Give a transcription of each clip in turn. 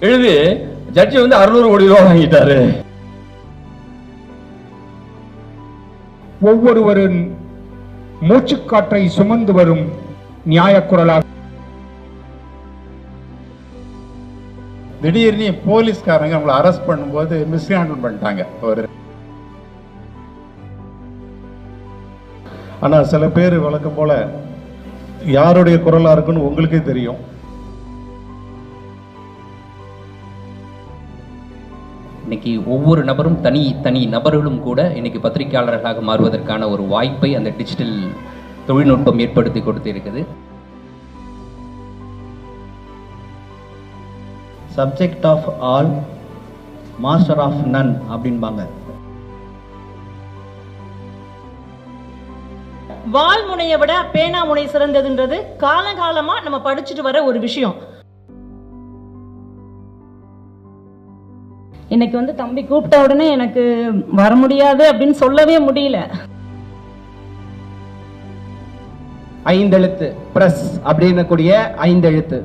எழுதி ஜட்ஜி 600 கோடி ரூபாய் வாங்கிட்டாரு. ஒவ்வொருவரின் மூச்சுக்காற்றை சுமந்து வரும் நியாயக்குரலாக திடீர்னு போலீஸ்காரங்க அவங்களை அரெஸ்ட் பண்ணும்போது மிஸ்ஹேண்டில் பண்ணிட்டாங்க. ஆனா சில பேர் வழக்கம் போல யாருடைய குரலா இருக்குன்னு உங்களுக்கே தெரியும். இன்னைக்கு ஒவ்வொரு நபரும் தனி நபர்களும் கூட இன்னைக்கு பத்திரிகையாளர்களாக மாறுவதற்கான ஒரு வாய்ப்பை அந்த டிஜிட்டல் தொழில்நுட்பம் ஏற்படுத்தி கொடுத்து இருக்குது. Subject of all, master of none அப்படின்பாங்க. வால் முனையை விட பேனா முனை சிறந்ததுன்றது காலகாலமா நம்ம படிச்சுட்டு வர ஒரு விஷயம். இன்னைக்கு தம்பி கூப்பிட்ட உடனே எனக்கு வர முடியாது அப்படின்னு சொல்லவே முடியல. 5 எழுத்து பிரஸ் அப்படின்னு கூடிய 5 எழுத்து.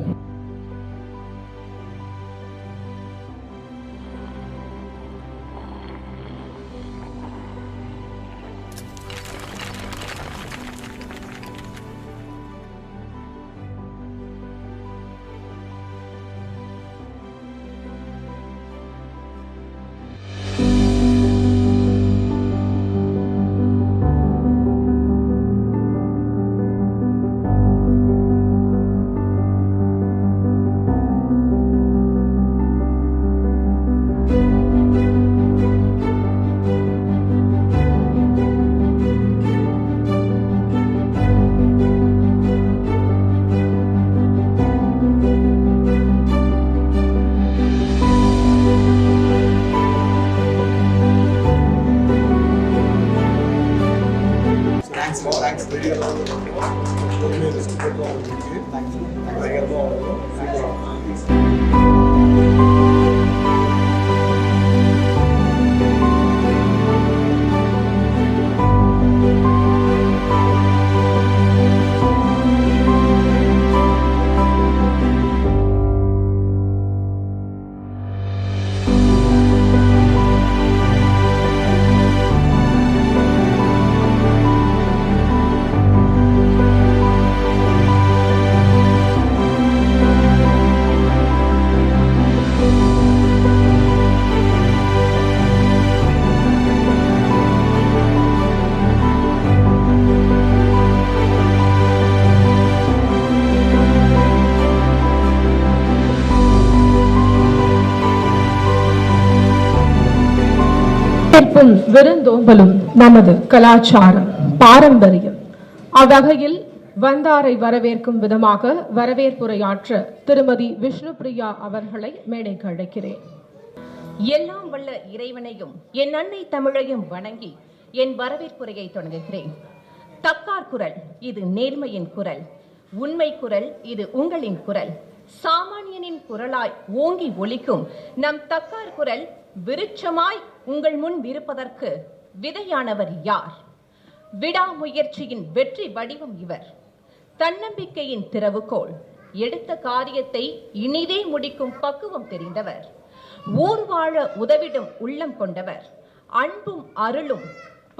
விருந்தோம்பலும் நமது கலாச்சாரம் பாரம்பரியம். அவ்வகையில் வந்தாரை வரவேற்கும் விதமாக வரவேற்புரையாற்ற திருமதி விஷ்ணுபிரியா அவர்களை மேடைக்கு அழைக்கிறேன். எல்லாம் வல்ல இறைவனையும் என் அன்னை தமிழையும் வணங்கி என் வரவேற்புரையை தொடங்குகிறேன். தக்கார் குரல், இது நேர்மையின் குரல். உண்மை குரல், இது உங்களின் குரல். சாமானியனின் குரலாய் ஓங்கி ஒலிக்கும் நம் தக்கார் குரல் விருட்சமாய் உங்கள் முன் இருப்பதற்கு விதையானவர் யார்? விடாமுயற்சியின் வெற்றி வடிவம் இவர். தன்னம்பிக்கையின் திறவுகோல். எடுத்த காரியத்தை இனிதே முடிக்கும் பக்குவம் தெரிந்தவர். ஊர் வாழ உதவிடும் உள்ளம் கொண்டவர். அன்பும் அருளும்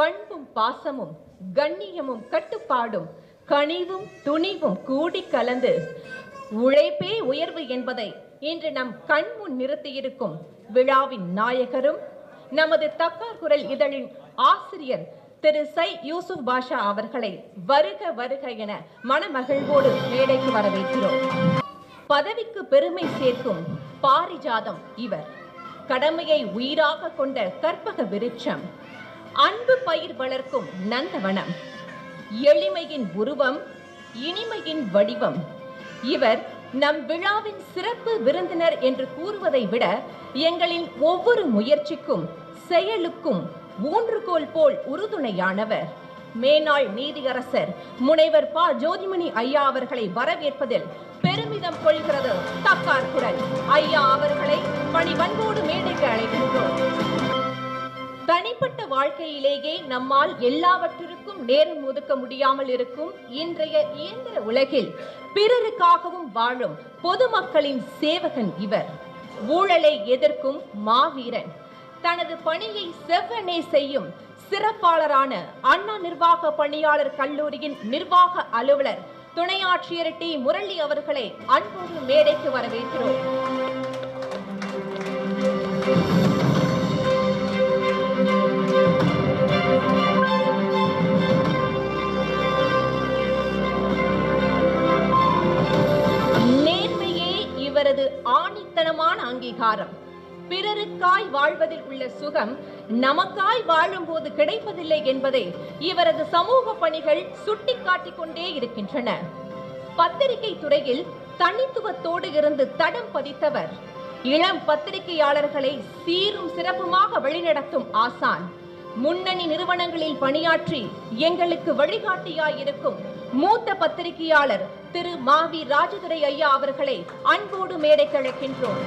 பண்பும் பாசமும் கண்ணியமும் கட்டுப்பாடும் கனிவும் துணிவும் கூடி கலந்து உழைப்பே உயர்வு என்பதை இன்று நம் கண்முன் நிறுத்தியிருக்கும் விழாவின் நாயகரும் நமது தக்கார் குரல் இதழின் ஆசிரியர் திரு சை யூசுப் பாஷா அவர்களை வருக வருக என மனமகிழ்வோடு மேடைக்கு வரவேற்கிறோம். பதவிக்கு பெருமை சேர்க்கும் பாரிஜாதம் இவர். கடமையை உயிராக கொண்ட கற்பக விருட்சம். அன்பு பயிர் வளர்க்கும் நந்தவனம். எளிமையின் உருவம், இனிமையின் வடிவம். இவர் நம் விழாவின் சிறப்பு விருந்தினர் என்று கூறுவதை விட எங்களின் ஒவ்வொரு முயற்சிக்கும் செயலுக்கும் ஊன்றுகோல் போல் உறுதுணையானவர். மேனாள் நீதியரசர் முனைவர் ப. ஜோதிமணி ஐயா அவர்களை வரவேற்பதில் பெருமிதம் கொள்கிறது தக்கார் குரல். ஐயா அவர்களை பணிவன்போடு மேடைக்கு அழைக்கின்றோம். தனிப்பட்ட வாழ்க்கையிலேயே நம்மால் எல்லாவற்றிற்கும் நேரம் ஒதுக்க முடியாமல் இருக்கும் இன்றைய இயந்திர உலகில் பிறருக்காகவும் வாழும் பொதுமக்களின் சேவகன் இவர். ஊழலை எதிர்க்கும் மாவீரன், தனது பணியை செவ்வனே செய்யும் சிறப்பாளரான அண்ணா நிர்வாக பணியாளர் கல்லூரியின் நிர்வாக அலுவலர் துணை ஆட்சியர் டி. முரளி அவர்களை அன்போடு மேடைக்கு வரவேற்கிறோம். நேர்மையே இவரது ஆணித்தனமான அங்கீகாரம். பிறருக்காய் வாழ்வதில் உள்ள சுகம் நமக்காய் வாழும் போது கிடைப்பதில்லை என்பதை இவரது சமூக பணிகள் சுட்டிக்காட்டிக் கொண்டே இருக்கின்றன. பத்திரிகை துறையில் தனித்துவத்தோடு இருந்து தடம் பதித்தவர். இளம் பத்திரிகையாளர்களை சீரும் சிறப்புமாக வழிநடத்தும் ஆசான். முன்னணி நிறுவனங்களில் பணியாற்றி எங்களுக்கு வழிகாட்டியாயிருக்கும் மூத்த பத்திரிகையாளர் திரு மாவி ராஜதுரை ஐயா அவர்களை அன்போடு மேடைக்கு அழைக்கின்றோம்.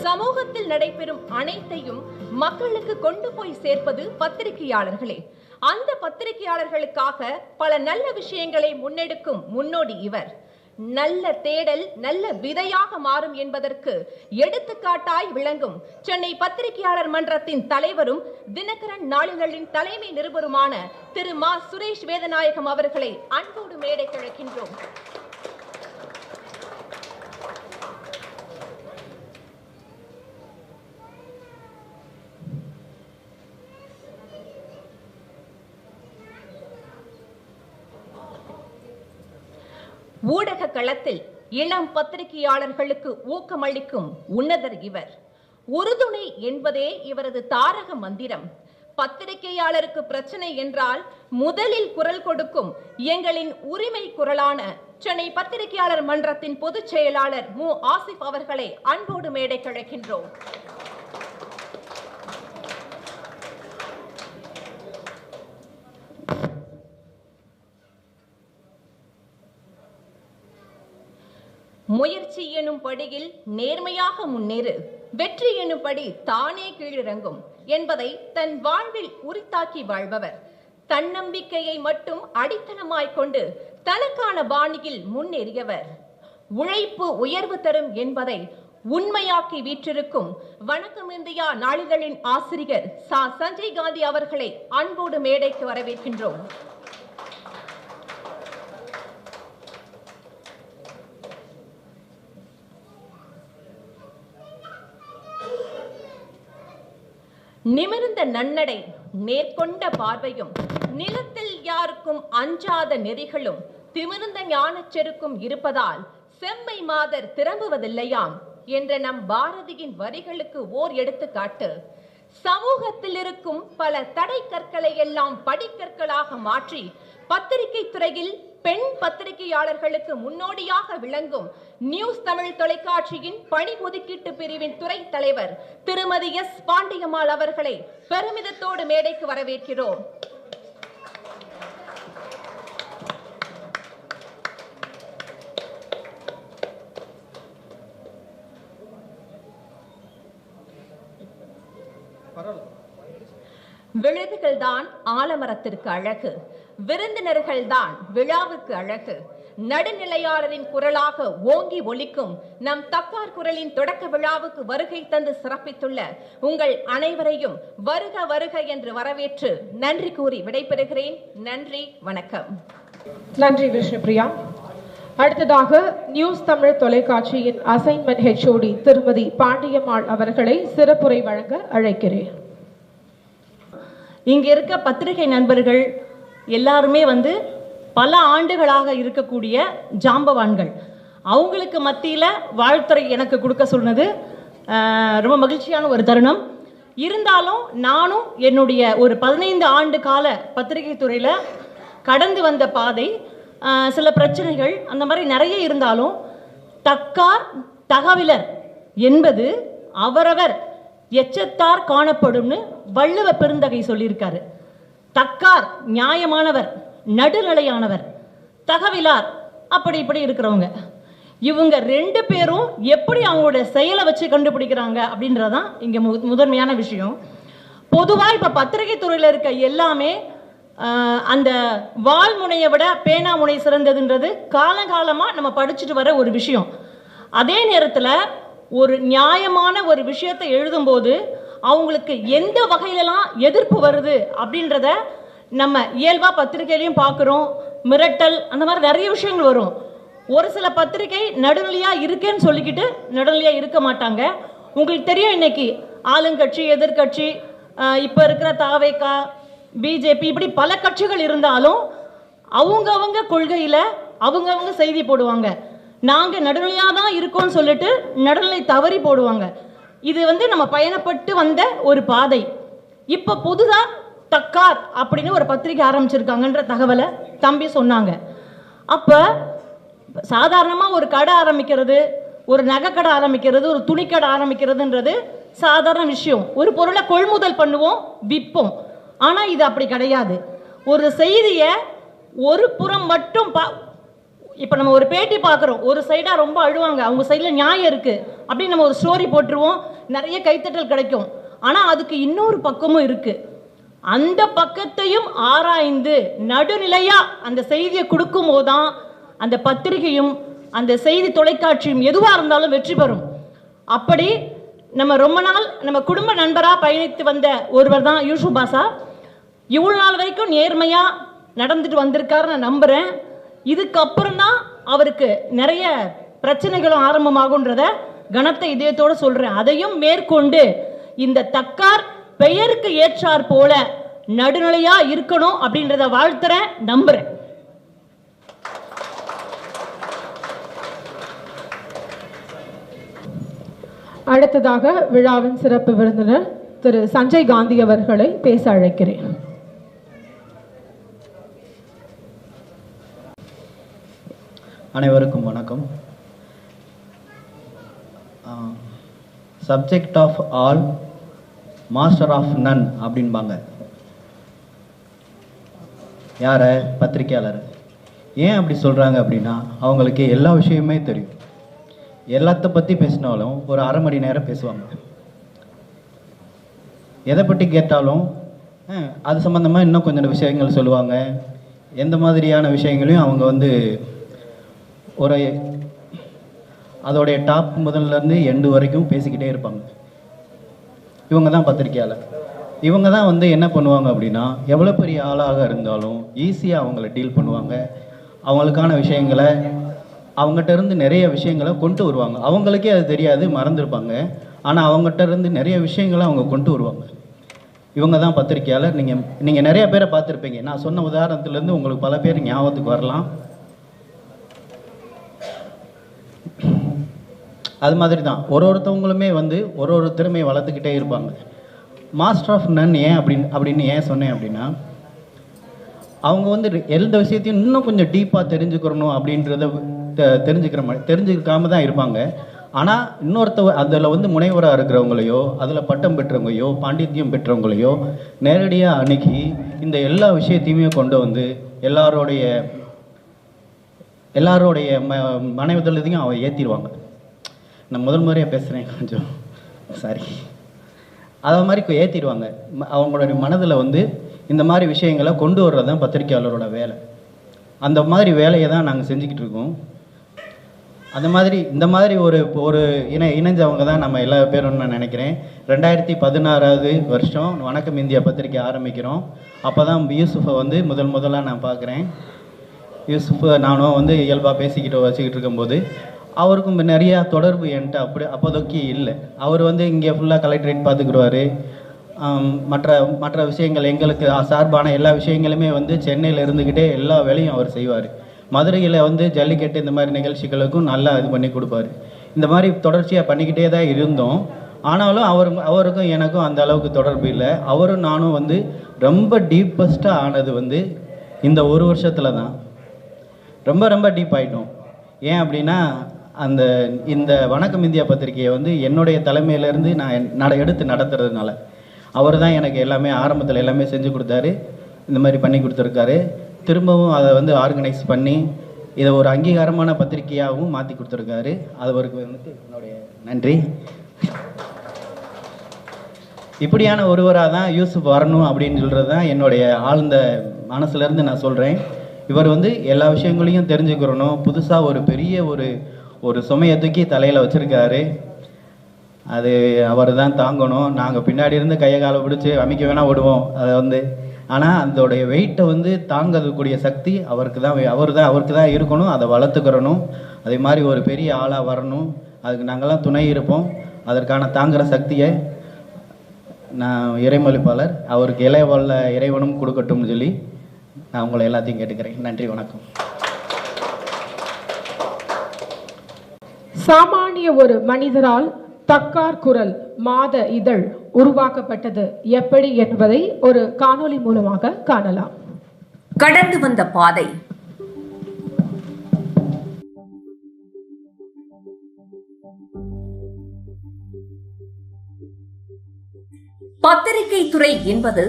சமூகத்தில் நடைபெறும் அனைத்தையும் மக்களுக்கு கொண்டு போய் சேர்ப்பது பத்திரிகையாளர்களே. அந்த பத்திரிகையாளர்களுக்காக பல நல்ல விஷயங்களை முன்னெடுக்கும் முன்னோடி இவர். நல்ல தேடல் நல்ல விதையாக மாறும் என்பதற்கு எடுத்துக்காட்டாய் விளங்கும் சென்னை பத்திரிகையாளர் மன்றத்தின் தலைவரும் தினகரன் நாளிதழின் தலைமை நிருபருமான திரு மா. சுரேஷ் வேதநாயகம் அவர்களை அன்போடு மேடைக்கு அழைக்கின்றோம். ஊடக களத்தில் இளம் பத்திரிகையாளர்களுக்கு ஊக்கமளிக்கும் உன்னதர் இவர். உறுதுணை என்பதே இவரது தாரக மந்திரம். பத்திரிகையாளருக்கு பிரச்சனை என்றால் முதலில் குரல் கொடுக்கும் எங்களின் உரிமை குரலான சென்னை பத்திரிகையாளர் மன்றத்தின் பொதுச் செயலாளர் மு. ஆசிப் அவர்களை அன்போடு மேடைக்கு அழைக்கின்றோம். முயற்சி எனும் படியில் நேர்மையாக முன்னேறு, வெற்றி எனும் படி தானே கீழிறங்கும் என்பதை தன் வாழ்வில் உரித்தாக்கி வாழ்பவர். தன்னம்பிக்கையை மட்டும் அடித்தளமாய் கொண்டு தனக்கான பாணியில் முன்னேறியவர். உழைப்பு உயர்வு தரும் என்பதை உண்மையாக்கி வீற்றிருக்கும் வணக்கம் இந்தியா நாளிதழின் ஆசிரியர் சா. சஞ்சய் காந்தி அவர்களை அன்போடு மேடைக்கு வரவேற்கின்றோம். நிமிர்ந்த நன்னடை, நேர்கொண்ட பார்வையும், நிலத்தில் யாருக்கும் அஞ்சாத நெறிகளும், திமிர்ந்த ஞானச் செருக்கும் இருப்பதால் செம்மை மாதர் திரும்புவதில்லையாம் என்ற நம் பாரதியின் வரிகளுக்கு ஓர் எடுத்துக்காட்டு. சமூகத்தில் இருக்கும் பல தடை கற்களை எல்லாம் படிக்கற்களாக மாற்றி பத்திரிகை துறையில் பெண் பத்திரிகையாளர்களுக்கு முன்னோடியாக விளங்கும் நியூஸ் தமிழ் தொலைக்காட்சியின் பணி ஒதுக்கீட்டு பிரிவின் துறை தலைவர் திருமதி எஸ். பாண்டியம்மாள் அவர்களை பெருமிதத்தோடு மேடைக்கு வரவேற்கிறோம். விழுதுகள் தான் ஆலமரத்திற்கு அழகு, விருந்தினர்கள் தான் விழாவுக்கு அழகு. நடுநிலையாளரின் குரலாக ஓங்கி ஒலிக்கும் நம் தக்கார் குரலின் தொடக்க விழாவுக்கு வருகை தந்து சிறப்பித்துள்ள உங்கள் அனைவரையும் வருக வருக என்று வரவேற்று நன்றி கூறி விடைபெறுகிறேன். நன்றி, வணக்கம். நன்றி விஷ்ணுபிரியா. அடுத்ததாக நியூஸ் தமிழ் தொலைக்காட்சியின் அசைன்மெண்ட் HOD திருமதி பாண்டியம்மாள் அவர்களை சிறப்புரை வழங்க அழைக்கிறேன். இங்க இருக்க பத்திரிகை நண்பர்கள் எல்லாருமே பல ஆண்டுகளாக இருக்கக்கூடிய ஜாம்பவான்கள். அவங்களுக்கு மத்தியில் வாழ்த்துறை எனக்கு கொடுக்க சொன்னது ரொம்ப மகிழ்ச்சியான ஒரு தருணம். இருந்தாலும் நானும் என்னுடைய ஒரு 15 ஆண்டு கால பத்திரிகை துறையில் கடந்து வந்த பாதை, சில பிரச்சனைகள் அந்த மாதிரி நிறைய இருந்தாலும் தக்கார் தகவலர் என்பது அவரவர் எச்சத்தார் காணப்படும்னு வள்ளுவ பெருந்தகை சொல்லியிருக்காரு. தக்கார் நியாயமானவர், நடுநிலையானவர், தகவலார் அப்படி இப்படி இருக்கிறவங்க. இவங்க 2 பேரும் எப்படி அவங்களுடைய செயலை வச்சு கண்டுபிடிக்கிறாங்க அப்படின்றதான் இங்க முதன்மையான விஷயம். பொதுவா இப்ப பத்திரிகை துறையில இருக்க எல்லாமே அந்த வால்முனையை விட பேனா முனை சிறந்ததுன்றது காலகாலமா நம்ம படிச்சுட்டு வர ஒரு விஷயம். அதே நேரத்தில் ஒரு நியாயமான ஒரு விஷயத்தை எழுதும்போது அவங்களுக்கு எந்த வகையிலலாம் எதிர்ப்பு வருது அப்படின்றத நம்ம இயல்பா பத்திரிகையிலையும் பார்க்குறோம். மிரட்டல் அந்த மாதிரி நிறைய விஷயங்கள் வரும். ஒரு சில பத்திரிகை நடுநிலையா இருக்கேன்னு சொல்லிக்கிட்டு நடுநிலையா இருக்க மாட்டாங்க. உங்களுக்கு தெரியும், இன்னைக்கு ஆளுங்கட்சி, எதிர்கட்சி, இப்போ இருக்கிற தாவேகா, பிஜேபி, இப்படி பல கட்சிகள் இருந்தாலும் அவங்கவங்க கொள்கையில் அவங்கவங்க செய்தி போடுவாங்க. நாங்கள் நடுநிலையாக தான் இருக்கோம்னு சொல்லிட்டு நடுநிலை தவறி போடுவாங்க. இது நம்ம பயணப்பட்டு வந்த ஒரு பாதை. இப்போ புதுதாக தக்கார் அப்படின்னு ஒரு பத்திரிகை ஆரம்பிச்சிருக்காங்கன்ற தகவலை தம்பி சொன்னாங்க. அப்போ சாதாரணமாக ஒரு கடை ஆரம்பிக்கிறது, ஒரு நகைக்கடை ஆரம்பிக்கிறது, ஒரு துணிக்கடை ஆரம்பிக்கிறதுன்றது சாதாரண விஷயம். ஒரு பொருளை கொள்முதல் பண்ணுவோம், விற்போம். ஆனால் இது அப்படி கிடையாது. ஒரு செய்தியை ஒரு புறம் மட்டும் இப்போ நம்ம ஒரு பேட்டி பார்க்குறோம், ஒரு சைடாக ரொம்ப அழுவாங்க, அவங்க சைடில் நியாயம் இருக்குது அப்படின்னு நம்ம ஒரு ஸ்டோரி போட்டுருவோம், நிறைய கைத்தட்டல் கிடைக்கும். ஆனால் அதுக்கு இன்னொரு பக்கமும் இருக்குது. அந்த பக்கத்தையும் ஆராய்ந்து நடுநிலையாக அந்த செய்தியை கொடுக்கும் போதுதான் அந்த பத்திரிகையும் அந்த செய்தி தொலைக்காட்சியும் எதுவாக இருந்தாலும் வெற்றி பெறும். அப்படி நம்ம ரொம்ப நாள் நம்ம குடும்ப நண்பராக பயணித்து வந்த ஒருவர் தான் யூசுப் பாஷா. இவ்வளோ நாள் வரைக்கும் நேர்மையாக நடந்துட்டு வந்திருக்காரு நான் நம்புகிறேன். இதுக்கப்புறம் தான் அவருக்கு நிறைய பிரச்சனைகளும் ஆரம்பமாகுன்றத கனத்த இதயத்தோடு சொல்கிறேன். அதையும் மேற்கொண்டு இந்த தக்கார் பெயருக்கு ஏற்றார் போல நடுநிலையாக இருக்கணும் அப்படின்றத வாழ்த்துறேன், நம்புகிறேன். அடுத்ததாக விழாவின் சிறப்பு விருந்தினர் திரு சஞ்சய் காந்தி அவர்களை பேச அழைக்கிறேன். அனைவருக்கும் வணக்கம். Subject of all, master of none அப்படின்பாங்க. யார? பத்திரிக்கையாளர். ஏன் அப்படி சொல்கிறாங்க அப்படின்னா, அவங்களுக்கு எல்லா விஷயமே தெரியும். எல்லாத்த பற்றி பேசினாலும் ஒரு அரை மணி நேரம் பேசுவாங்க. எதை பற்றி கேட்டாலும் அது சம்மந்தமாக இன்னும் கொஞ்சம் விஷயங்கள் சொல்லுவாங்க. எந்த மாதிரியான விஷயங்களையும் அவங்க ஒரு அதோடைய டாப் முதல்லேருந்து எண்டு வரைக்கும் பேசிக்கிட்டே இருப்பாங்க. இவங்க தான் பத்திரிக்கையாளர். இவங்க தான் என்ன பண்ணுவாங்க அப்படின்னா, எவ்வளோ பெரிய ஆளாக இருந்தாலும் ஈஸியாக அவங்கள டீல் பண்ணுவாங்க. அவங்களுக்கான விஷயங்களை அவங்ககிட்ட இருந்து நிறைய விஷயங்களை கொண்டு வருவாங்க. அவங்களுக்கே அது தெரியாது, மறந்துருப்பாங்க. ஆனால் அவங்ககிட்ட இருந்து நிறைய விஷயங்களை அவங்க கொண்டு வருவாங்க. இவங்க தான் பத்திரிக்கையாளர். நீங்கள் நிறைய பேரை பார்த்துருப்பீங்க. நான் சொன்ன உதாரணத்துலேருந்து உங்களுக்கு பல பேர் ஞாபகத்துக்கு வரலாம். அது மாதிரி தான் ஒருத்தவங்களுமே ஒரு திறமையை வளர்த்துக்கிட்டே இருப்பாங்க. மாஸ்டர் ஆஃப் நன் ஏன் அப்படின்னு ஏன் சொன்னேன் அப்படின்னா, அவங்க எந்த விஷயத்தையும் இன்னும் கொஞ்சம் டீப்பாக தெரிஞ்சுக்கிறணும் அப்படின்றத தெரிஞ்சுக்காம தான் இருப்பாங்க. ஆனால் அதில் முனைவராக இருக்கிறவங்களையோ, அதில் பட்டம் பெற்றவங்களையோ, பாண்டித்யம் பெற்றவங்களையோ நேரடியாக அணுகி இந்த எல்லா விஷயத்தையுமே கொண்டு எல்லாரோடைய மனைவிதத்தையும் அவன் ஏற்றிடுவாங்க. நான் முதல் முறையாக பேசுகிறேன், கொஞ்சம் சாரி. அதை மாதிரி ஏற்றிடுவாங்க. அவங்களுடைய மனதில் இந்த மாதிரி விஷயங்களை கொண்டு வர்றது தான் பத்திரிக்கையாளரோட வேலை. அந்த மாதிரி வேலையை தான் நாங்கள் செஞ்சுக்கிட்டு இருக்கோம். அந்த மாதிரி இந்த மாதிரி ஒரு இணைஞ்சவங்க தான் நம்ம எல்லா பேரும் நான் நினைக்கிறேன். 2016 வருஷம் வணக்கம் இந்தியா பத்திரிக்கை ஆரம்பிக்கிறோம். அப்போ தான் யூசுஃபை முதலாக நான் பார்க்குறேன். யூசுஃப் நானும் இயல்பாக பேசிக்கிட்டு வச்சுக்கிட்டு இருக்கும்போது அவருக்கும் நிறையா தொடர்பு என்கிட்ட அப்போதைக்கு இல்லை. அவர் இங்கே ஃபுல்லாக கலெக்டரேட் பார்த்துக்கிடுவார். மற்ற விஷயங்கள் எங்களுக்கு சார்பான எல்லா விஷயங்களுமே சென்னையில் இருந்துக்கிட்டே எல்லா வேலையும் அவர் செய்வார். மதுரையில் ஜல்லிக்கட்டு இந்த மாதிரி நிகழ்ச்சிகளுக்கும் நல்லா இது பண்ணி கொடுப்பாரு. இந்த மாதிரி தொடர்ச்சியாக பண்ணிக்கிட்டே தான் இருந்தோம். ஆனாலும் அவருக்கும் எனக்கும் அந்த அளவுக்கு தொடர்பு இல்லை. அவரும் நானும் ரொம்ப டீப்பஸ்ட்டாக ஆனது இந்த ஒரு வருஷத்தில் தான். ரொம்ப ரொம்ப டீப் ஆகிட்டோம். ஏன் அப்படின்னா, இந்த வணக்கம் இந்தியா பத்திரிகையை என்னுடைய தலைமையிலேருந்து நான் எடுத்து நடத்துறதுனால அவர் தான் எனக்கு எல்லாமே ஆரம்பத்தில் எல்லாமே செஞ்சு கொடுத்தாரு. இந்த மாதிரி பண்ணி கொடுத்துருக்காரு. திரும்பவும் அதை ஆர்கனைஸ் பண்ணி இதை ஒரு அங்கீகாரமான பத்திரிகையாகவும் மாற்றி கொடுத்துருக்காரு. அவருக்கு வந்துட்டு என்னுடைய நன்றி. இப்படியான ஒருவராக தான் யூசுப் வரணும் அப்படின்னு சொல்கிறது தான் என்னுடைய ஆழ்ந்த மனசுலேருந்து நான் சொல்கிறேன். இவர் வந்து எல்லா விஷயங்களையும் தெரிஞ்சுக்கிறணும். புதுசாக ஒரு பெரிய ஒரு சுமையை தூக்கி தலையில் வச்சுருக்காரு. அது அவர் தான் தாங்கணும். நாங்கள் பின்னாடி இருந்து கையை காலை பிடிச்சி அமைக்க வேணால் விடுவோம் அதை வந்து. ஆனால் அதோடைய வெயிட்டை வந்து தாங்கக்கூடிய சக்தி அவருக்கு தான் இருக்கணும். அதை வளர்த்துக்கிறணும். அதே மாதிரி ஒரு பெரிய ஆளாக வரணும். அதுக்கு நாங்கள்லாம் துணை இருப்போம். அதற்கான தாங்குகிற சக்தியை நான் இறைமொழிப்பாளர் அவருக்கு இளையவல்ல இறைவனும் கொடுக்கட்டும்னு சொல்லி நான் உங்களை எல்லாத்தையும் கேட்டுக்கிறேன். நன்றி, வணக்கம். சாமானிய ஒரு மனிதரால் தக்கார் குரல் மாத இதழ் உருவாக்கப்பட்டது எப்படி என்பதை ஒரு காணொளி மூலமாக காணலாம். கடந்து வந்த பாதை. பத்திரிகை துறை என்பது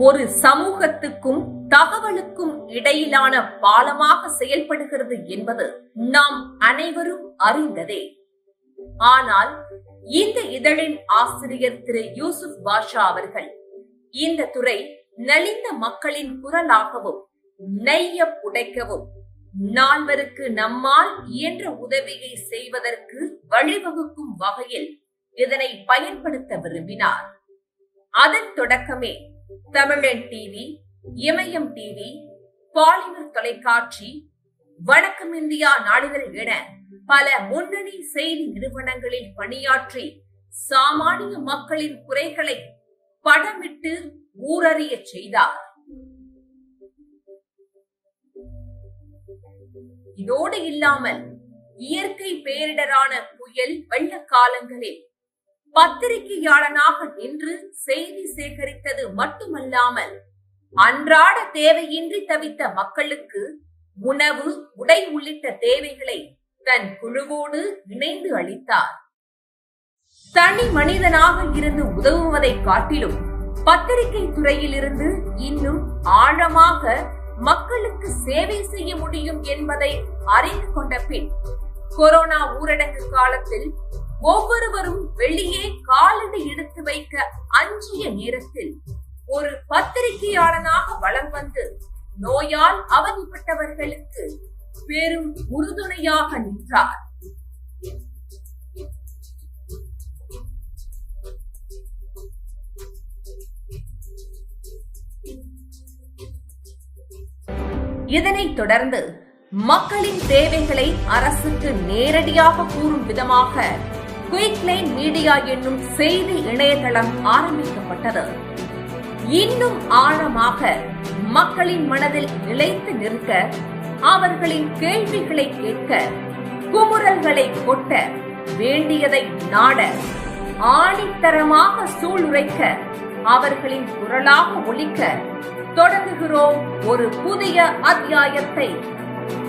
ஒரு சமூகத்துக்கும் தகவலுக்கும் இடையிலான பாலமாக செயல்படுகிறது என்பது நாம் அனைவரும் அறிந்ததே. ஆனால் இந்த இதழின் ஆசிரியர் திரு யூசுப் பாஷா அவர்கள் இந்த துறை நலிந்த மக்களின் குரலாகவும் நெய்ய புடைக்கவும் நால்வருக்கு நம்மால் இயன்ற உதவியை செய்வதற்கு வழிவகுக்கும் வகையில் இதனை பயன்படுத்த விரும்பினார். அதன் தொடக்கமே தமிழன் டிவி, இமயம் டிவி, பாலிமர் தொலைக்காட்சி, வணக்கம் இந்தியா நாளிதழ் என பல முன்னணி செய்தி நிறுவனங்களில் பணியாற்றி சாமானிய மக்களின் குறைகளை படமிட்டு ஊரறிய செய்தார். இதோடு இல்லாமல் இயற்கை பேரிடரான புயல் வெள்ள காலங்களில் பத்திரிகையாளனாக நின்று செய்தி சேகரித்தது மட்டுமல்லாமல் அன்றாட தேவையின்றி தவித்த மக்களுக்கு உணவு, உடை உள்ளிட்ட தேவைகளை தன் குழுவோடு இணைந்து அளித்தார். தனி மனிதனாக இருந்து உதவுவதை காட்டிலும் பத்திரிகை துறையில் இருந்து இன்னும் ஆழமாக மக்களுக்கு சேவை செய்ய முடியும் என்பதை அறிந்து கொண்ட பின் கொரோனா ஊரடங்கு காலத்தில் ஒவ்வொருவரும் வெளியே காலடி எடுத்து வைக்க அஞ்சிய நேரத்தில் ஒரு பத்திரிகையாளனாக வலம் வந்து நோயால் அவதிப்பட்டவர்களுக்கு பெரும் உறுதுணையாக நின்றார். இதனைத் தொடர்ந்து மக்களின் தேவைகளை அரசுக்கு நேரடியாக கூறும் விதமாக குயிக்லைன் மீடியா என்னும் செய்தி இணையதளம் ஆரம்பிக்கப்பட்டது. இன்னும் ஆழமாக மக்களின் மனதில் நிலைத்து நிற்க, அவர்களின் கேள்விகளை கேட்க, குமுறல்களை கொட்ட, வேண்டியதை நாட, ஆணித்தரமாக சூளுரைக்க, அவர்களின் குரலாக ஒலிக்க தொடங்குகிறோம் ஒரு புதிய அத்தியாயத்தை.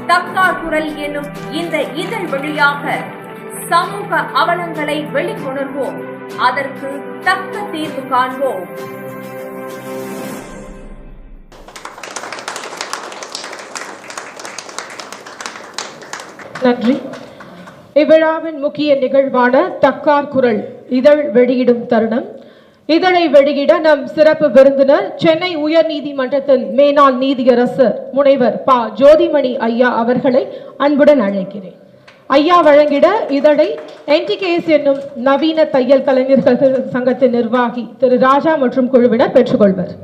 தக்கார் குரல் எனும் இந்த இதழ் வழியாக சமூக அவலங்களை வெளிக்கொணர்வோம், அதற்கு தக்க தீர்வு காண்போம். நன்றி. இவ்விழாவின் முக்கிய நிகழ்வான தக்கார் குரல் இதழ் வெளியிடும் தருணம். இதழை வெளியிட நம் சிறப்பு விருந்தினர் சென்னை உயர் நீதிமன்றத்தின் மேனாள் நீதியரசர் முனைவர் ப. ஜோதிமணி ஐயா அவர்களை அன்புடன் அழைக்கிறேன். ஐயா வழங்கிட இதழை NTKS என்னும் நவீன தையல் கலைஞர்கள் சங்கத்தின் நிர்வாகி திரு ராஜா மற்றும் குழுவினர் பெற்றுக்கொள்வர்.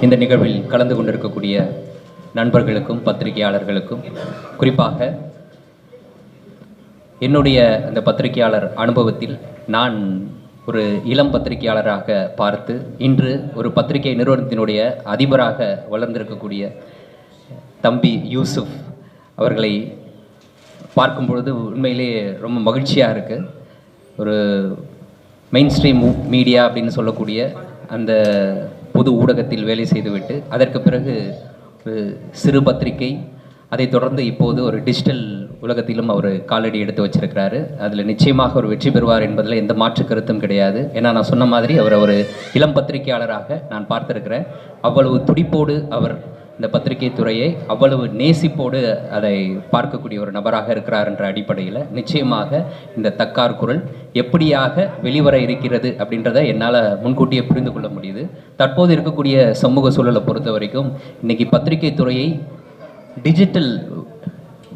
இந்த நிகழ்வில் கலந்து கொண்டிருக்கக்கூடிய நண்பர்களுக்கும் பத்திரிகையாளர்களுக்கும், குறிப்பாக என்னுடைய அந்த பத்திரிகையாளர் அனுபவத்தில் நான் ஒரு இளம் பத்திரிகையாளராக பார்த்து இன்று ஒரு பத்திரிகை நிறுவனத்தினுடைய அதிபராக வளர்ந்திருக்கக்கூடிய தம்பி யூசுப் அவர்களை பார்க்கும் பொழுது உண்மையிலே ரொம்ப மகிழ்ச்சியாக இருக்குது. ஒரு மெயின் ஸ்ட்ரீம் மீடியா அப்படின்னு சொல்லக்கூடிய அந்த பொது ஊடகத்தில் வேலை செய்துவிட்டு அதற்கு பிறகு ஒரு சிறு பத்திரிகை, அதை தொடர்ந்து இப்போது ஒரு டிஜிட்டல் உலகத்திலும் அவர் காலடி எடுத்து வச்சிருக்கிறாரு. அதில் நிச்சயமாக ஒரு வெற்றி பெறுவார் என்பதில் எந்த மாற்று கருத்தும் கிடையாது. ஏன்னா நான் சொன்ன மாதிரி அவர் ஒரு இளம் பத்திரிகையாளராக நான் பார்த்துருக்கிறேன். அவ்வளவு துடிப்போடு அவர் இந்த பத்திரிகை துறையை அவ்வளவு நேசிப்போடு அதை பார்க்கக்கூடிய ஒரு நபராக இருக்கிறார் என்ற அடிப்படையில் நிச்சயமாக இந்த தக்கார் குரல் எப்படியாக வெளிவர இருக்கிறது அப்படின்றத என்னால் முன்கூட்டியே புரிந்து கொள்ள முடியுது. தற்போது இருக்கக்கூடிய சமூக சூழலை பொறுத்த வரைக்கும் இன்னைக்கு பத்திரிகை துறையை டிஜிட்டல்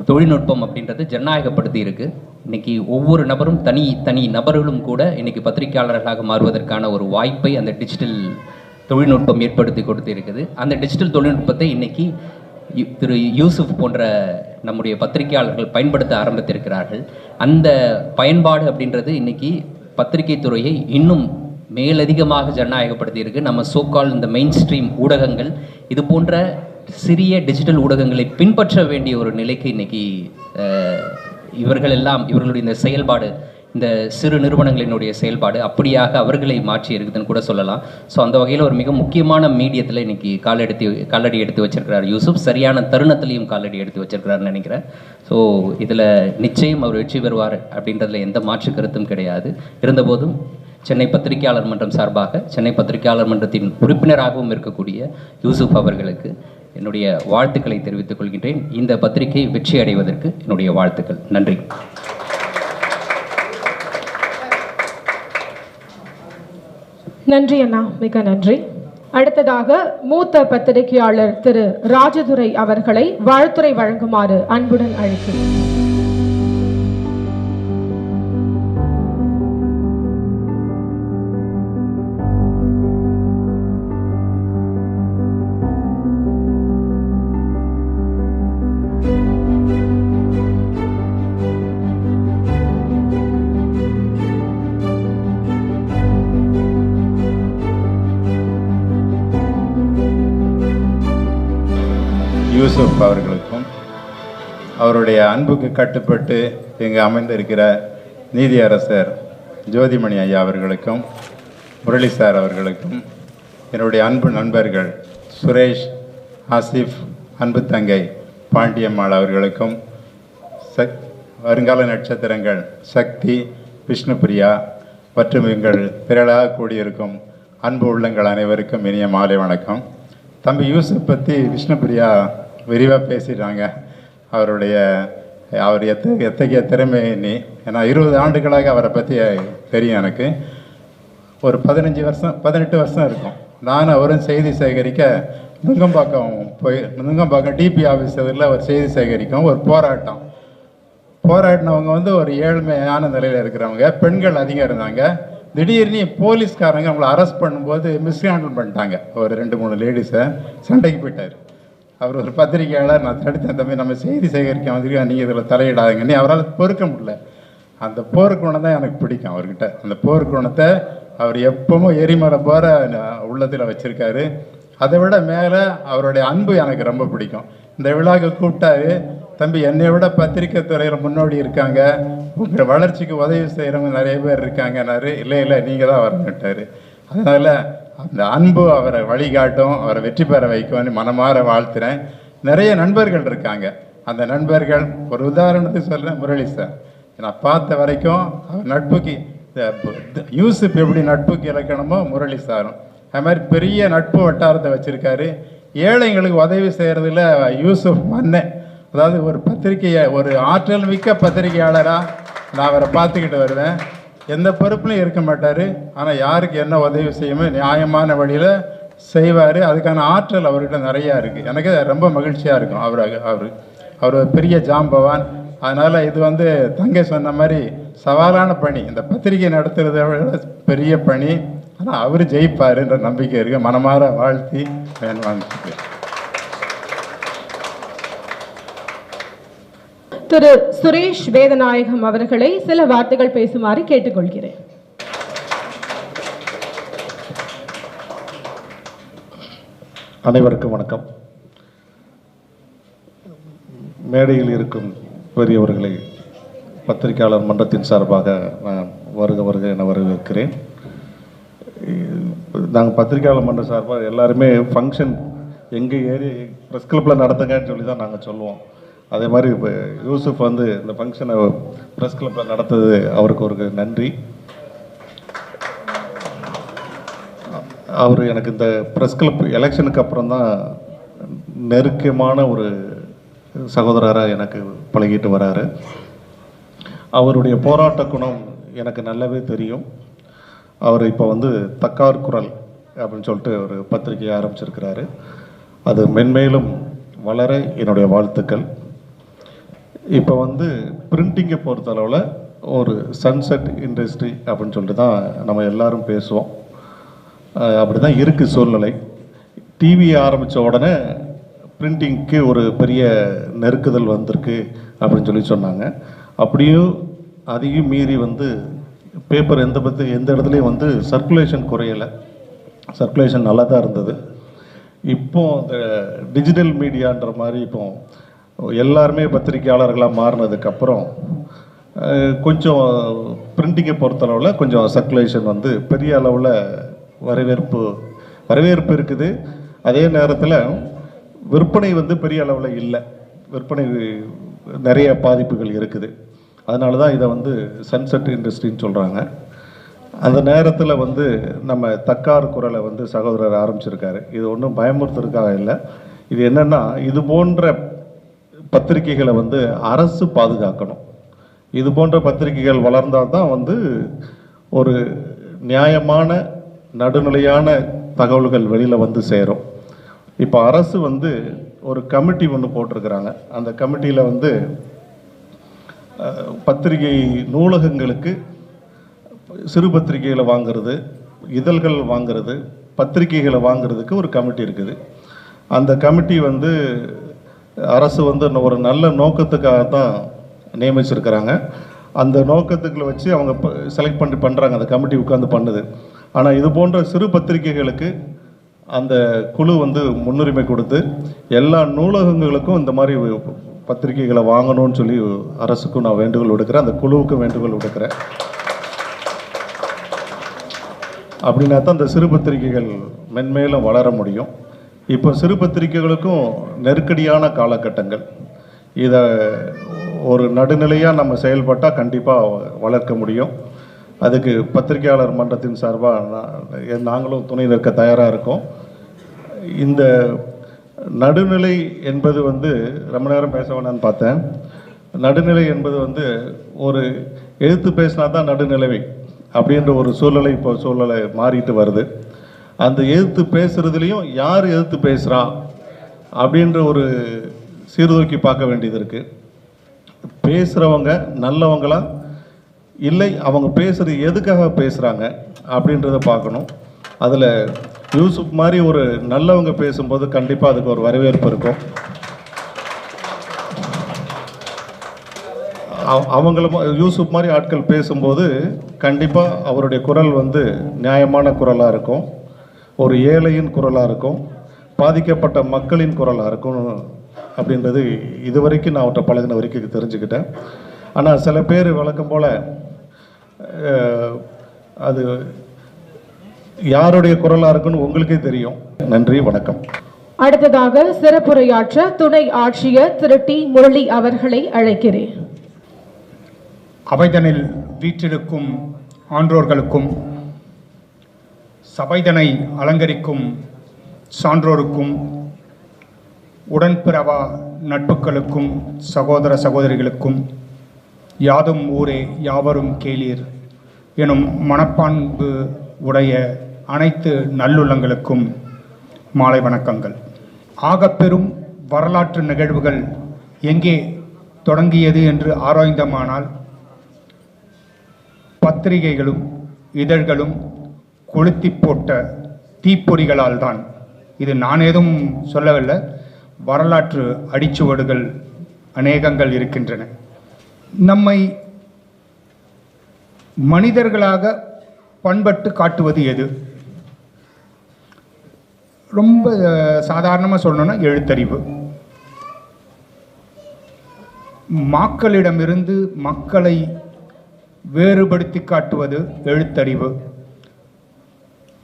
தொழில்நுட்பம் அப்படின்றது ஜனநாயகப்படுத்தி இருக்கு. இன்னைக்கு ஒவ்வொரு நபரும் தனி நபர்களும் கூட இன்னைக்கு பத்திரிகையாளர்களாக மாறுவதற்கான ஒரு வாய்ப்பை அந்த டிஜிட்டல் தொழில்நுட்பம் ஏற்படுத்தி கொடுத்து இருக்குது. அந்த டிஜிட்டல் தொழில்நுட்பத்தை இன்னைக்கு திரு யூசுப் போன்ற நம்முடைய பத்திரிகையாளர்கள் பயன்படுத்த ஆரம்பித்திருக்கிறார்கள். அந்த பயன்பாடு அப்படின்றது இன்னைக்கு பத்திரிகை துறையை இன்னும் மேலதிகமாக ஜனநாயகப்படுத்தி இருக்கு. நம்ம சோக்கால் இந்த மெயின் ஸ்ட்ரீம் ஊடகங்கள் இது போன்ற சிறிய டிஜிட்டல் ஊடகங்களை பின்பற்ற வேண்டிய ஒரு நிலைக்கு இன்னைக்கு இவர்களுடைய இந்த செயல்பாடு, இந்த சிறு நிறுவனங்களினுடைய செயல்பாடு அப்படியாக அவர்களை மாற்றி இருக்குதுன்னு கூட சொல்லலாம். ஸோ அந்த வகையில் ஒரு மிக முக்கியமான மீடியத்தில் இன்னைக்கு காலடி எடுத்து வச்சிருக்கிறார் யூசுப். சரியான தருணத்திலையும் காலடி எடுத்து வச்சிருக்கிறாருன்னு நினைக்கிறேன். ஸோ இதில் நிச்சயம் அவர் வெற்றி பெறுவார் அப்படின்றதுல எந்த மாற்று கருத்தும் கிடையாது. இருந்தபோதும் சென்னை பத்திரிகையாளர் மன்றம் சார்பாக சென்னை பத்திரிகையாளர் மன்றத்தின் உறுப்பினராகவும் இருக்கக்கூடிய யூசுப் அவர்களுக்கு என்னுடைய வாழ்த்துக்களை தெரிவித்துக் கொள்கின்றேன். இந்த பத்திரிகை வெற்றி அடைவதற்கு என்னுடைய வாழ்த்துக்கள். நன்றி. நன்றி அண்ணா, மிக நன்றி. அடுத்ததாக மூத்த பத்திரிகையாளர் திரு ராஜதுரை அவர்களை வாழ்த்துரை வழங்குமாறு அன்புடன் அழைக்கிறேன். யூசுப் அவர்களுக்கும் அவருடைய அன்புக்கு கட்டுப்பட்டு இங்கு அமைந்திருக்கிற நீதியரசர் ஜோதிமணி ஐயா அவர்களுக்கும் முரளி சார் அவர்களுக்கும் என்னுடைய அன்பு நண்பர்கள் சுரேஷ், ஆசிஃப், அன்பு தங்கை பாண்டியம்மாள் அவர்களுக்கும் வருங்கால நட்சத்திரங்கள் சக்தி, விஷ்ணுபிரியா மற்றும் எங்கள் திரளாக கூடியிருக்கும் அன்பு உள்ளங்கள் அனைவருக்கும் இனிய மாலை வணக்கம். தம்பி யூசுப் பற்றி விஷ்ணுபிரியா விரிவாக பேசிட்டாங்க. அவர் எத்தகைய திறமை நீ, ஏன்னா 20 ஆண்டுகளாக அவரை பற்றி தெரியும் எனக்கு. ஒரு 18 வருஷம் இருக்கும். நானும் அவரும் செய்தி சேகரிக்க நுங்கம்பாக்கம் டிபி ஆஃபீஸ் இதில் ஒரு செய்தி சேகரிக்கும் ஒரு போராடினவங்க ஒரு ஏழ்மையான நிலையில் இருக்கிறவங்க, பெண்கள் அதிகம் இருந்தாங்க. திடீர்னு போலீஸ்காரங்க அவங்கள அரெஸ்ட் பண்ணும்போது மிஸ்ஹேண்டில் பண்ணிட்டாங்க. ஒரு 2-3 லேடிஸை சண்டைக்கு போயிட்டார். அவர் ஒரு பத்திரிகையாளர், நான் தடுத்தேன், தம்பி நம்ம செய்தி சேகரிக்க வந்திருக்கோம், நீங்கள் இதில் தலையிடாதுங்கன்னு. அவரால் பொறுக்க முடியல. அந்த போர்க்குணம் தான் எனக்கு பிடிக்கும் அவர்கிட்ட. அந்த போர்க்குணத்தை அவர் எப்பவும் எரிமலை போற உள்ளத்தில் வச்சுருக்காரு. அதை விட மேலே அவருடைய அன்பு எனக்கு ரொம்ப பிடிக்கும். இந்த விழாவுக்கு கூப்பிட்டாரு, தம்பி என்னை விட பத்திரிக்கை துறையில் முன்னோடி இருக்காங்க, உங்கள் வளர்ச்சிக்கு உதவி செய்கிறவங்க நிறைய பேர் இருக்காங்கன்னாரு. இல்லை நீங்கள் தான் வரணுட்டார். அதனால் அந்த அன்பு அவரை வழிகாட்டும், அவரை வெற்றி பெற வைக்கும்னு மனமாற வாழ்த்துறேன். நிறைய நண்பர்கள் இருக்காங்க. அந்த நண்பர்கள் ஒரு உதாரணத்துக்கு சொல்கிறேன், முரளி சார். நான் பார்த்த வரைக்கும் அவர் நட்புக்கு யூசுப் எப்படி நட்புக்கு இலக்கணமோ முரளி சாரும் அது மாதிரி பெரிய நட்பு வட்டாரத்தை வச்சுருக்காரு. ஏழைங்களுக்கு உதவி செய்கிறதுல யூசுப் மன்னன். அதாவது ஒரு பத்திரிகையை, ஒரு ஆற்றல் மிக்க பத்திரிகையாளராக நான் அவரை பார்த்துக்கிட்டு வருவேன். எந்த பொறுப்புலையும் இருக்க மாட்டார். ஆனால் யாருக்கு என்ன உதவி செய்யுமோ நியாயமான வழியில் செய்வார். அதுக்கான ஆற்றல் அவர்கிட்ட நிறையா இருக்குது. எனக்கு ரொம்ப மகிழ்ச்சியாக இருக்கும். அவர் பெரிய ஜாம்பவான். அதனால் இது தங்கை சொன்ன மாதிரி சவாலான பணி. இந்த பத்திரிகை நடத்துறத விட பெரிய பணி. ஆனால் அவர் ஜெயிப்பாருன்ற நம்பிக்கை இருக்கு. மனமாற வாழ்த்தி வாங்கிட்டு திரு சுரேஷ் வேதநாயகம் அவர்களை சில வார்த்தைகள் பேசுமாறு கேட்டுக்கொள்கிறேன். அனைவருக்கும் வணக்கம். மேடையில் இருக்கும் பெரியவர்களை பத்திரிகையாளர் மன்றத்தின் சார்பாக நான் வருக என வரவேற்கிறேன். நாங்கள் பத்திரிகையாளர் மன்ற சார்பாக எல்லாருமே ஃபங்க்ஷன் எங்கள் ப்ரெஸ் கிளப்பில் நடத்துங்கன்னு சொல்லி தான் நாங்கள் சொல்லுவோம். அதே மாதிரி இப்போ யூசுப் வந்து இந்த ஃபங்க்ஷனை ப்ரெஸ் கிளப்பில் நடத்தது அவருக்கு ஒரு நன்றி. அவர் எனக்கு இந்த ப்ரெஸ் கிளப் எலெக்ஷனுக்கு அப்புறம் தான் நெருக்கமான ஒரு சகோதரராக எனக்கு பழகிட்டு வராரு. அவருடைய போராட்ட குணம் எனக்கு நல்லாவே தெரியும். அவர் இப்போ வந்து தக்கார் குரல் அப்படின்னு சொல்லிட்டு ஒரு பத்திரிகையை ஆரம்பிச்சிருக்கிறாரு. அது மென்மேலும் வளர என்னுடைய வாழ்த்துக்கள். இப்போ வந்து பிரிண்டிங்கை பொறுத்தளவில் ஒரு சன்செட் இண்டஸ்ட்ரி அப்படின்னு சொல்லிட்டு தான் நம்ம எல்லாரும் பேசுவோம். அப்படி தான் இருக்குது சூழ்நிலை. டிவி ஆரம்பித்த உடனே பிரிண்டிங்க்கு ஒரு பெரிய நெருக்குதல் வந்திருக்கு அப்படின்னு சொல்லி சொன்னாங்க. அப்படியும் அதையும் மீறி வந்து பேப்பர் எந்த இடத்துலையும் வந்து சர்க்குலேஷன் குறையலை, சர்க்குலேஷன் நல்லா தான் இருந்தது. இப்போ இந்த டிஜிட்டல் மீடியான்ற மாதிரி இப்போ எல்லாருமே பத்திரிகையாளர்களாக மாறினதுக்கப்புறம் கொஞ்சம் பிரிண்டிங்கை பொறுத்தளவில் கொஞ்சம் சர்க்குலேஷன் வந்து பெரிய அளவில் வரவேற்பு இருக்குது. அதே நேரத்தில் விற்பனை வந்து பெரிய அளவில் இல்லை, விற்பனை நிறைய பாதிப்புகள் இருக்குது. அதனால தான் இதை வந்து சன்செட் இண்டஸ்ட்ரின்னு சொல்கிறாங்க. அந்த நேரத்தில் வந்து நம்ம தக்கார் குரலை வந்து சகோதரர் ஆரம்பிச்சிருக்காரு. இது ஒன்றும் பயமுறுத்துறதுக்காக இல்லை. இது என்னென்னா, இது போன்ற பத்திரிகைகளை வந்து அரசு பாதுகாக்கணும். இது போன்ற பத்திரிகைகள் வளர்ந்தால் தான் வந்து ஒரு நியாயமான நடுநிலையான தகவல்கள் வெளியில் வந்து சேரும். இப்போ அரசு வந்து ஒரு கமிட்டி ஒன்று போட்டிருக்கிறாங்க. அந்த கமிட்டியில் வந்து பத்திரிகை நூலகங்களுக்கு சிறு பத்திரிகைகளை வாங்கிறது, இதழ்கள் வாங்கிறது, பத்திரிகைகளை வாங்கிறதுக்கு ஒரு கமிட்டி இருக்குது. அந்த கமிட்டி வந்து அரசு வந்து ஒரு நல்ல நோக்கத்துக்காக தான் நியமிச்சிருக்கிறாங்க. அந்த நோக்கத்துக்களை வச்சு அவங்க செலக்ட் பண்ணுறாங்க, அந்த கமிட்டி உட்காந்து பண்ணுது. ஆனால் இது போன்ற சிறு பத்திரிகைகளுக்கு அந்த குழு வந்து முன்னுரிமை கொடுத்து எல்லா நூலகங்களுக்கும் இந்த மாதிரி பத்திரிகைகளை வாங்கணும்னு சொல்லி அரசுக்கும் நான் வேண்டுகோள் விடுக்கிறேன், அந்த குழுவுக்கும் வேண்டுகோள் விடுக்கிறேன். அப்படின்னா தான் இந்த சிறு பத்திரிகைகள் மென்மேலும் வளர முடியும். இப்போ சிறு பத்திரிகைகளுக்கும் நெருக்கடியான காலகட்டங்கள். இதை ஒரு நடுநிலையாக நம்ம செயல்பட்டால் கண்டிப்பாக வளர்க்க முடியும். அதுக்கு பத்திரிகையாளர் மன்றத்தின் சார்பாக நாங்களும் துணை நிற்க தயாராக இருக்கோம். இந்த நடுநிலை என்பது வந்து ரொம்ப நேரம் பேச வேணான்னு பார்த்தேன். நடுநிலை என்பது வந்து ஒரு எழுத்து பேசினா தான் நடுநிலைமை அப்படின்ற ஒரு சூழ்நிலை மாறிட்டு வருது. அந்த எழுத்து பேசுறதுலேயும் யார் எழுத்து பேசுகிறா அப்படின்ற ஒரு சீர்தூக்கி பார்க்க வேண்டியது இருக்குது. பேசுகிறவங்க நல்லவங்களா இல்லை, அவங்க பேசுகிறது எதுக்காக பேசுகிறாங்க அப்படின்றத பார்க்கணும். அதில் யூசுப் மாதிரி ஒரு நல்லவங்க பேசும்போது கண்டிப்பாக அதுக்கு ஒரு வரவேற்பு இருக்கும். அவங்கள யூசுப் மாதிரி ஆட்கள் பேசும்போது கண்டிப்பாக அவருடைய குரல் வந்து நியாயமான குரலாக இருக்கும், ஒரு ஏழையின் குரலாக இருக்கும், பாதிக்கப்பட்ட மக்களின் குரலாக இருக்கும் அப்படின்றது இதுவரைக்கும் நான் அவர்கிட்ட பழகின வரைக்கும் தெரிஞ்சுக்கிட்டேன். ஆனால் சில பேர் வழக்கம் போல் அது யாருடைய குரலாக இருக்குன்னு உங்களுக்கே தெரியும். நன்றி, வணக்கம். அடுத்ததாக சிறப்புரையாற்ற துணை ஆட்சியர் திரு டி முரளி அவர்களை அழைக்கிறேன். அவைதனில் வீற்றிருக்கும் ஆன்றோர்களுக்கும் சபைதனை அலங்கரிக்கும் சான்றோருக்கும் உடன்பிறவா நட்புகளுக்கும் சகோதர சகோதரிகளுக்கும் யாதும் ஊரே யாவரும் கேளீர் எனும் மனப்பான்பு உடைய அனைத்து நல்லுள்ளங்களுக்கும் மாலை வணக்கங்கள். ஆகப்பெரும் வரலாற்று நிகழ்வுகள் எங்கே தொடங்கியது என்று ஆராய்ந்தமானால் பத்திரிகைகளும் இதழ்களும் கொளுத்தி போட்ட தீப்பொறிகளால் தான். இது நான் ஏதும் சொல்லவில்லை, வரலாற்று அடிச்சுவடுகள் அநேகங்கள் இருக்கின்றன. நம்மை மனிதர்களாக பண்பட்டு காட்டுவது எது? ரொம்ப சாதாரணமாக சொல்லணும்னா எழுத்தறிவு. மக்களிடமிருந்து மக்களை வேறுபடுத்தி காட்டுவது எழுத்தறிவு.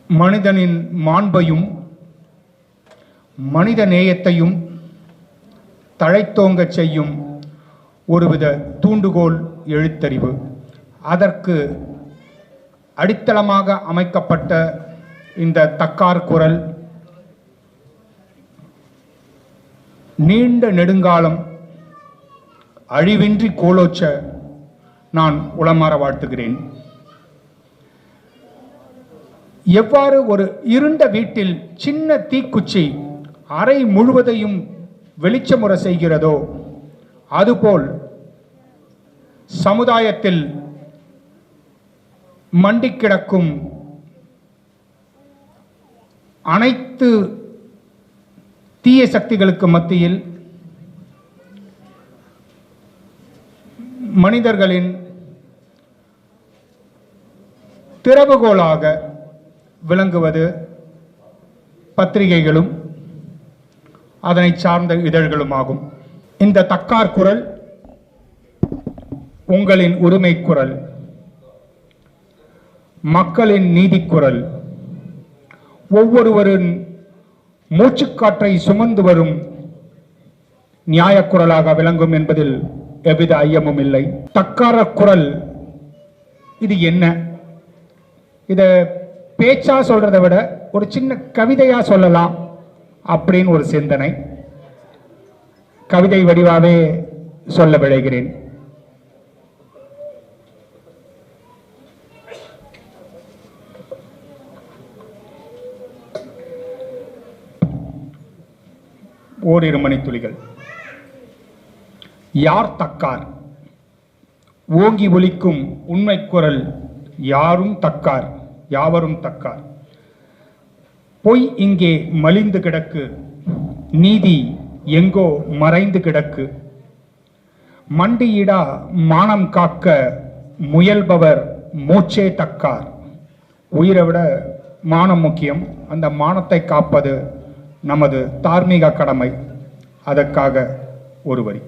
மனிதனின் மாண்பையும் மனித நேயத்தையும் தழைத்தோங்க செய்யும் ஒருவித தூண்டுகோல் எழுத்தறிவு. அதற்கு அடித்தளமாக அமைக்கப்பட்ட இந்த தக்கார் குரல் நீண்ட நெடுங்காலம் அழிவின்றி கோலோச்ச நான் உளமாற வாழ்த்துகிறேன். எவ்வாறு ஒரு இருண்ட வீட்டில் சின்ன தீக்குச்சி அறை முழுவதையும் வெளிச்சமுற செய்கிறதோ அதுபோல் சமுதாயத்தில் மண்டி கிடக்கும் அனைத்து தீய சக்திகளுக்கு மத்தியில் மனிதர்களின் திறவுகோலாக விளங்குவது பத்திரிகைகளும் அதனை சார்ந்த இதழ்களுமாகும். இந்த தக்கார் குரல் உங்களின் உரிமை குரல், மக்களின் நீதி குரல், ஒவ்வொருவரின் மூச்சுக்காற்றை சுமந்து வரும் நியாயக்குரலாக விளங்கும் என்பதில் எவ்வித ஐயமும் இல்லை. தக்கார குரல் இது என்ன? இத பேச்சா சொல்றதை விட ஒரு சின்ன கவிதையா சொல்லலாம் அப்படின்னு ஒரு சிந்தனை. கவிதை வடிவாவே சொல்ல விளைகிறேன். ஓரிரு மணித்துளிகள். யார் தக்கார்? ஓங்கி ஒலிக்கும் உண்மை குரல் யாரும் தக்கார், யாவரும் தக்கார். பொய் இங்கே மலிந்து கிடக்கு, நீதி எங்கோ மறைந்து கிடக்கு. மண்டியிடா மானம் காக்க முயல்பவர் மூச்சே தக்கார். உயிரை விட மானம் முக்கியம். அந்த மானத்தை காப்பது நமது தார்மீக கடமை. அதற்காக ஒரு வரி.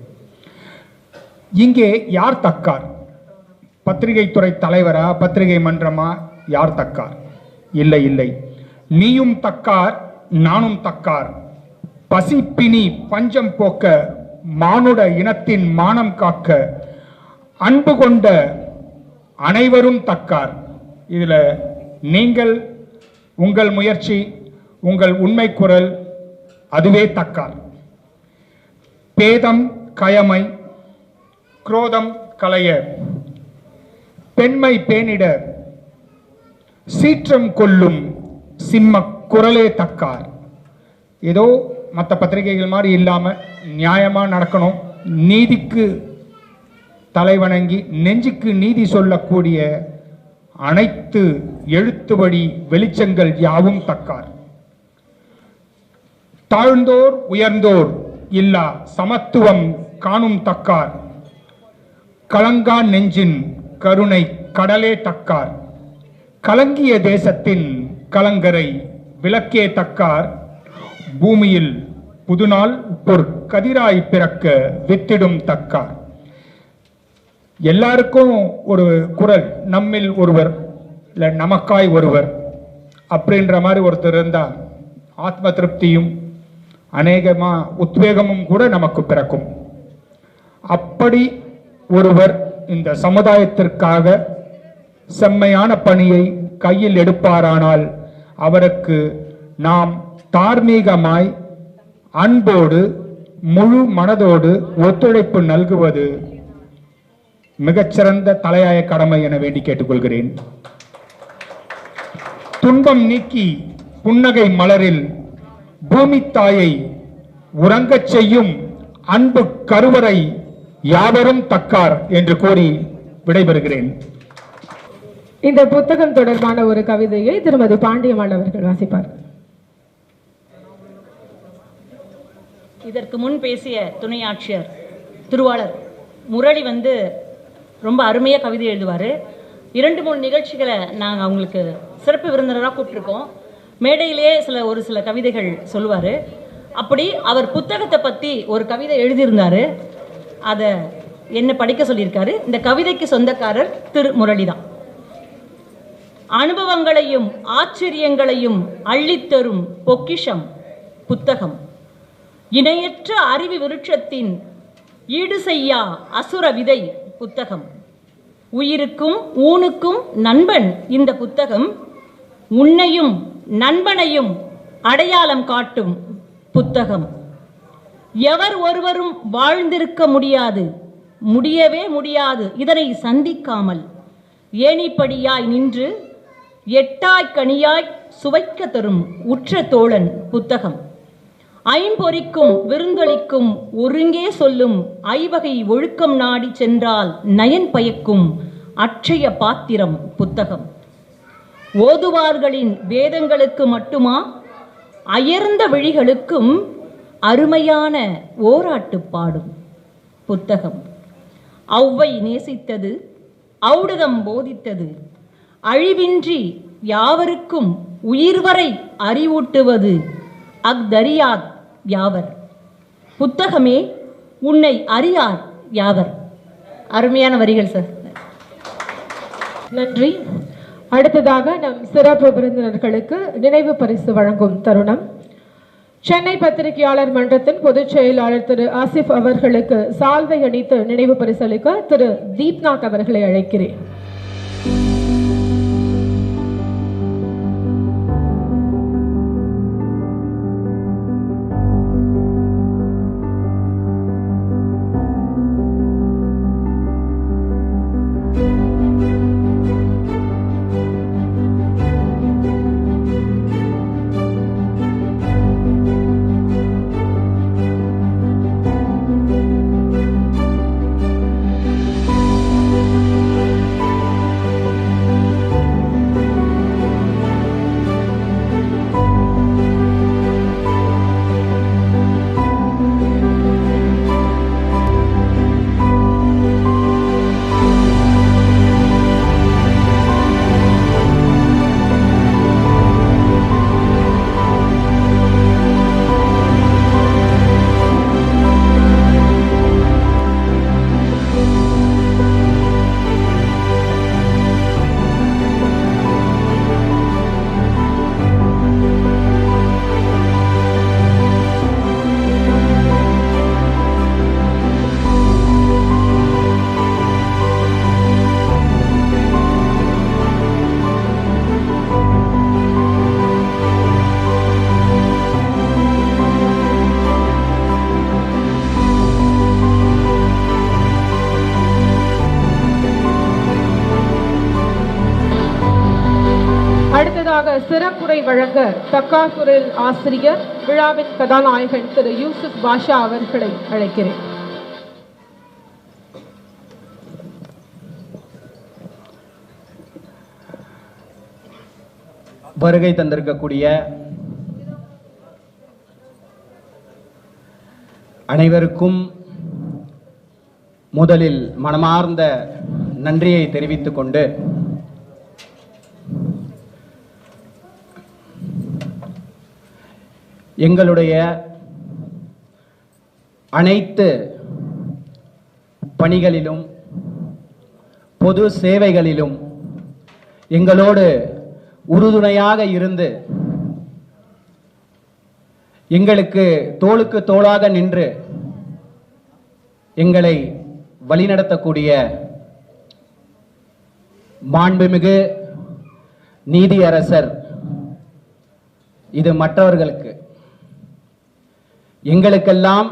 இங்கே யார் தக்கார்? பத்திரிகை துறை தலைவரா, பத்திரிகை மன்றமா? யார் தக்கார்? இல்லை இல்லை, நீயும் தக்கார், நானும் தக்கார். பசிப்பினி பஞ்சம் போக்க, மானுட இனத்தின் மானம் காக்க, அன்பு கொண்ட அனைவரும் தக்கார். இதுல நீங்கள், உங்கள் முயற்சி, உங்கள் உண்மை குரல், அதுவே தக்கார். பேதம் கயமை, குரோதம் களைய, பெண்மை பேணிட, சீற்றம் கொள்ளும் சிம்ம குரலே தக்கார். ஏதோ மற்ற பத்திரிகைகள் மாதிரி இல்லாம நியாயமா நடக்கணும், நீதிக்கு தலைவணங்கி நெஞ்சுக்கு நீதி சொல்லக்கூடிய அனைத்து எழுத்துவடி வெளிச்சங்கள் யாவும் தக்கார். தாழ்ந்தோர் உயர்ந்தோர் இல்லா சமத்துவம் காணும் தக்கார். கலங்கா நெஞ்சின் கருணை கடலே தக்கார். கலங்கிய தேசத்தின் கலங்கரை விளக்கே தக்கார். பூமியில் புதுநாள் பொற்கதிராய் பிறக்க வித்திடும் தக்கார். எல்லாருக்கும் ஒரு குரல், நம்மில் ஒருவர் இல்லை நமக்காய் ஒருவர் அப்படின்ற மாதிரி ஒருத்தர் இருந்தா ஆத்ம திருப்தியும் அநேகமா உத்வேகமும் கூட நமக்கு பிறக்கும். அப்படி ஒருவர் இந்த சமுதாயத்திற்காக செம்மையான பணியை கையில் எடுப்பாரானால் அவருக்கு நாம் தார்மீகமாய் அன்போடு முழு மனதோடு ஒத்துழைப்பு நல்குவது மிகச்சிறந்த தலையாய கடமை என வேண்டி கேட்டுக்கொள்கிறேன். துன்பம் நீக்கி புன்னகை மலரில் பூமி தாயை உறங்கச் செய்யும் அன்பு கருவறை யாவரும் தக்கார் என்று கூறி விடைபெறுகிறேன். இந்த புத்தகம் தொடர்பான ஒரு கவிதையை திருமதி பாண்டியம்மாள் அவர்கள் வாசிப்பார். இதற்கு முன் பேசிய துணை ஆட்சியர் திருவாளர் முரளி ரொம்ப அருமையாக கவிதை எழுதுவார். 2-3 நிகழ்ச்சிகளை நாங்கள் அவங்களுக்கு சிறப்பு விருந்தினராக கூப்பிட்டுருக்கோம். மேடையிலேயே ஒரு சில கவிதைகள் சொல்லுவார். அப்படி அவர் புத்தகத்தை பற்றி ஒரு கவிதை எழுதியிருந்தார். அதை என்ன படிக்க சொல்லியிருக்காரு. இந்த கவிதைக்கு சொந்தக்காரர் திரு முரளி தான். அனுபவங்களையும் ஆச்சரியங்களையும் அள்ளித்தரும் பொக்கிஷம் புத்தகம். இணையற்ற அறிவு விருட்சத்தின் ஈடு செய்யா அசுர விதை புத்தகம். உயிருக்கும் ஊனுக்கும் நண்பன் இந்த புத்தகம். உன்னையும் நண்பனையும் அடையாளம் காட்டும் புத்தகம். எவர் ஒருவரும் வாழ்ந்திருக்க முடியாது, முடியவே முடியாது இதனை சந்திக்காமல். ஏணிப்படியாய் நின்று எட்டாய் கனியாய் சுவைக்க தரும் உற்ற தோழன் புத்தகம். ஐம்பொறிக்கும் விருந்தளிக்கும் ஒருங்கே சொல்லும் ஐவகை ஒழுக்கம் நாடி சென்றால் நயன் பயக்கும் அட்சய பாத்திரம் புத்தகம். ஓதுவார்களின் வேதங்களுக்கு மட்டுமா, அயர்ந்த விழிகளுக்கும் அருமையான ஓராட்டு பாடும் புத்தகம். ஔவை நேசித்தது, ஔடதம் போதித்தது, அழிவின்றி யாவருக்கும் உயிர்வரை அறிவூட்டுவது அக்தரியார் யாவர். புத்தகமே உன்னை அறியார் யாவர். அருமையான வரிகள் சார். நன்றி. அடுத்ததாக நம் சிறப்பு விருந்தினர்களுக்கு நினைவு பரிசு வழங்கும் தருணம். சென்னை பத்திரிகையாளர் மன்றத்தின் பொதுச் செயலாளர் திரு ஆசிப் அவர்களுக்கு சால்வை அணித்து நினைவு பரிசளிக்க திரு தீப்நாத் அவர்களை அழைக்கிறேன். சிறப்புரை வழங்க தக்காக்குரல் ஆசிரியர் விழாவின் கதாநாயகன் திரு யூசுப் பாஷா அவர்களை அழைக்கிறேன். வருகை தந்திருக்கக்கூடிய அனைவருக்கும் முதலில் மனமார்ந்த நன்றியை தெரிவித்துக் கொண்டு எங்களுடைய அனைத்து பணிகளிலும் பொது சேவைகளிலும் எங்களோடு உறுதுணையாக இருந்து எங்களுக்கு தோளுக்கு தோளாக நின்று எங்களை வழிநடத்தக்கூடிய மாண்புமிகு நீதியரசர், இது மற்றவர்களுக்கு, எங்களுக்கெல்லாம்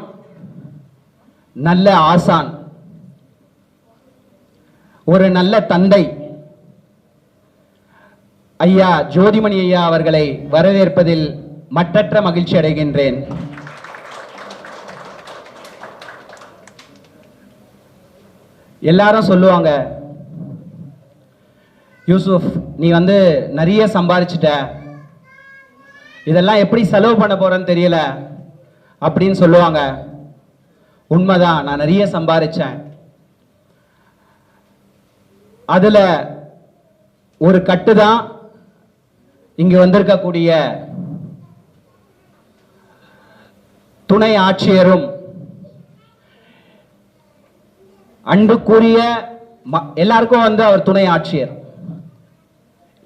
நல்ல ஆசான், ஒரு நல்ல தந்தை ஐயா ஜோதிமணி ஐயா அவர்களை வரவேற்பதில் மற்றற்ற மகிழ்ச்சி அடைகின்றேன். எல்லாரும் சொல்லுவாங்க, யூசுப், நீ வந்து நிறைய சம்பாரிச்சிட்ட, இதெல்லாம் எப்படி செலவு பண்ண போறேன்னு தெரியல அப்படின்னு சொல்லுவாங்க. உண்மைதான், நான் நிறைய சம்பாரிச்சேன். அதுல ஒரு கட்டுதான் இங்கு வந்திருக்கக்கூடிய துணை ஆட்சியரும் அன்புக்குரிய எல்லாருக்கும் வந்து அவர் துணை ஆட்சியர்.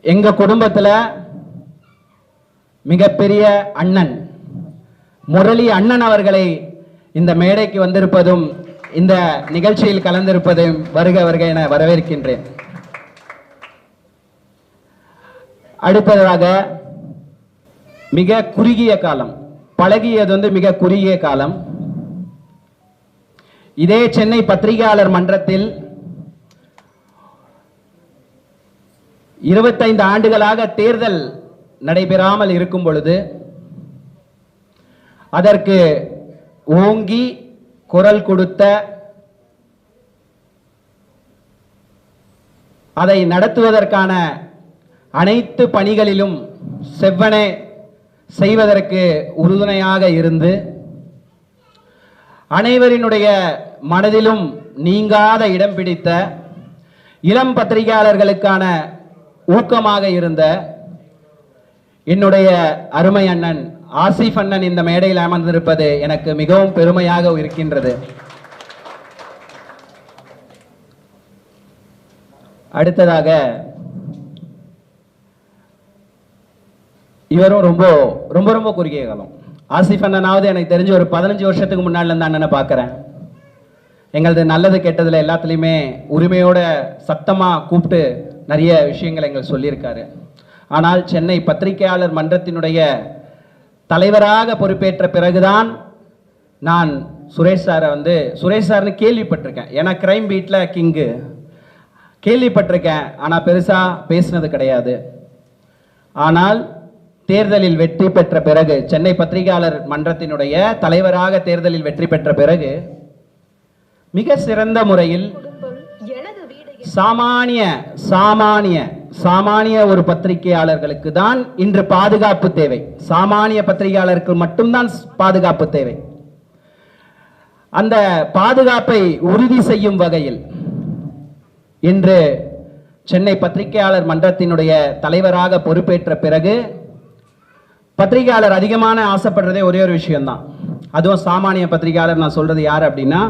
எங்க குடும்பத்துல மிகப்பெரிய அண்ணன் முரளி அண்ணன் அவர்களை இந்த மேடைக்கு வந்திருப்பதும் இந்த நிகழ்ச்சியில் கலந்திருப்பதும் வருக வருக என வரவேற்கின்றேன். அடுத்ததாக மிக குறுகிய காலம், பழகியது வந்து மிக குறுகிய காலம். இதே சென்னை பத்திரிகையாளர் மன்றத்தில் 25 ஆண்டுகளாக தேர்தல் நடைபெறாமல் இருக்கும் பொழுது அதற்கு ஓங்கி குரல் கொடுத்த, அதை நடத்துவதற்கான அனைத்து பணிகளிலும் செவ்வனே செய்வதற்கு உறுதுணையாக இருந்து அனைவரினுடைய மனதிலும் நீங்காத இடம் பிடித்த, இளம் பத்திரிகையாளர்களுக்கான ஊக்கமாக இருந்த என்னுடைய அருமை அண்ணன் ஆசிஃப் அண்ணன் இந்த மேடையில் அமர்ந்திருப்பது எனக்கு மிகவும் பெருமையாக இருக்கின்றது. அடுத்ததாக இவரும் ரொம்ப ரொம்ப ரொம்ப குறுகிய காலம். ஆசிஃப் அண்ணனாவது எனக்கு தெரிஞ்ச ஒரு 15 வருஷத்துக்கு முன்னாடி இருந்து அண்ணனை பார்க்குறேன். எங்களது நல்லது கெட்டதில் எல்லாத்துலேயுமே உரிமையோட சத்தமாக கூப்பிட்டு நிறைய விஷயங்கள் எங்கள் சொல்லியிருக்காரு. ஆனால் சென்னை பத்திரிகையாளர் மன்றத்தினுடைய தலைவராக பொறுப்பேற்ற பிறகுதான் நான் சுரேஷ் சாரை வந்து சுரேஷ் சார்னு கேள்விப்பட்டிருக்கேன். ஏன்னா கிரைம் பீட்டில் கிங்கு கேள்விப்பட்டிருக்கேன், ஆனால் பெருசாக பேசினது கிடையாது. ஆனால் தேர்தலில் வெற்றி பெற்ற பிறகு, சென்னை பத்திரிகையாளர் மன்றத்தினுடைய தலைவராக தேர்தலில் வெற்றி பெற்ற பிறகு மிக சிறந்த முறையில் சாமானிய ஒரு பத்திரிகையாளர்களுக்கு தான் இன்று பாதுகாப்பு தேவை. சாமானிய பத்திரிகையாளருக்கு மட்டும்தான் பாதுகாப்பு தேவை. அந்த பாதுகாப்பை உறுதி செய்யும் வகையில் இன்று சென்னை பத்திரிகையாளர் மன்றத்தினுடைய தலைவராக பொறுப்பேற்ற பிறகு பத்திரிகையாளர் அதிகமான ஆசைப்படுறதே ஒரே ஒரு விஷயம்தான். அதுவும் சாமானிய பத்திரிகையாளர் நான் சொல்றது யார் அப்படின்னா,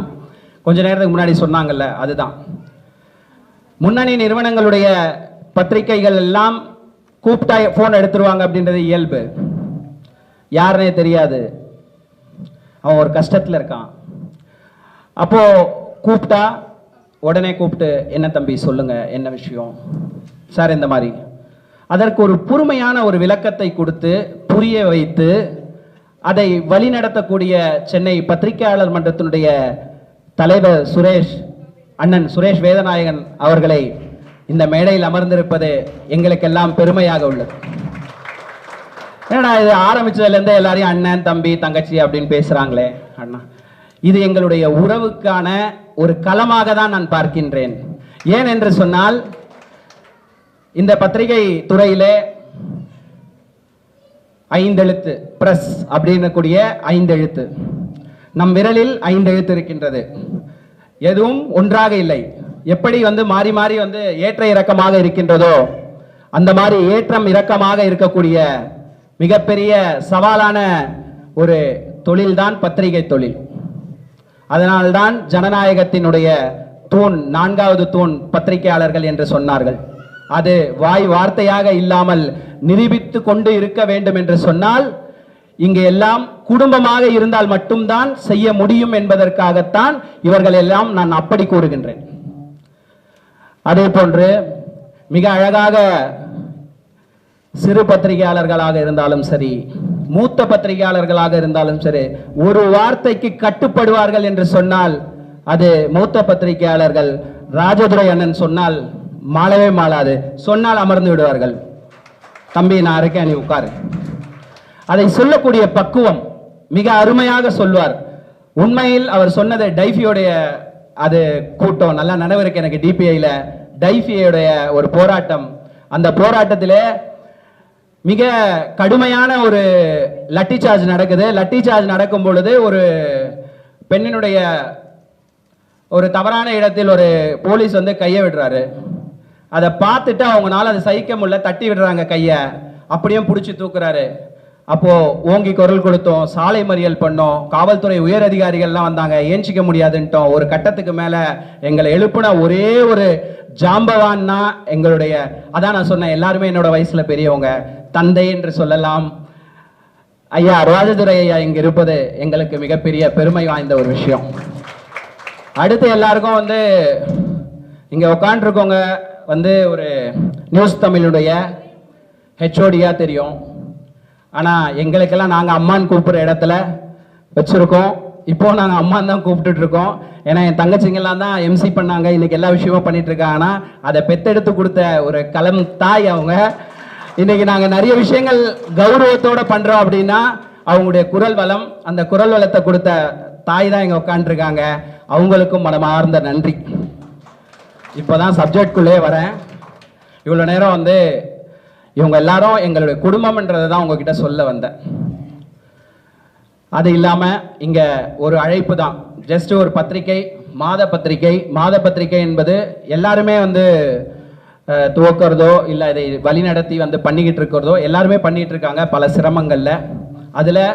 கொஞ்ச நேரத்துக்கு முன்னாடி சொன்னாங்கல்ல, அதுதான் முன்னணி நிறுவனங்களுடைய பத்திரிகைகள் எல்லாம் கூப்பிட்டா போன் எடுத்துருவாங்க அப்படின்றது இயல்பு. யாருன்னே தெரியாது, அவன் ஒரு கஷ்டத்தில் இருக்கான். அப்போ கூப்பிட்டா உடனே கூப்பிட்டு, என்ன தம்பி சொல்லுங்க, என்ன விஷயம் சார், இந்த மாதிரி அதற்கு ஒரு பொறுமையான ஒரு விளக்கத்தை கொடுத்து புரிய வைத்து அதை வழிநடத்தக்கூடிய சென்னை பத்திரிகையாளர் மன்றத்தினுடைய தலைவர் அண்ணன் சுரேஷ் வேதநாயகன் அவர்களை இந்த மேடையில் அமர்ந்திருப்பது எங்களுக்கெல்லாம் பெருமையாக உள்ளது. ஏன்னா இது ஆரம்பிச்சதுலேருந்து எல்லாரையும் அண்ணன் தம்பி தங்கச்சி அப்படின்னு பேசுறாங்களே அண்ணா, இது எங்களுடைய உறவுக்கான ஒரு களமாக தான் நான் பார்க்கின்றேன். ஏன் என்று சொன்னால், இந்த பத்திரிகை துறையிலே 5 எழுத்து பிரஸ் அப்படின்னு கூடிய 5 எழுத்து, நம் விரலில் 5 எழுத்து இருக்கின்றது. எதுவும் ஒன்றாக இல்லை. எப்படி வந்து மாறி மாறி வந்து ஏற்ற இறக்கமாக இருக்கின்றதோ அந்த மாதிரி ஏற்றம் இறக்கமாக இருக்கக்கூடிய மிகப்பெரிய சவாலான ஒரு தொழில்தான் பத்திரிகை தொழில். அதனால்தான் ஜனநாயகத்தினுடைய தூண், 4வது தூண் பத்திரிகையாளர்கள் என்று சொன்னார்கள். அது வாய் வார்த்தையாக இல்லாமல் நிரூபித்து கொண்டு இருக்க வேண்டும் என்று சொன்னால், இங்கு எல்லாம் குடும்பமாக இருந்தால் மட்டும்தான் செய்ய முடியும் என்பதற்காகத்தான் இவர்கள் எல்லாம் நான் அப்படி கூறுகின்றேன். அதே போன்று மிக அழகாக சிறு பத்திரிகையாளர்களாக இருந்தாலும் சரி, மூத்த பத்திரிகையாளர்களாக இருந்தாலும் சரி, ஒரு வார்த்தைக்கு கட்டுப்படுவார்கள் என்று சொன்னால் அது மூத்த பத்திரிகையாளர்கள். ராஜதுரை அண்ணன் சொன்னால் மாளவே மாளாது, சொன்னால் அமர்ந்து விடுவார்கள். தம்பி நான் இருக்கேன், நீ உட்காரு. அதை சொல்லக்கூடிய பக்குவம் மிக அருமையாக சொல்வார். உண்மையில் அவர் சொன்னது டைஃபியோடைய அது கூட்டம் நல்லா நினைவு இருக்கு எனக்கு. டிபிஐல டைஃபியோடைய ஒரு போராட்டம் அந்த போராட்டத்திலே மிக கடுமையான ஒரு லட்டி சார்ஜ் நடக்குது. லட்டி சார்ஜ் நடக்கும் பொழுது ஒரு பெண்ணினுடைய ஒரு தவறான இடத்தில் ஒரு போலீஸ் வந்து கையை விடுறாரு. அதை பார்த்துட்டு அவங்களால அதை சகிக்க முடியல, தட்டி விடுறாங்க கையை, அப்படியே பிடிச்சி தூக்குறாரு. அப்போ ஓங்கி குரல் கொடுத்தோம், சாலை மறியல் பண்ணோம், காவல்துறை உயர் அதிகாரிகள்லாம் வந்தாங்க, ஏஞ்சிக்க முடியாதுன்ட்டோம். ஒரு கட்டத்துக்கு மேல எங்களை எழுப்புன ஒரே ஒரு ஜாம்பவான்னா எங்களுடைய, அதான் நான் சொன்னேன், எல்லாருமே என்னோட வயசுல பெரியவங்க, தந்தை என்று சொல்லலாம், ஐயா ராஜதுரை ஐயா இங்க இருப்பது எங்களுக்கு மிகப்பெரிய பெருமை வாய்ந்த ஒரு விஷயம். அடுத்து எல்லாருக்கும் வந்து இங்க உட்காந்துருக்கவங்க வந்து ஒரு நியூஸ் தமிழுடைய ஹெச்ஓடியா தெரியும். ஆனா எங்களுக்கெல்லாம் நாங்க அம்மான்னு கூப்பிடுற இடத்துல வச்சிருக்கோம். இப்போ நாங்க அம்மான்னு தான் கூப்பிட்டுட்டு இருக்கோம். ஏன்னா என் தங்கச்சிங்கெல்லாம் தான் எம்சி பண்ணாங்க, இன்னைக்கு எல்லா விஷயமும் பண்ணிட்டு இருக்காங்க. ஆனா அதை பெத்தெடுத்து கொடுத்த ஒரு களம் தாய் அவங்க. இன்னைக்கு நாங்க நிறைய விஷயங்கள் கௌரவத்தோட பண்றோம் அப்படின்னா அவங்களுடைய குரல் வளம், அந்த குரல் வளத்தை கொடுத்த தாய் தான் இங்க உட்காந்துருக்காங்க. அவங்களுக்கும் மனமார்ந்த நன்றி. இப்போதான் சப்ஜெக்ட்குள்ளே வரேன். இவ்வளோ நேரம் வந்து இவங்க எல்லாரும் எங்களுடைய குடும்பம்ன்றதை தான் உங்ககிட்ட சொல்ல வந்தேன். அது இல்லாமல் இங்கே ஒரு அழைப்பு தான், ஜஸ்ட் ஒரு பத்திரிகை, மாத பத்திரிகை. மாத பத்திரிகை என்பது எல்லாருமே வந்து துவக்கிறதோ இல்லை இதை வழிநடத்தி வந்து பண்ணிக்கிட்டு இருக்கிறதோ எல்லாருமே பண்ணிகிட்டு இருக்காங்க பல சிரமங்களில். அதில்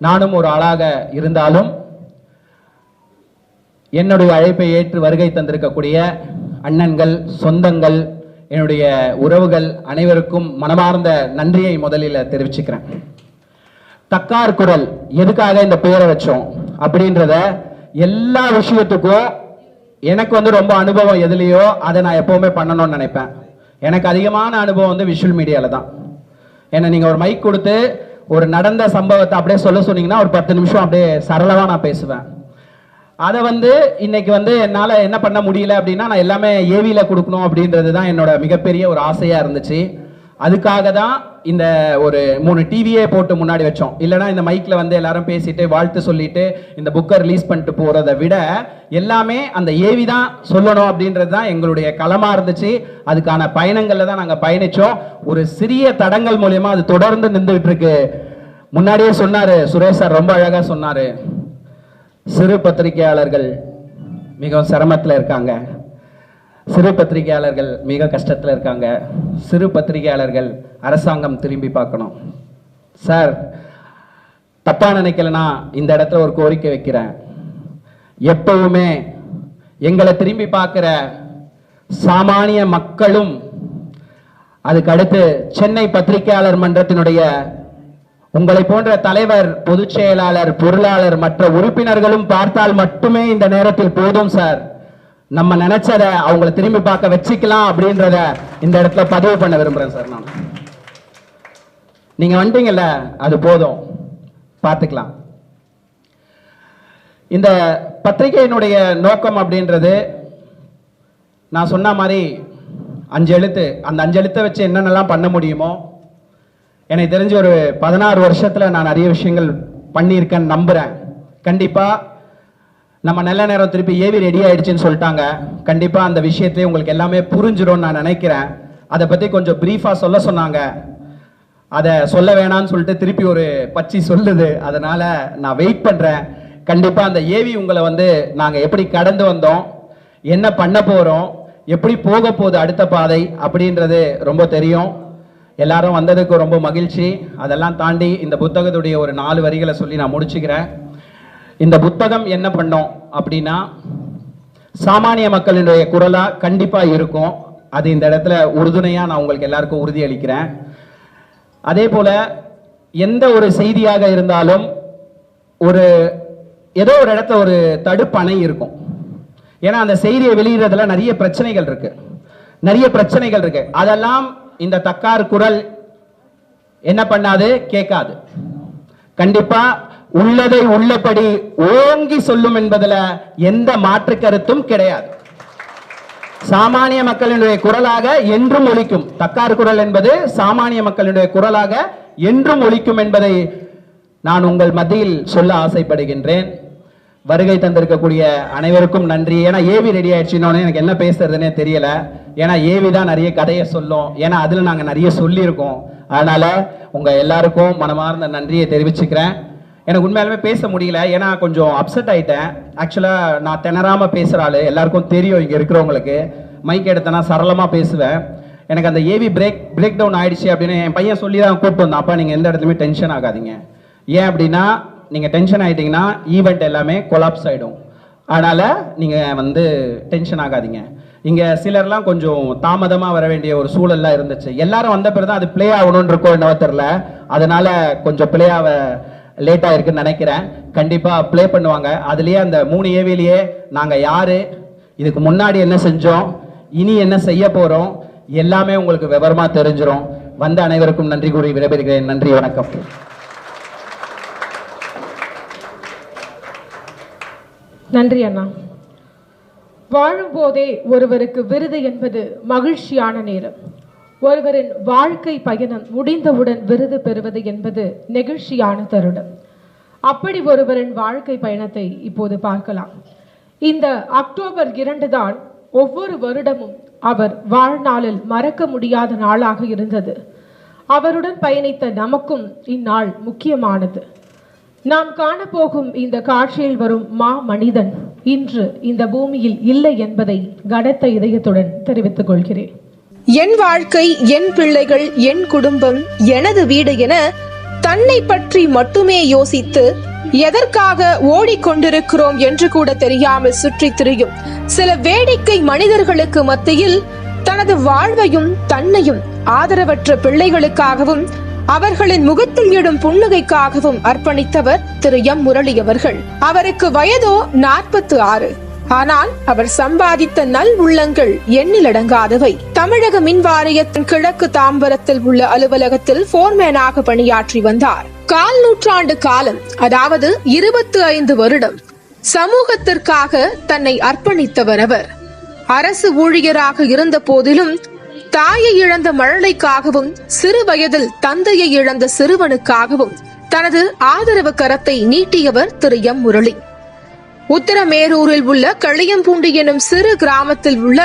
நானும் ஒரு ஆளாக இருந்தாலும் என்னுடைய அழைப்பை ஏற்று வருகை தந்திருக்கக்கூடிய அண்ணன்கள், சொந்தங்கள், என்னுடைய உறவுகள் அனைவருக்கும் மனமார்ந்த நன்றியை முதலில் தெரிவிச்சுக்கிறேன். தக்கார் குரல் எதுக்காக இந்த பெயரை வச்சோம் அப்படின்றத எல்லா விஷயத்துக்கும் எனக்கு வந்து ரொம்ப அனுபவம் எதுலையோ அதை நான் எப்பவுமே பண்ணணும்னு நினைப்பேன். எனக்கு அதிகமான அனுபவம் வந்து விஷுவல் மீடியாவில் தான். ஏன்னா நீங்கள் ஒரு மைக் கொடுத்து ஒரு நடந்த சம்பவத்தை அப்படியே சொல்ல சொன்னீங்கன்னா ஒரு 10 நிமிஷம் அப்படியே சரளமாக நான் பேசுவேன். அதை வந்து இன்னைக்கு வந்து என்னால் என்ன பண்ண முடியல அப்படின்னா நான் எல்லாமே ஏவியில் கொடுக்கணும் அப்படின்றது தான் என்னோட மிகப்பெரிய ஒரு ஆசையாக இருந்துச்சு. அதுக்காக தான் இந்த ஒரு 3 டிவியே போட்டு முன்னாடி வச்சோம். இல்லைனா இந்த மைக்கில் வந்து எல்லாரும் பேசிட்டு வாழ்த்து சொல்லிட்டு இந்த புக்கை ரிலீஸ் பண்ணிட்டு போகிறத விட எல்லாமே அந்த ஏவி தான் சொல்லணும் அப்படின்றது தான் எங்களுடைய களமாக இருந்துச்சு. அதுக்கான பயணங்களில் தான் நாங்கள் பயணித்தோம். ஒரு சிறிய தடங்கள் மூலயமா அது தொடர்ந்து நின்றுகிட்டு இருக்கு. முன்னாடியே சொன்னார் சுரேஷ் சார், ரொம்ப அழகாக சொன்னார், சிறு பத்திரிகையாளர்கள் மிகவும் சிரமத்தில் இருக்காங்க, சிறு பத்திரிகையாளர்கள் மிக கஷ்டத்தில் இருக்காங்க, சிறு பத்திரிகையாளர்கள் அரசாங்கம் திரும்பி பார்க்கணும். சார் தப்பா நினைக்கலனா இந்த இடத்துல ஒரு கோரிக்கை வைக்கிறேன். எப்பவுமே எங்களை திரும்பி பார்க்கிற சாமானிய மக்களும் அதுக்கு அடுத்து சென்னை பத்திரிகையாளர் மன்றத்தினுடைய உங்களை போன்ற தலைவர், பொதுச் செயலாளர், பொருளாளர், மற்ற உறுப்பினர்களும் பார்த்தால் மட்டுமே இந்த நேரத்தில் போதும் சார். நம்ம நினைச்சத அவங்களை திரும்பி பார்க்க வச்சுக்கலாம் அப்படின்றத இந்த இடத்துல பதிவு பண்ண விரும்புறேன் சார். நான் நீங்க வந்துட்டீங்கல்ல, அது போதும், பார்த்துக்கலாம். இந்த பத்திரிகையினுடைய நோக்கம் அப்படின்றது நான் சொன்ன மாதிரி 5 எழுத்து. அந்த 5 எழுத்தை வச்சு என்னென்னலாம் பண்ண முடியுமோ, எனக்கு தெரிஞ்ச ஒரு 16 வருஷத்துல நான் நிறைய விஷயங்கள் பண்ணியிருக்கேன்னு நம்புறேன். கண்டிப்பா நம்ம நல்ல நேரம் திருப்பி ஏவி ரெடி ஆயிடுச்சுன்னு சொல்லிட்டாங்க. கண்டிப்பா அந்த விஷயத்தையே உங்களுக்கு எல்லாமே புரிஞ்சிடும் நான் நினைக்கிறேன். அதை பத்தி கொஞ்சம் பிரீஃபா சொல்ல சொன்னாங்க, அதை சொல்ல வேணாம்னு சொல்லிட்டு திருப்பி ஒரு பச்சி சொல்லுது. அதனால நான் வெயிட் பண்றேன். கண்டிப்பா அந்த ஏவி உங்களை வந்து நாங்க எப்படி கடந்து வந்தோம், என்ன பண்ண போறோம், எப்படி போக போகுது அடுத்த பாதை அப்படின்றது ரொம்ப தெரியும். எல்லாரும் வந்ததுக்கு ரொம்ப மகிழ்ச்சி. அதெல்லாம் தாண்டி இந்த புத்தகத்துடைய ஒரு 4 வரிகளை சொல்லி நான் முடிச்சுக்கிறேன். இந்த புத்தகம் என்ன பண்ணோம் அப்படின்னா சாமானிய மக்களினுடைய குரலா கண்டிப்பா இருக்கும். அது இந்த இடத்துல உறுதுணையா நான் உங்களுக்கு எல்லாருக்கும் உறுதி அளிக்கிறேன். அதே போல எந்த ஒரு செய்தியாக இருந்தாலும் ஒரு ஏதோ ஒரு இடத்துல ஒரு தடுப்பணை இருக்கும். ஏன்னா அந்த செய்தியை வெளியிடுறதுல நிறைய பிரச்சனைகள் இருக்கு. அதெல்லாம் இந்த தக்கார் குரல் என்ன பண்ணாது, கேட்காது. கண்டிப்பா உள்ளதை உள்ளபடி ஓங்கி சொல்லும் என்பதுல எந்த மாற்று கருத்தும் கிடையாது. சாமானிய மக்களினுடைய குரலாக என்றும் ஒலிக்கும். தக்கார் குரல் என்பது சாமானிய மக்களினுடைய குரலாக என்றும் ஒலிக்கும் என்பதை நான் உங்கள் மத்தியில் சொல்ல ஆசைப்படுகின்றேன். வருகை தந்திருக்கக்கூடிய அனைவருக்கும் நன்றி. ஏன்னா ஏவி ரெடி ஆயிடுச்சுன்னு எனக்கு என்ன பேசுறதுன்னே தெரியல. ஏன்னா ஏவி தான் நிறைய கதையை சொல்லும், ஏன்னா அதில் நாங்கள் நிறைய சொல்லியிருக்கோம். அதனால் உங்கள் எல்லாருக்கும் மனமார்ந்த நன்றியை தெரிவிச்சுக்கிறேன். எனக்கு உண்மையாலுமே பேச முடியல, ஏன்னா கொஞ்சம் அப்செட் ஆகிட்டேன். ஆக்சுவலாக நான் திணறாமல் பேசுகிற ஆள், எல்லாருக்கும் தெரியும் இங்கே இருக்கிறவங்களுக்கு. மைக் எடுத்தேன்னா சரளமாக பேசுவேன். எனக்கு அந்த ஏவி பிரேக் டவுன் ஆயிடுச்சு அப்படின்னு என் பையன் சொல்லி தான் கூப்பிட்டு வந்தான். அப்பா நீங்கள் எந்த இடத்துலையுமே டென்ஷன் ஆகாதீங்க, ஏன் அப்படின்னா நீங்கள் டென்ஷன் ஆகிட்டீங்கன்னா ஈவெண்ட் எல்லாமே கொலாப்ஸ் ஆகிடும். அதனால் நீங்கள் டென்ஷன் ஆகாதீங்க. இங்கே சிலர்லாம் கொஞ்சம் தாமதமாக வர வேண்டிய ஒரு சூழல்லாம் இருந்துச்சு. எல்லாரும் வந்த பிறகு தான் அது பிளே ஆகணும்னு இருக்கோ என்னவோ தெரில, அதனால கொஞ்சம் பிளே ஆக லேட்டாக இருக்குன்னு நினைக்கிறேன். கண்டிப்பாக ப்ளே பண்ணுவாங்க. அதுலேயே அந்த 3 ஏவிலேயே நாங்கள் யார், இதுக்கு முன்னாடி என்ன செஞ்சோம், இனி என்ன செய்ய போகிறோம் எல்லாமே உங்களுக்கு விவரமாக தெரிஞ்சிடும். வந்த அனைவருக்கும் நன்றி கூறி விடைபெறுகிறேன். நன்றி, வணக்கம். நன்றி அண்ணா. வாழும்போதே ஒருவருக்கு விருது என்பது மகிழ்ச்சியான நேரம். ஒருவரின் வாழ்க்கை பயணம் முடிந்தவுடன் விருது பெறுவது என்பது நெகிழ்ச்சியான தருணம். அப்படி ஒருவரின் வாழ்க்கை பயணத்தை இப்போது பார்க்கலாம். இந்த அக்டோபர் 2 தான் ஒவ்வொரு வருடமும் அவர் வாழ்நாளில் மறக்க முடியாத நாளாக இருந்தது. அவருடன் பயணித்த நமக்கும் இந்நாள் முக்கியமானது. நாம் காணப்போகும் இந்த காட்சியில் வரும் மனிதன் இன்று இந்த பூமியில் இல்லை என்பதை கனத்த இதயத்துடன் தெரிவித்துக் கொள்கிறேன். என் வாழ்க்கை, என் பிள்ளைகள், என் குடும்பம், எனது வீடு என தன்னை பற்றி மட்டுமே யோசித்து எதற்காக ஓடிக்கொண்டிருக்கிறோம் என்று கூட தெரியாமல் சுற்றித் திரியும் சில வேடிக்கை மனிதர்களுக்கு மத்தியில் தனது வாழ்வையும் தன்னையும் ஆதரவற்ற பிள்ளைகளுக்காகவும் அவர்களின் முகத்தில் இடும் புன்னகைக்காகவும் அர்ப்பணித்தவர் திரு எம் முரளி அவர்கள். அவருக்கு வயதோ 46. ஆனால் அவர் சம்பாதித்த நல் உள்ளங்கள் எண்ணிலடங்காதவை. தமிழக மின் வாரியத்தின் கிழக்கு தாம்பரத்தில் உள்ள அலுவலகத்தில் போர்மேனாக பணியாற்றி வந்தார். 1/4 நூற்றாண்டு காலம், அதாவது 25 வருடம் சமூகத்திற்காக தன்னை அர்ப்பணித்தவர் அவர். அரசு ஊழியராக இருந்த போதிலும் தாயை இழந்த மழலைக்காகவும் சிறு வயதில் தந்தையை இழந்த சிறுவனுக்காகவும் தனது ஆதரவு கரத்தை நீட்டியவர் திரு எம் முரளி. உத்தரமேரூரில் உள்ள களியம்பூண்டி எனும் சிறு கிராமத்தில் உள்ள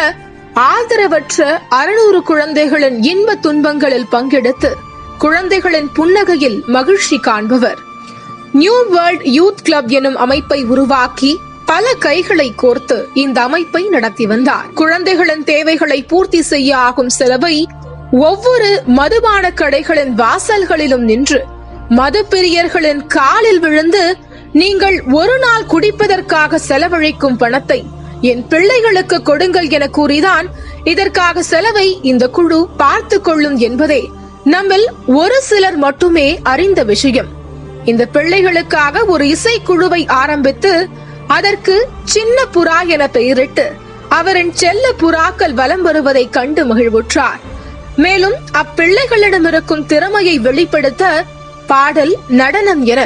ஆதரவற்ற 600 குழந்தைகளின் இன்ப துன்பங்களில் பங்கெடுத்து குழந்தைகளின் புன்னகையில் மகிழ்ச்சி காண்பவர். நியூ வேர்ல்ட் யூத் கிளப் எனும் அமைப்பை உருவாக்கி பல கைகளை கோர்த்து இந்த அமைப்பை நடத்தி வந்தார். குழந்தைகளின் தேவைகளை பூர்த்தி செய்ய ஆகும் செலவை ஒவ்வொரு மதுபான கடைகளின் வாசல்களிலும் நின்று மது பிரியர்களின் காலில் விழுந்து, நீங்கள் ஒரு நாள் குடிப்பதற்காக செலவழிக்கும் பணத்தை என் பிள்ளைகளுக்கு கொடுங்கள் என கூறிதான் இதற்காக செலவை இந்த குழு பார்த்து கொள்ளும் என்பதே நம்மில் ஒரு சிலர் மட்டுமே அறிந்த விஷயம். இந்த பிள்ளைகளுக்காக ஒரு இசைக்குழுவை ஆரம்பித்து அதற்கு சின்ன புறா என பெயரிட்டு அவரின் செல்ல புறாக்கள் வலம் வருவதை கண்டு மகிழ்வுற்றார். மேலும் அப்பிள்ளைகளிடம் இருக்கும் திறமையை வெளிப்படுத்த பாடல், நடனம் என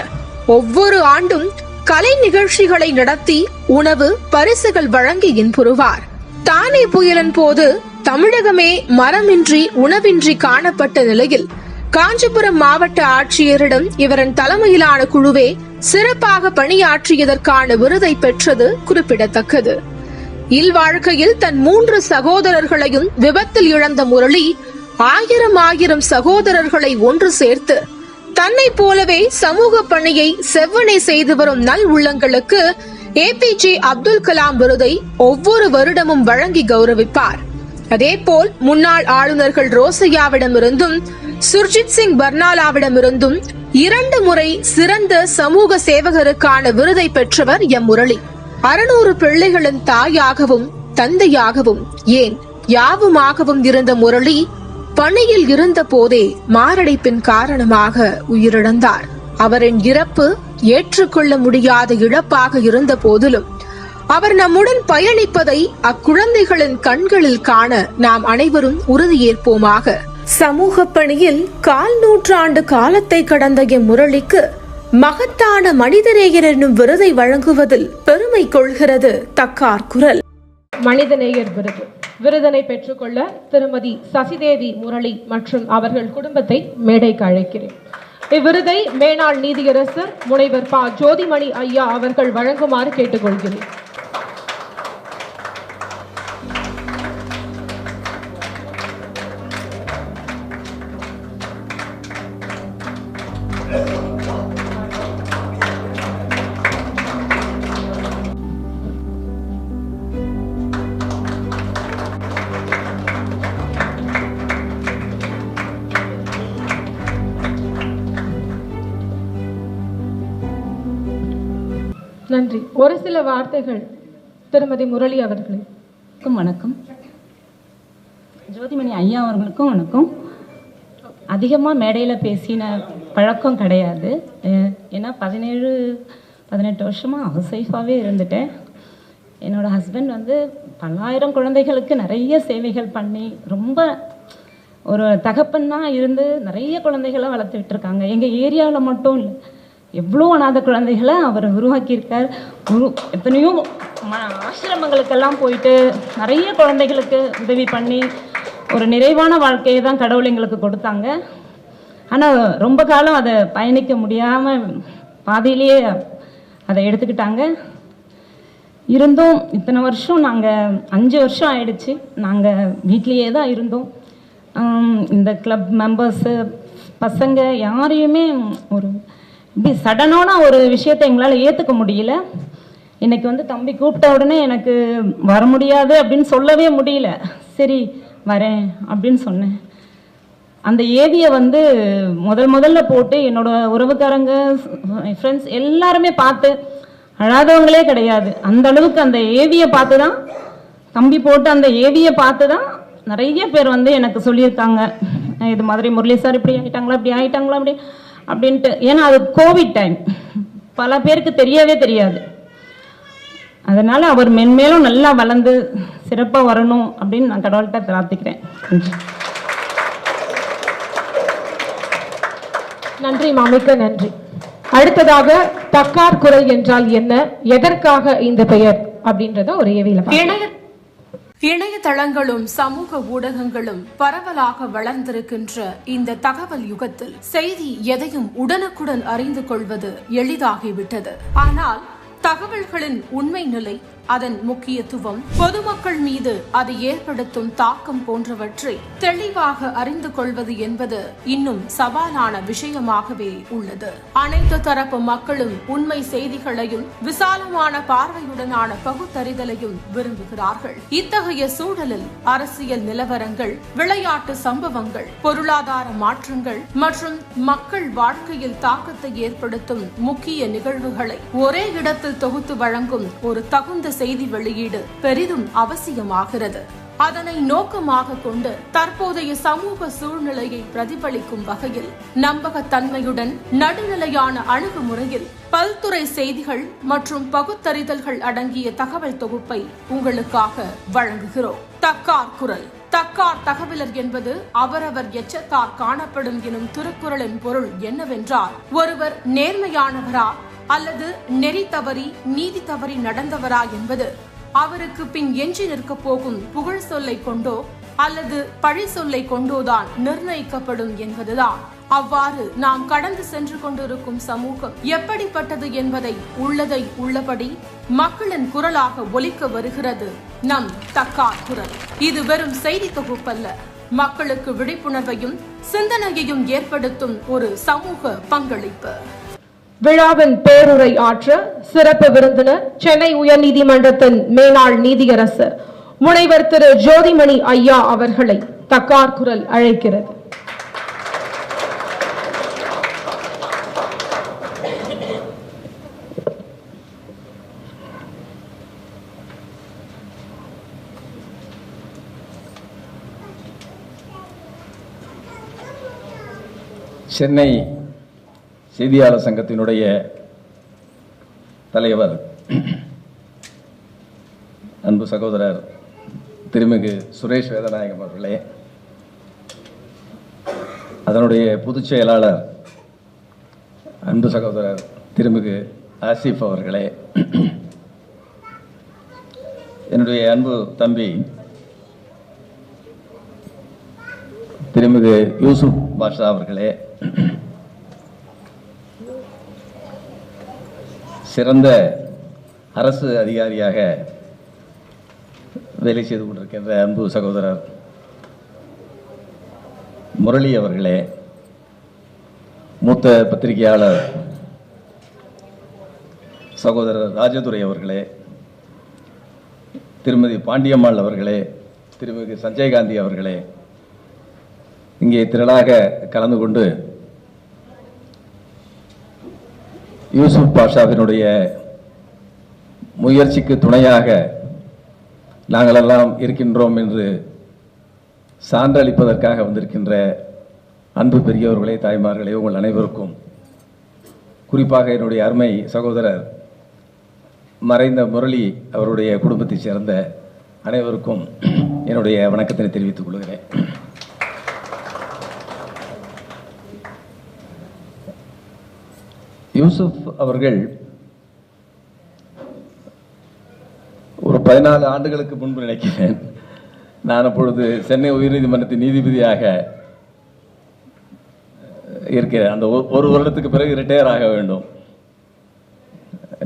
ஒவ்வொரு ஆண்டும் கலை நிகழ்ச்சிகளை நடத்தி உணவு பரிசுகள் வழங்கி இன்புறுவார். தானே புயலின் போது தமிழகமே மரமின்றி உணவின்றி காணப்பட்ட நிலையில் காஞ்சிபுரம் மாவட்ட ஆட்சியரிடம் இவரின் தலைமையிலான குழுவே சிறப்பாக பணியாற்றியதற்கான விருதை பெற்றது குறிப்பிடத்தக்கது. இல்வாழ்க்கையில் தன் 3 சகோதரர்களையும் விபத்தில் இழந்த முரளி 1000 சகோதரர்களை ஒன்று சேர்த்து தன்னை போலவே சமூக பணியை செவ்வனே செய்து வரும் நல் உள்ளங்களுக்கு APJ அப்துல் கலாம் விருதை ஒவ்வொரு வருடமும் வழங்கி கௌரவிப்பார். அதேபோல் முன்னாள் ஆளுநர்கள் ரோசையாவிடமிருந்தும் சுர்ஜித் சிங் பர்னாலாவிடமிருந்தும் 2 முறை சிறந்த சமூக சேவகருக்கான விருதை பெற்றவர் எம் முரளி. 600 பிள்ளைகளின் தாயாகவும் தந்தையாகவும் ஏன் யாவுமாகவும் இருந்த முரளி பணியில் இருந்த போதே மாரடைப்பின் காரணமாக உயிரிழந்தார். அவரின் இறப்பு ஏற்றுக்கொள்ள முடியாத இழப்பாக இருந்த போதிலும் அவர் நம்முடன் பயணிப்பதை அக்குழந்தைகளின் கண்களில் காண நாம் அனைவரும் உறுதியேற்போமாக. சமூக பணியில் 1/4 நூற்றாண்டு காலத்தை கடந்த எம் முரளிக்கு மகத்தான மனிதநேயர் என்னும் விருதை வழங்குவதில் பெருமை கொள்கிறது தக்கார் குரல். மனிதநேயர் விருதினை பெற்றுக்கொள்ள திருமதி சசிதேவி முரளி மற்றும் அவர்கள் குடும்பத்தை மேடைக்கு அழைக்கிறேன். இவ்விருதை மேனாள் நீதியரசர் முனைவர் ப. ஜோதிமணி ஐயா அவர்கள் வழங்குமாறு கேட்டுக்கொள்கிறேன். நன்றி. ஒரு சில வார்த்தைகள் திருமதி முரளி அவர்களே. வணக்கம். ஜோதிமணி ஐயா அவர்களுக்கும் வணக்கம். அதிகமாக மேடையில் பேசின பழக்கம் கிடையாது. ஏன்னா 17-18 வருஷமாக ஹவுஸ் ஒய்ஃபாகவே இருந்துட்டேன். என்னோடய ஹஸ்பண்ட் வந்து பல்லாயிரம் குழந்தைகளுக்கு நிறைய சேவைகள் பண்ணி ரொம்ப ஒரு தகப்பனாக இருந்து நிறைய குழந்தைகளை வளர்த்து விட்டுருக்காங்க. எங்கள் ஏரியாவில் மட்டும் இல்லை, எவ்வளோ அநாத குழந்தைகளை அவர் உருவாக்கியிருக்கார். எத்தனையோ ஆசிரமங்களுக்கெல்லாம் போயிட்டு நிறைய குழந்தைகளுக்கு உதவி பண்ணி ஒரு நிறைவான வாழ்க்கையை தான் கடவுள் எங்களுக்கு கொடுத்தாங்க. ஆனால் ரொம்ப காலம் அதை பயணிக்க முடியாமல் பாதியிலேயே அதை எடுத்துக்கிட்டாங்க. இருந்தும் இத்தனை வருஷம் நாங்கள் 5 வருஷம் ஆயிடுச்சு நாங்கள் வீட்லேயே தான் இருந்தோம். இந்த கிளப் மெம்பர்ஸு பசங்க யாரையுமே ஒரு இப்படி சடனான ஒரு விஷயத்தை எங்களால் ஏற்றுக்க முடியல. இன்றைக்கி வந்து தம்பி கூப்பிட்ட உடனே எனக்கு வர முடியாது அப்படின்னு சொல்லவே முடியல. சரி வரேன் அப்படின்னு சொன்னேன். அந்த ஏவியை வந்து முதல்ல போட்டு என்னோட உறவுக்காரங்க ஃப்ரெண்ட்ஸ் எல்லாருமே பார்த்து அழாதவங்களே கிடையாது. அந்த அளவுக்கு அந்த ஏவியை பார்த்து தான், தம்பி போட்டு அந்த ஏவியை பார்த்து தான் நிறைய பேர் வந்து எனக்கு சொல்லியிருக்காங்க, இது மாதிரி முரளி சார் இப்படி ஆயிட்டாங்களா அப்படின்ட்டு. ஏன்னா அது கோவிட் டைம், பல பேருக்கு தெரியவே தெரியாது. அதனால அவர் மென்மேலும் நல்லா வளர்ந்து சிறப்பாக வரணும் அப்படின்னு நான் கடவுள்கிட்ட பிரார்த்திக்கிறேன். நன்றி மாமிக்க நன்றி. அடுத்ததாக தக்கார் குரல் என்றால் என்ன, எதற்காக இந்த பெயர் அப்படின்றத ஒரு ஏவியில. இணையதளங்களும் சமூக ஊடகங்களும் பரவலாக வளர்ந்திருக்கின்ற இந்த தகவல் யுகத்தில் செய்தி எதையும் உடனுக்குடன் அறிந்து கொள்வது எளிதாகிவிட்டது. ஆனால் தகவல்களின் உண்மை நிலை, அதன் முக்கியத்துவம், பொதுமக்கள் மீது அது ஏற்படுத்தும் தாக்கம் போன்றவற்றை தெளிவாக அறிந்து கொள்வது என்பது இன்னும் சவாலான விஷயமாகவே உள்ளது. அனைத்து தரப்பு மக்களும் உண்மை செய்திகளையும் விசாலமான பார்வையுடனான பகுத்தறிதலையும் விரும்புகிறார்கள். இத்தகைய சூழலில் அரசியல் நிலவரங்கள், விளையாட்டு சம்பவங்கள், பொருளாதார மாற்றங்கள் மற்றும் மக்கள் வாழ்க்கையில் தாக்கத்தை ஏற்படுத்தும் முக்கிய நிகழ்வுகளை ஒரே இடத்தில் தொகுத்து வழங்கும் ஒரு தகுந்த செய்தி வெளியீடு பெரிதும் அவசியமாகிறது. அதனை நோக்கமாக கொண்டு தற்போதைய சமூக சூழ்நிலையை பிரதிபலிக்கும் வகையில் நம்பகத்தன்மையுடன் நடுநிலையான அணுகுமுறையில் பல்துறை செய்திகள் மற்றும் பகுத்தறிதல்கள் அடங்கிய தகவல் தொகுப்பை உங்களுக்காக வழங்குகிறோம். தக்கார் குரல். தக்கார் தகவலர் என்பது அவரவர் எச்சத்தார் காணப்படும் எனும் திருக்குறளின் பொருள் என்னவென்றால், ஒருவர் நேர்மையானவரா அல்லது நெறி தவறி நீதி தவறி நடந்தவரா என்பது அவருக்கு பின் எஞ்சி நிற்க போகும் புகழ் சொல்லை கொண்டோ அல்லது பழி சொல்லை கொண்டோதான் நிர்ணயிக்கப்படும் என்பதுதான். அவ்வாறு நாம் கடந்து சென்று கொண்டிருக்கும் சமூகம் எப்படிப்பட்டது என்பதை உள்ளதை உள்ளபடி மக்களின் குரலாக ஒலிக்க வருகிறது நம் தக்கார் குரல். இது வெறும் செய்தி தொகுப்பல்ல, மக்களுக்கு விழிப்புணர்வையும் சிந்தனையையும் ஏற்படுத்தும் ஒரு சமூக பங்களிப்பு. விழாவின் பேருரை ஆற்ற சிறப்பு விருந்தினர் சென்னை உயர்நீதிமன்றத்தின் மேலாள் நீதியரசர் முனைவர் திரு ஜோதிமணி ஐயா அவர்களை தக்கார் குரல் அழைக்கிறது. சென்னை செய்தியாளர் சங்கத்தினுடைய தலைவர் அன்பு சகோதரர் திருமிகு சுரேஷ் வேதநாயகம் அவர்களே, அதனுடைய பொதுச் செயலாளர் அன்பு சகோதரர் திருமிகு ஆசிஃப் அவர்களே, என்னுடைய அன்பு தம்பி திருமிகு யூசுப் பாஷா அவர்களே, சிறந்த அரசு அதிகாரியாக வேலை செய்து கொண்டிருக்கின்ற அன்பு சகோதரர் முரளி அவர்களே, மூத்த பத்திரிகையாளர் சகோதரர் ராஜதுரை அவர்களே, திருமதி பாண்டியம்மாள் அவர்களே, திருமிகு சஞ்சய் காந்தி அவர்களே, இங்கே திரளாக கலந்து கொண்டு யூசுப் பாஷாவினுடைய முயற்சிக்கு துணையாக நாங்களெல்லாம் இருக்கின்றோம் என்று சான்றளிப்பதற்காக வந்திருக்கின்ற அன்பு பெரியவர்களே, தாய்மார்களே, உங்கள் அனைவருக்கும், குறிப்பாக என்னுடைய அருமை சகோதரர் மறைந்த முரளி அவருடைய குடும்பத்தைச் சேர்ந்த அனைவருக்கும் என்னுடைய வணக்கத்தினை தெரிவித்துக் கொள்கிறேன். யூசுப் அவர்கள் ஒரு 14 ஆண்டுகளுக்கு முன்பு நினைக்கிறேன், நான் அப்பொழுது சென்னை உயர்நீதிமன்றத்தின் நீதிபதியாக இருக்கிறேன். அந்த ஒரு வருடத்துக்கு பிறகு ரிட்டையர் ஆக வேண்டும்.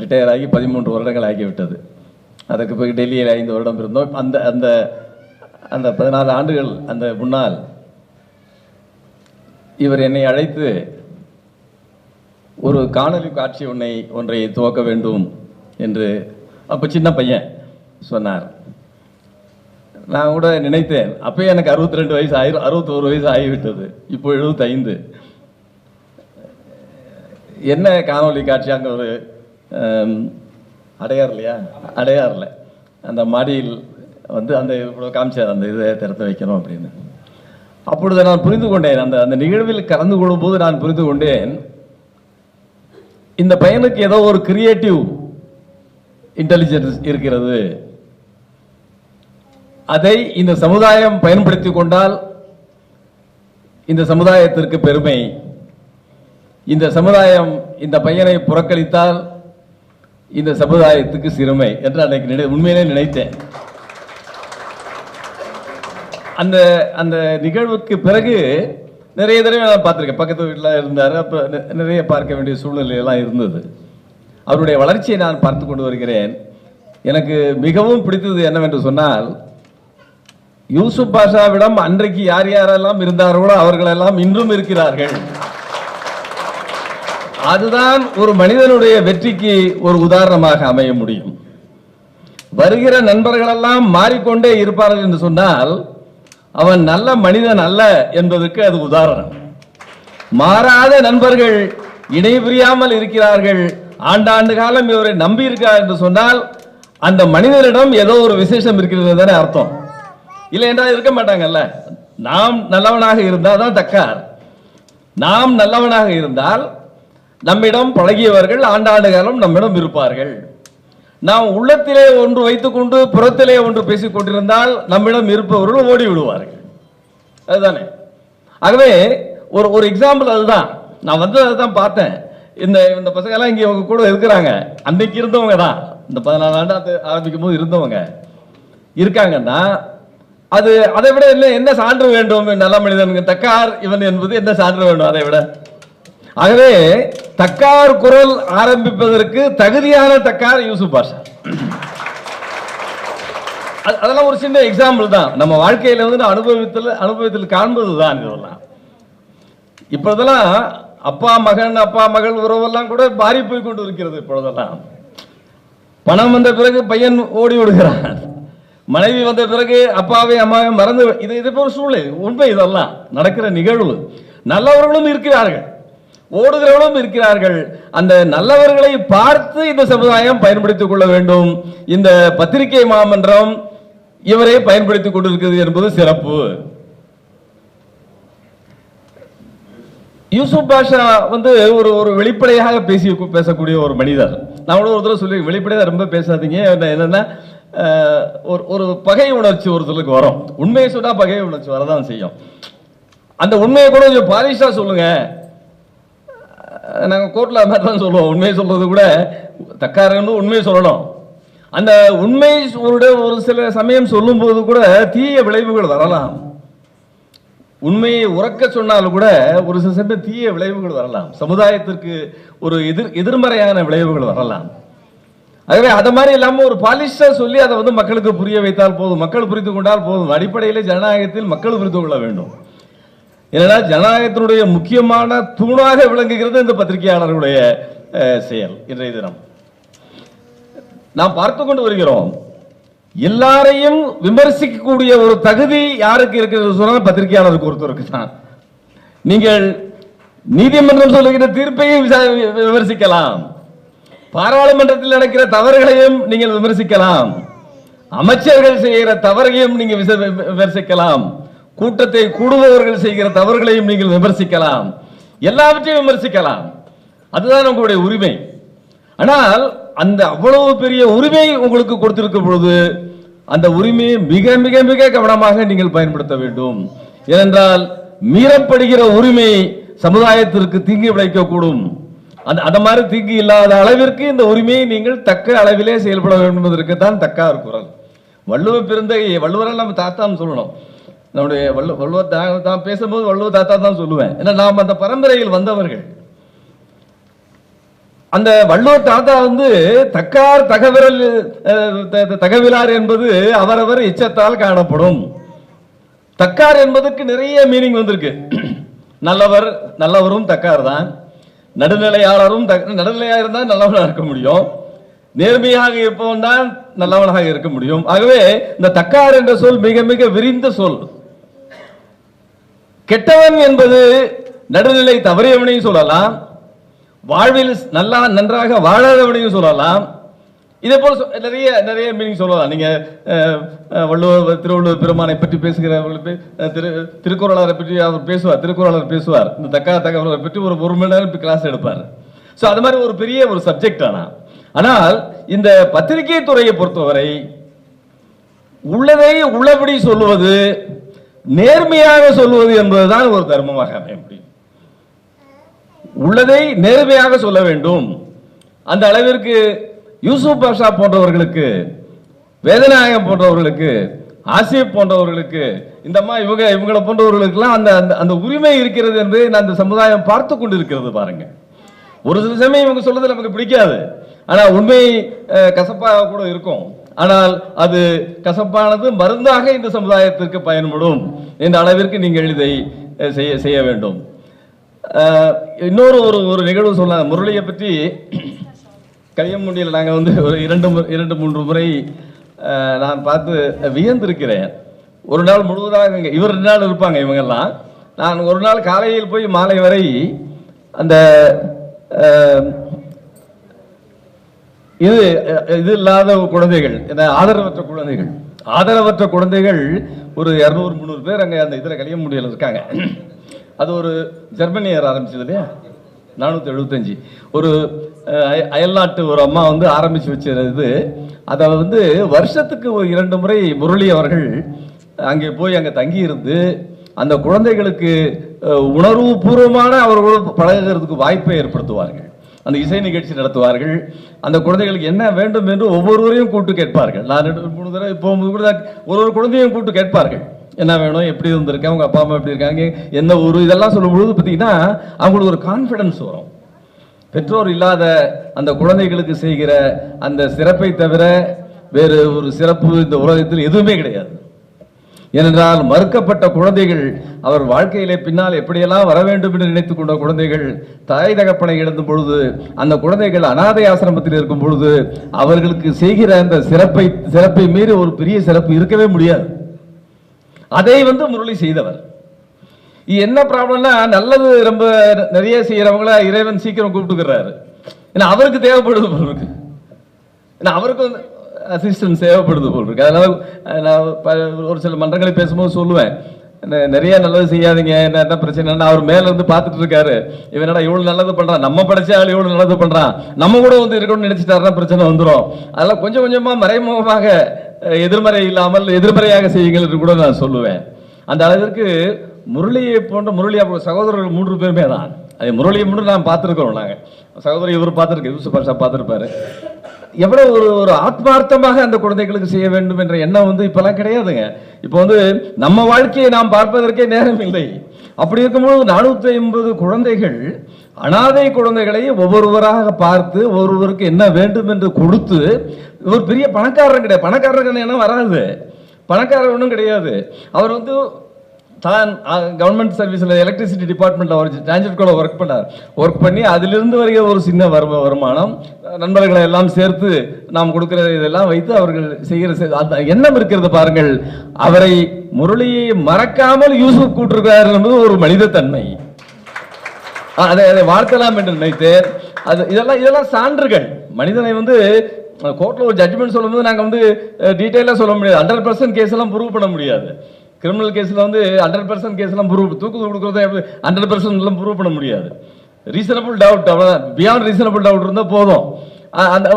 ரிட்டையர் ஆகி 13 வருடங்கள் ஆகிவிட்டது. அதற்கு பிறகு டெல்லியில் 5 வருடம் இருந்தோம். அந்த அந்த அந்த 14 ஆண்டுகள் அந்த முன்னால் இவர் என்னை அழைத்து ஒரு காணொலி காட்சி ஒன்றை துவக்க வேண்டும் என்று, அப்போ சின்ன பையன் சொன்னார். நான் கூட நினைத்தேன், அப்பயே எனக்கு 62 வயசு 61 வயசு ஆகிவிட்டது, இப்போ 75. என்ன காணொலி காட்சி? அங்கே ஒரு அடையாறில் அந்த மாடியில் வந்து அந்த இவ்வளோ காமிச்சார், அந்த இதை திறந்து வைக்கணும் அப்படின்னு. அப்பொழுது நான் புரிந்து கொண்டேன், அந்த நிகழ்வில் கலந்து கொள்ளும்போது நான் புரிந்து கொண்டேன், இந்த பையனுக்கு ஏதோ ஒரு கிரியேட்டிவ் இன்டெலிஜென்ஸ் இருக்கிறது. அதை இந்த சமுதாயம் பயன்படுத்தி கொண்டால் இந்த சமுதாயத்திற்கு பெருமை, இந்த சமுதாயம் இந்த பையனை புறக்கணித்தால் இந்த சமுதாயத்துக்கு சிறுமை என்று அன்னைக்கு உண்மையிலே நினைத்தேன். அந்த அந்த நிகழ்வுக்கு பிறகு நிறைய தடவை நான் பார்த்துருக்கேன். பக்கத்து வீட்டில் இருந்தார், அப்போ நிறைய பார்க்க வேண்டிய சூழ்நிலையெல்லாம் இருந்தது. அவருடைய வளர்ச்சியை நான் பார்த்து கொண்டு வருகிறேன். எனக்கு மிகவும் பிடித்தது என்னவென்று சொன்னால், யூசுப் பாஷாவிடம் அன்றைக்கு யார் யாரெல்லாம் இருந்தார்களோ அவர்களெல்லாம் இன்றும் இருக்கிறார்கள். அதுதான் ஒரு மனிதனுடைய வெற்றிக்கு ஒரு உதாரணமாக அமைய முடியும். வருகிற நண்பர்களெல்லாம் மாறிக்கொண்டே இருப்பார்கள் என்று சொன்னால் அவன் நல்ல மனிதன் அல்ல என்பதற்கு அது உதாரணம். மாறாத நண்பர்கள் இணை பிரியாமல் இருக்கிறார்கள், ஆண்டாண்டு காலம் இவரை நம்பி இருக்கிறார் என்று சொன்னால் அந்த மனிதனிடம் ஏதோ ஒரு விசேஷம் இருக்கிறது தானே அர்த்தம். இல்லை என்றால் இருக்க மாட்டாங்கல்ல. நாம் நல்லவனாக இருந்தால் தான் தக்கார். நாம் நல்லவனாக இருந்தால் நம்மிடம் பழகியவர்கள் ஆண்டாண்டு காலம் நம்மிடம் இருப்பார்கள். நாம் உள்ளத்திலே ஒன்று வைத்துக் கொண்டு புறத்திலே ஒன்று பேசிக் கொண்டிருந்தால் நம்மிடம் இருப்பவர்கள் ஓடி விடுவார்கள். அதுதானே. ஆகவே ஒரு எக்ஸாம்பிள் அதுதான். நான் வந்து அதுதான் பார்த்தேன். இந்த பசங்க எல்லாம் இங்கே அவங்க கூட இருக்கிறாங்க, அன்னைக்கு இருந்தவங்க தான். இந்த 14 ஆண்டு ஆரம்பிக்கும் போது இருந்தவங்க இருக்காங்கன்னா அது அதை விட என்ன சான்று வேண்டும்? நல்ல மனிதன் தக்கார் இவன் என்பது என்ன சான்று வேண்டும் அதை விட? ஆகவே தக்கார் குரல் ஆரம்பிப்பதற்கு தகுதியான தக்கார் யூசுப் பாஷா. அதெல்லாம் ஒரு சின்ன எக்ஸாம்பிள் தான். நம்ம வாழ்க்கையில வந்து அனுபவத்தில் காண்பது தான் இதெல்லாம். இப்பொழுதெல்லாம் அப்பா மகள் உறவெல்லாம் கூட மாறி போய் கொண்டு இருக்கிறது. இப்பொழுதெல்லாம் பணம் வந்த பிறகு பையன் ஓடி விடுகிறான், மனைவி வந்த பிறகு அப்பாவை அம்மாவை மறந்து, இது ஒரு சூழ்நிலை. உண்மை, இதெல்லாம் நடக்கிற நிகழ்வு. நல்லவர்களும் இருக்கிறார்கள், ஓடுகிறவர்களும் இருக்கிறார்கள். அந்த நல்லவர்களை பார்த்து இந்த சமுதாயம் பயன்படுத்திக் கொள்ள வேண்டும். இந்த பத்திரிகை மாமன்றம் இவரை பயன்படுத்திக் கொண்டிருக்கிறது என்பது சிறப்பு. யூசுப் பாஷா வந்து ஒரு வெளிப்படையாக பேசக்கூடிய ஒரு மனிதர். நான் ஒரு தடவை சொல்லி, வெளிப்படையாக ரொம்ப பேசாதீங்க, என்னன்னா ஒரு பகை உணர்ச்சி ஒரு சிலருக்கு வரும். உண்மையை சொன்னா பகை உணர்ச்சி வரதான் செய்யும். அந்த உண்மையை கூட கொஞ்சம் பாலிஷா சொல்லுங்க. நாங்கள் கோர்ட்ல மாதிரி தான் சொல்லுவோம். உண்மையை சொல்றது கூட தக்காரன்னு உண்மையை சொல்லணும். அந்த உண்மை ஒரு சில சமயம் சொல்லும் போது கூட தீய விளைவுகள் வரலாம். உண்மையை உறக்க சொன்னாலும் கூட ஒரு சில சமயம் தீய விளைவுகள் வரலாம். சமுதாயத்திற்கு ஒரு எதிர்மறையான விளைவுகள் வரலாம். ஆகவே அதை மாதிரி இல்லாம ஒரு பாலிஷா சொல்லி அதை வந்து மக்களுக்கு புரிய வைத்தால் போதும், மக்கள் புரிந்து கொண்டால் போதும். அடிப்படையிலே ஜனநாயகத்தில் மக்கள் புரிந்து கொள்ள வேண்டும். ஏன்னா ஜனநாயகத்தினுடைய முக்கியமான தூணாக விளங்குகிறது இந்த பத்திரிகையாளர்களுடைய செயல். இன்றைய தினம் நாம் பார்த்து கொண்டு வருகிறோம். எல்லாரையும் விமர்சிக்கக்கூடிய ஒரு தகுதி யாருக்கு இருக்கிறது சொன்னால் பத்திரிகையாளருக்கு ஒருத்தருக்கு தான். நீங்கள் நீதிமன்றம் சொல்லுகிற தீர்ப்பையும் விமர்சிக்கலாம், பாராளுமன்றத்தில் நடக்கிற தவறுகளையும் நீங்கள் விமர்சிக்கலாம், அமைச்சர்கள் செய்கிற தவறையும் நீங்கள் விமர்சிக்கலாம், கூட்டத்தை கூடுபவர்கள் செய்கிற தவறுகளையும் நீங்கள் விமர்சிக்கலாம், எல்லாவற்றையும் விமர்சிக்கலாம். அதுதான் உங்களுடைய உரிமை. ஆனால் அந்த அவ்வளவு பெரிய உரிமை உங்களுக்கு கொடுத்திருக்க பொழுது அந்த உரிமையை மிக மிக மிக கவனமாக நீங்கள் பயன்படுத்த வேண்டும். ஏனென்றால் மீறப்படுகிற உரிமை சமுதாயத்திற்கு தீங்கு விளைவிக்கக்கூடும். அந்த மாதிரி தீங்கு இல்லாத அளவிற்கு இந்த உரிமையை நீங்கள் தக்க அளவிலே செயல்பட வேண்டும் என்பதற்கு தான் தக்கார் குரல். வள்ளுவர் பிறந்தகையை வள்ளுவரால் நம்ம தாத்தான்னு சொல்லணும். நம்முடைய வள்ளுவர் தான் பேசும்போது வள்ளுவர் தாத்தா தான் சொல்லுவேன். ஏன்னா நாம் அந்த பரம்பரையில் வந்தவர்கள். அந்த வள்ளுவர் தாத்தா தக்கார் தகவிலார் என்பது அவரவர் எச்சத்தால் காணப்படும். தக்கார் என்பதற்கு நிறைய மீனிங் வந்திருக்கு. நல்லவரும் தக்கார் தான், நடுநிலையாளரும் நடுநிலையாக இருந்தால் நல்லவனாக இருக்க முடியும், நேர்மையாக இருப்பவன் தான் நல்லவனாக இருக்க முடியும். ஆகவே இந்த தக்கார் என்ற சொல் மிக மிக விரிந்த சொல். கெட்டவன் என்பது நடுநிலை தவறியவனையும் சொல்லலாம், வாழ்வில் நன்றாக வாழாதவனையும் சொல்லலாம். இதே போல நிறைய நிறைய மீனிங் சொல்லலாம். நீங்க திருவள்ளுவர் பெருமானை பற்றி பேசுகிறவர்களுக்கு திருக்குறளாரை பற்றி அவர் பேசுவார், திருக்குறளார் பேசுவார், இந்த தகவலை பற்றி ஒரு மணி நேரம் கிளாஸ் எடுப்பார். ஸோ அது மாதிரி ஒரு பெரிய ஒரு சப்ஜெக்ட். ஆனால் இந்த பத்திரிகை துறையை பொறுத்தவரை உள்ளதை உள்ளபடி சொல்லுவது, நேர்மையாக சொல்லுவது என்பதுதான் ஒரு தர்மமாக அமைய முடியும். உள்ளதை நேர்மையாக சொல்ல வேண்டும். அந்த அளவிற்கு யூசுப் பாஷா போன்றவர்களுக்கு, வேதநாயகம் போன்றவர்களுக்கு, ஆசிப் போன்றவர்களுக்கு, இந்த மாதிரி இவங்களை போன்றவர்களுக்கெல்லாம் அந்த அந்த உரிமை இருக்கிறது என்று அந்த சமுதாயம் பார்த்து கொண்டிருக்கிறது. பாருங்க, ஒரு சில சமயம் இவங்க சொல்றது நமக்கு பிடிக்காது, ஆனா உண்மை கசப்பாக கூட இருக்கும். ஆனால் அது கசப்பானது மருந்தாக இந்த சமுதாயத்திற்கு பயன்படும் என்ற அளவிற்கு நீங்கள் இதை செய்ய வேண்டும். இன்னொரு ஒரு நிகழ்வு சொன்னாங்க. முரளியை பற்றி கலியமுண்டியில் நாங்கள் ஒரு 2-3 முறை நான் பார்த்து வியந்திருக்கிறேன். ஒரு நாள் முழுவதாக இவர் 2 நாள் இருப்பாங்க இவங்கெல்லாம். நான் ஒரு நாள் காலையில் போய் மாலை வரை அந்த இது இல்லாத குழந்தைகள், ஆதரவற்ற குழந்தைகள் ஒரு 200-300 பேர் அங்கே அந்த இதில் கலியமுண்டியில் இருக்காங்க. அது ஒரு ஜெர்மனியர் ஆரம்பிச்சது இல்லையா, 475 ஒரு அயல்நாட்டு ஒரு அம்மா ஆரம்பிச்சு வச்சது. அதை வருஷத்துக்கு ஒரு 2 முறை முரளி அவர்கள் அங்கே போய் அங்கே தங்கி இருந்து அந்த குழந்தைகளுக்கு உணர்வு பூர்வமான அவர்களோடு பழகுறதுக்கு வாய்ப்பை ஏற்படுத்துவார்கள். அந்த இசை நிகழ்ச்சி நடத்துவார்கள். அந்த குழந்தைகளுக்கு என்ன வேண்டும் என்று ஒவ்வொருவரையும் கூப்பிட்டு கேட்பார்கள். நான் 2-3 தடவை போகும்போது கூட ஒரு குழந்தையும் கூப்பிட்டு கேட்பார்கள், என்ன வேணும், எப்படி இருந்திருக்கேன், அவங்க அப்பா அம்மா எப்படி இருக்காங்க, என்ன ஊர், இதெல்லாம் சொல்லும் பொழுது பார்த்தீங்கன்னா அவங்களுக்கு ஒரு கான்ஃபிடன்ஸ் வரும். பெற்றோர் இல்லாத அந்த குழந்தைகளுக்கு செய்கிற அந்த சிறப்பை தவிர வேறு ஒரு சிறப்பு இந்த உலகத்தில் எதுவுமே கிடையாது. ஏனென்றால் மறுக்கப்பட்ட குழந்தைகள் அவர் வாழ்க்கையிலே பின்னால் எப்படியெல்லாம் வர வேண்டும் என்று நினைத்துக் கொண்ட குழந்தைகள் தாய் தகப்பனை இழந்த பொழுது, அந்த குழந்தைகள் அனாதை ஆசிரமத்தில் இருக்கும் பொழுது அவர்களுக்கு செய்கிற அந்த சிறப்பை மீறி ஒரு பெரிய சிறப்பு இருக்கவே முடியாது. அதை முரளி செய்தவர். என்ன ப்ராப்ளம்னா, நல்லது ரொம்ப நிறைய செய்யறவங்கள இறைவன் சீக்கிரம் கூப்பிட்டுக்கிறாரு. ஏன்னா அவருக்கு தேவைப்படுது போல் இருக்கு, அவருக்கு அசிஸ்டன்ஸ் தேவைப்படுது போல் இருக்கு. அதனால நான் ஒரு சில மன்றங்களை பேசும்போது சொல்லுவேன், நிறைய நல்லது செய்யாதீங்க, என்ன பிரச்சனை, அவர் மேல இருந்து பார்த்துட்டு இருக்காரு, இவனடா இவ்வளவு நல்லது பண்றான், நம்ம படிச்ச ஆள் இவ்வளவு நல்லது பண்றான், நம்ம கூட இருக்கணும்னு நினைச்சிட்டாருன்னா பிரச்சனை வந்துடும். அதெல்லாம் கொஞ்சம் கொஞ்சமா மறைமுகமாக எதிர்மறை இல்லாமல் எதிர்மறையாக செய்யுங்கள் என்று கூட நான் சொல்லுவேன். அந்த அளவிற்கு முரளியை போன்ற முரளி சகோதரர்கள் 3 பேருமே தான். அது முரளியை மட்டும் நான் பார்த்துருக்கிறோம். நாங்கள் சகோதரி இவர் பார்த்துருக்கேன், யூசுப் பாஷா பார்த்துருப்பாரு. எவ்வளவு ஒரு ஆத்மார்த்தமாக அந்த குழந்தைகளுக்கு செய்ய வேண்டும் என்ற எண்ணம் இப்பெல்லாம் கிடையாதுங்க. இப்போ நம்ம வாழ்க்கையை நாம் பார்ப்பதற்கே நேரம் இல்லை. அப்படி இருக்கும்போது 450 குழந்தைகள், அனாதை குழந்தைகளை ஒவ்வொருவராக பார்த்து ஒவ்வொருவருக்கு என்ன வேண்டும் என்று கொடுத்து, ஒரு பெரிய பணக்காரன் கிடையாது, பணக்காரருக்கு என்ன வராது, பணக்காரர் ஒன்றும் கிடையாது. அவர் தான் கவர்மெண்ட் சர்வீஸில் எலக்ட்ரிசிட்டி டிபார்ட்மெண்ட்டில் அவர் டிரான்ஸ்ஜெட் கூட ஒர்க் பண்ணி அதிலிருந்து வருகிற ஒரு சின்ன வருமானம், நண்பர்களை எல்லாம் சேர்த்து நாம் கொடுக்கிற இதெல்லாம் வைத்து அவர்கள் செய்கிற அந்த எண்ணம் இருக்கிறது பாருங்கள். அவரை முரளியை மறக்காமல் யூசுப் கூட்டிருக்கிறார் என்பது ஒரு மனித தன்மை. அதை வாழ்த்தலாம் என்று நினைத்தேன். இதெல்லாம் சான்றுகள். மனிதனை வந்து கோர்ட்ல ஒரு ஜட்ஜ்மெண்ட் சொல்லும்போது நாங்கள் வந்து டீட்டெயிலாக சொல்ல முடியாது. 100% கேஸ் எல்லாம் ப்ரூவ் பண்ண முடியாது. கிரிமினல் கேஸில் வந்து 100% கேஸ் எல்லாம் ப்ரூவ் தூக்கு கொடுக்குறத 100% எல்லாம் ப்ரூவ் பண்ண முடியாது. ரீசனபிள் டவுட், அவ்வளோ பியாண்ட் ரீசனபிள் டவுட் இருந்தால் போதும், அந்த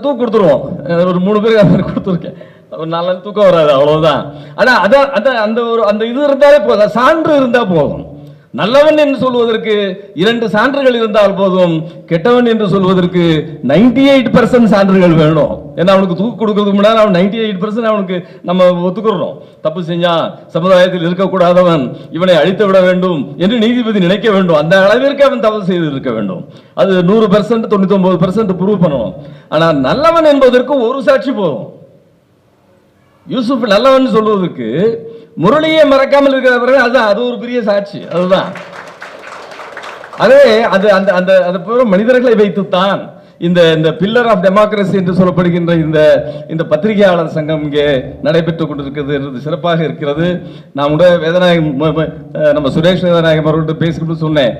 தூக்கு கொடுத்துருவோம். ஒரு 3 பேருக்கு கொடுத்துருக்கேன், ஒரு 4 நாள் தூக்கம் வராது, அவ்வளவுதான். ஆனா அதான் அந்த இது இருந்தாலே போதும், சான்று இருந்தா போதும். நல்லவன் என்று சொல்வதற்கு 2 சான்றுகள் இருந்தால் போதும், கெட்டவன் என்று சொல்வதற்கு 98% சான்றுகள் வேணும். ஏன்னா அவனுக்கு தூக்கு கொடுக்கறதுக்கு முன்னாடி அவன் 98% அவனுக்கு நம்ம ஒத்துக்கிறோம். தப்பு செஞ்சான், சமுதாயத்தில் இருக்கக்கூடாதவன், இவனை அழித்து விட வேண்டும் என்று நீதிபதி நினைக்க வேண்டும். அந்த அளவிற்கு அவன் தவறு செய்து இருக்க வேண்டும். அது 100% 99% ப்ரூவ் பண்ணணும். ஆனால் நல்லவன் என்பதற்கு ஒரு சாட்சி போதும். யூசுப் நல்லவன் சொல்வதற்கு முரளியை மறக்காமல் இருக்கிறவர்கள், அதுதான் அது ஒரு பெரிய சாட்சி. அதுதான் அதே அது அந்த அந்த அது மனிதர்களை வைத்துத்தான் இந்த பில்லர் ஆஃப் டெமோக்ரஸி என்று சொல்லப்படுகின்ற இந்த பத்திரிகையாளர் சங்கம் இங்கே நடைபெற்றுக் கொண்டிருக்கிறது என்று சிறப்பாக இருக்கிறது. நான் கூட வேதநாயகம் நம்ம சுரேஷ் வேதநாயகம் அவர்கள்ட்ட பேசிக்கிட்டு சொன்னேன்,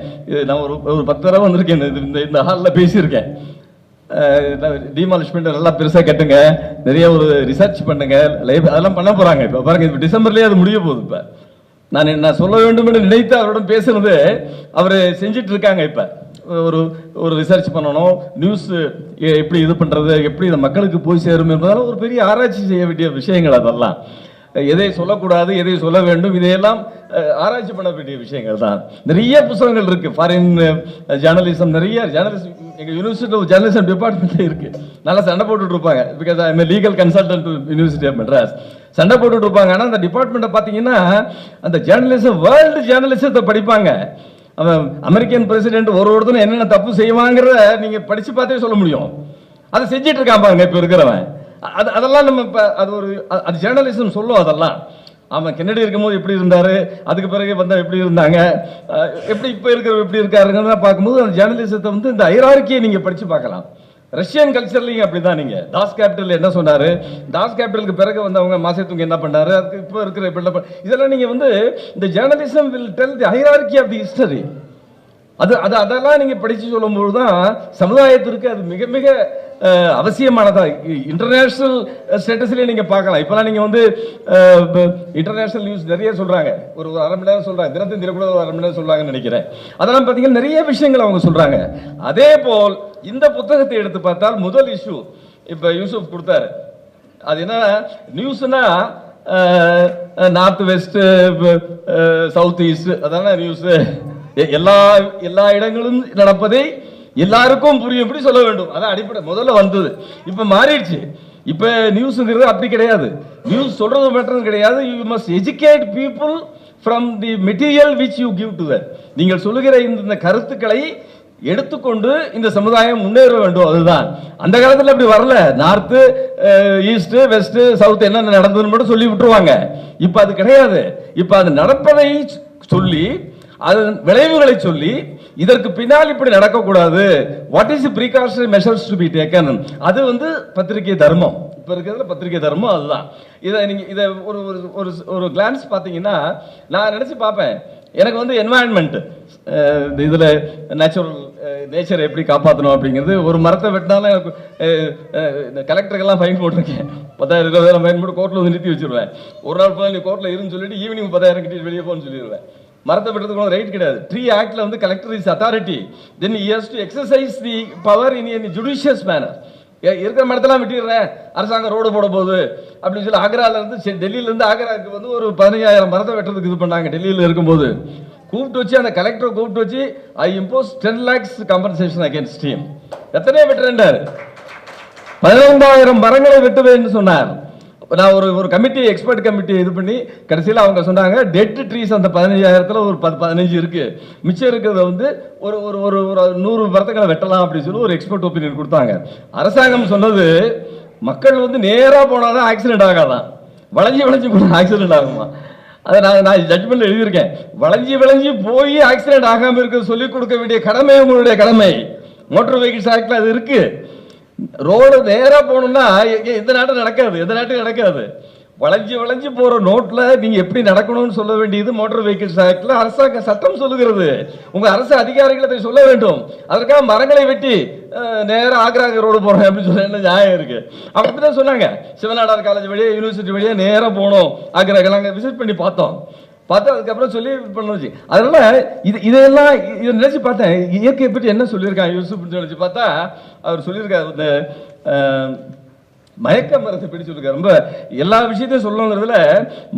நான் ஒரு 10 தடவை வந்திருக்கேன், இந்த ஹாலில் பேசியிருக்கேன். டிமாலிஷ்மெண்ட் எல்லாம் பெருசா கட்டுங்க, நிறைய ஒரு ரிசர்ச் பண்ணுங்க, அதெல்லாம் பண்ண போறாங்க. இப்ப பாருங்க, இப்ப டிசம்பர்லயே அது முடிய போகுது. இப்ப நான் சொல்ல வேண்டும் என்று நினைத்து அவருடன் பேசுறது அவரு செஞ்சிட்டு இருக்காங்க. இப்ப ஒரு ரிசர்ச் பண்ணணும், நியூஸ் எப்படி இது பண்றது, எப்படி இந்த மக்களுக்கு போய் சேரும் என்பதால ஒரு பெரிய ஆராய்ச்சி செய்ய வேண்டிய விஷயங்கள். அதெல்லாம் எதை சொல்லக்கூடாது, எதை சொல்ல வேண்டும், இதையெல்லாம் ஆராய்ச்சி பண்ண வேண்டிய விஷயங்கள் தான். நிறைய புத்தகங்கள் இருக்கு, ஃபாரின் ஜேர்னலிசம், நிறைய ஜேர்னலிசம் எங்க யூனிவர்சிட்டி ஜேர்னலிசம் டிபார்ட்மெண்ட்ல இருக்கு. நல்லா சண்டை போட்டுட்டு இருப்பாங்க, because I am legal consultant university of Madras. சண்டை போட்டுட்டு இருப்பாங்க. ஆனால் அந்த டிபார்ட்மெண்ட்டை பார்த்தீங்கன்னா அந்த ஜேர்னலிசம், வேர்ல்டு ஜேர்னலிசத்தை படிப்பாங்க. அவன் அமெரிக்கன் பிரசிடென்ட் ஒருத்தரும் என்னென்ன தப்பு செய்வாங்கிறத நீங்க படிச்சு பார்த்தே சொல்ல முடியும். அதை செஞ்சிட்டு இருக்கான் பாருங்க இப்ப இருக்கிறவன். அதெல்லாம் நம்ம அது ஜேர்னலிசம் சொல்லும். அதெல்லாம் அவன் கென்னடி இருக்கும்போது எப்படி இருந்தாரு, அதுக்கு பிறகு வந்தா எப்படி இருந்தாங்க, எப்படி இப்ப இருக்கிற எப்படி இருக்காருங்க பார்க்கும்போது அந்த ஜேர்னலிசத்தை வந்து இந்த ஹைரார்க்கியை நீங்க படிச்சு பார்க்கலாம். ரஷ்யன் கல்ச்சர்லையும் அப்படிதான். நீங்க தாஸ் கேபிட்டல் என்ன சொன்னாரு, தாஸ் கேபிட்டலுக்கு பிறகு வந்தவங்க மாசத்துக்கு என்ன பண்ணாரு, அதுக்கு இப்போ இருக்கிற இதெல்லாம் நீங்க வந்து இந்த journalism will tell the hierarchy of the history. அதெல்லாம் நீங்க படிச்சு சொல்லும்போது தான் சமுதாயத்திற்கு அது மிக மிக அவசியமானதா. இன்டர்நேஷனல் ஸ்டேட்டஸ்லயே நீங்க பார்க்கலாம். இப்பெல்லாம் நீங்க வந்து இன்டர்நேஷனல் நியூஸ் நிறைய சொல்றாங்க, ஒரு 1/2 மணி நேரம் சொல்றாங்க, தினத்தின் தினக்கூட ஒரு 1/2 மணி நேரம் சொல்றாங்கன்னு நினைக்கிறேன். அதெல்லாம் பார்த்தீங்கன்னா நிறைய விஷயங்கள் அவங்க சொல்றாங்க. அதே போல் இந்த புத்தகத்தை எடுத்து பார்த்தால் முதல் இஷ்யூ இப்ப யூசுப் கொடுத்தாரு. அது என்ன நியூஸ்னா, நார்த் வெஸ்ட், சவுத் ஈஸ்ட், அதான நியூஸ். எல்லா இடங்களும் நடப்பதை எல்லாருக்கும் புரியும்படி சொல்ல வேண்டும். அதான் அடிப்படை முதல்ல வந்தது. இப்ப மாறிடுச்சு. இப்ப நியூஸ்ங்கிறது அப்படி கிடையாது. நியூஸ் சொல்றது மட்டும் கிடையாது. You must educate people from the material which you give to that. நீங்கள் சொல்லுகிற இந்த கருத்துக்களை எடுத்துக்கொண்டு இந்த சமுதாயம் முன்னேற வேண்டும். அதுதான் அந்த காலத்தில் அப்படி வரல. நார்த்து, ஈஸ்ட், வெஸ்ட், சவுத் என்ன நடந்ததுன்னு மட்டும் சொல்லி விட்டுருவாங்க. இப்ப அது கிடையாது. இப்ப அது நடப்பதை சொல்லி, அதன் விளைவுகளை சொல்லி, இதற்கு பின்னால் இப்படி நடக்கக்கூடாது, what is the precautionary measures to be taken, அது வந்து பத்திரிகை தர்மம். இப்ப இருக்கிறதுல பத்திரிகை தர்மம் அதுதான். இதை ஒரு கிளான்ஸ் பார்த்தீங்கன்னா நான் நினைச்சு பார்ப்பேன். எனக்கு வந்து என்வாயன்மெண்ட், இதுல நேச்சரை எப்படி காப்பாற்றணும் அப்படிங்கிறது. ஒரு மரத்தை வெட்டினாலும் எனக்கு கலெக்டருக்கெல்லாம் ஃபைன் போட்டிருக்கேன். 10,000 20,000 ஃபைன் போட்டு கோர்ட்டில் வந்து நிறுத்தி வச்சிருவேன். ஒரு நாள் போய் நீ கோர்ட்டில் இருன்னு சொல்லிட்டு ஈவினிங் 10,000 கட்டிட்டு வெளியே போன்னு சொல்லிடுவேன். மரத்தை வெட்டுறதுக்கு ரைட் கிடையாது. ட்ரீ ஆக்ட்ல வந்து collector is authority, then he has to exercise the power in a judicious manner. இருக்கிற மரத்தெல்லாம் வெட்டிடுறேன், அரசாங்கம் ரோடு போட போகுது அப்படின்னு சொல்லி ஆக்ரால இருந்து டெல்லியில இருந்து ஆக்ராவுக்கு வந்து ஒரு 15,000 மரத்தை வெட்டுறதுக்கு இது பண்ணாங்க. டெல்லியில் இருக்கும்போது கூப்பிட்டு வச்சு, அந்த கலெக்டரை கூப்பிட்டு வச்சு, ஐ impose 10 lakhs compensation against him. எத்தனை வெட்டுறேன்டாரு? 15,000 மரங்களை வெட்டுவேன்னு சொன்னார். நான் ஒரு கமிட்டி, எக்ஸ்பர்ட் கமிட்டி இது பண்ணி கடைசியில் அவங்க சொன்னாங்க, டெட் ட்ரீஸ் அந்த 15,000த்துல ஒரு 15 இருக்கு, மிச்சம் இருக்கிறத வந்து ஒரு 100 மரத்துக்களை வெட்டலாம் அப்படின்னு சொல்லி ஒரு எக்ஸ்பர்ட் ஒப்பீனியன் கொடுத்தாங்க. அரசாங்கம் சொன்னது, மக்கள் வந்து நேரா போனாதான் ஆக்சிடென்ட் ஆகாதான், வளைஞ்சி போனா ஆக்சிடென்ட் ஆகுமா. அதை நான் ஜட்ஜ்மெண்ட் எழுதியிருக்கேன். வளைஞ்சி போய் ஆக்சிடென்ட் ஆகாம இருக்க சொல்லிக் கொடுக்க வேண்டிய கடமை உங்களுடைய கடமை. மோட்டார் வெஹிக்கிள்ஸ் ஆக்ட்ல அது இருக்கு. ரோடு நேரா போகணும்னா எந்த நாட்டும் நடக்காது. வளைஞ்சு வளைஞ்சு போற நோட்ல நீங்க எப்படி நடக்கணும்னு சொல்ல வேண்டியது மோட்டார் வெஹிக்கிள்ஸ் ஆக்ட்ல அரசாங்க சட்டம் சொல்லுகிறது. உங்க அரசு அதிகாரிகள் அதை சொல்ல வேண்டும். அதற்காக மரங்களை வெட்டி நேரம் ஆக்ராக ரோடு போறேன் அப்படின்னு சொல்ல என்ன நியாயம் இருக்கு? அப்படிதான் சொன்னாங்க. சிவநாடார் காலேஜ் வழியா யூனிவர்சிட்டி வழியா நேரம் போனோம் ஆக்ராக. நாங்கள் விசிட் பண்ணி பார்த்தோம். அதுக்கப்புறம் சொல்லி பண்ணுச்சு. அதனால இதெல்லாம் இதை நினைச்சு பார்த்தேன், இயற்கையை பற்றி என்ன சொல்லியிருக்காங்க யூசுப் நினைச்சு பார்த்தா அவர் சொல்லியிருக்காரு இந்த மயக்க மருந்து எப்படி சொல்லிருக்காரு. ரொம்ப எல்லா விஷயத்தையும் சொல்லணுங்கிறதுல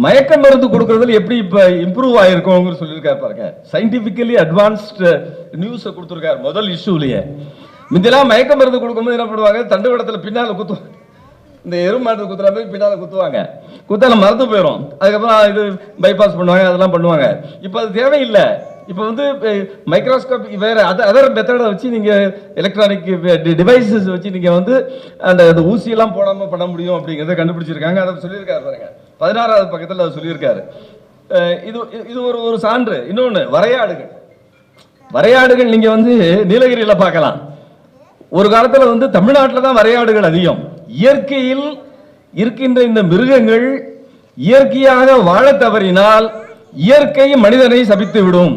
மயக்க மருந்து கொடுக்கறதுல எப்படி இப்ப இம்ப்ரூவ் ஆயிருக்கும் சொல்லியிருக்காரு பாருங்க. சயின்டிபிக்கலி அட்வான்ஸ்டு நியூஸை கொடுத்துருக்காரு முதல் இஷ்யூலயே. முந்தெல்லாம் மயக்க மருந்து கொடுக்கும்போது என்ன பண்ணுவாங்க, தண்டுவடத்துல பின்னால குத்துவாங்க, இந்த எருமாட்டு குத்துற மாதிரி பின்னால குத்துவாங்க, குத்தால மறந்து போயிடும். அதுக்கப்புறம் இது பைபாஸ் பண்ணுவாங்க, அதெல்லாம் பண்ணுவாங்க. இப்ப அது தேவையில்லை. இப்போ வந்து மைக்ரோஸ்கோப் வேற அதர் மெத்தடை வச்சு நீங்க எலக்ட்ரானிக் டிவைசஸ் வச்சு நீங்க வந்து அந்த ஊசியெல்லாம் போடாம பண்ண முடியும் அப்படிங்கிறத கண்டுபிடிச்சிருக்காங்க. அதை சொல்லியிருக்காரு பாருங்க, 16வது பக்கத்தில் அதை சொல்லியிருக்காரு. இது ஒரு சான்று. இன்னொன்று வரையாடுகள் நீங்க வந்து நீலகிரியில பார்க்கலாம். ஒரு காலத்துல வந்து தமிழ்நாட்டில் தான் வரையாடுகள் அதிகம். இயற்கையில் இருக்கின்ற இந்த மிருகங்கள் இயற்கையாக வாழ தவறினால் இயற்கை மனிதனை சபித்து விடும்.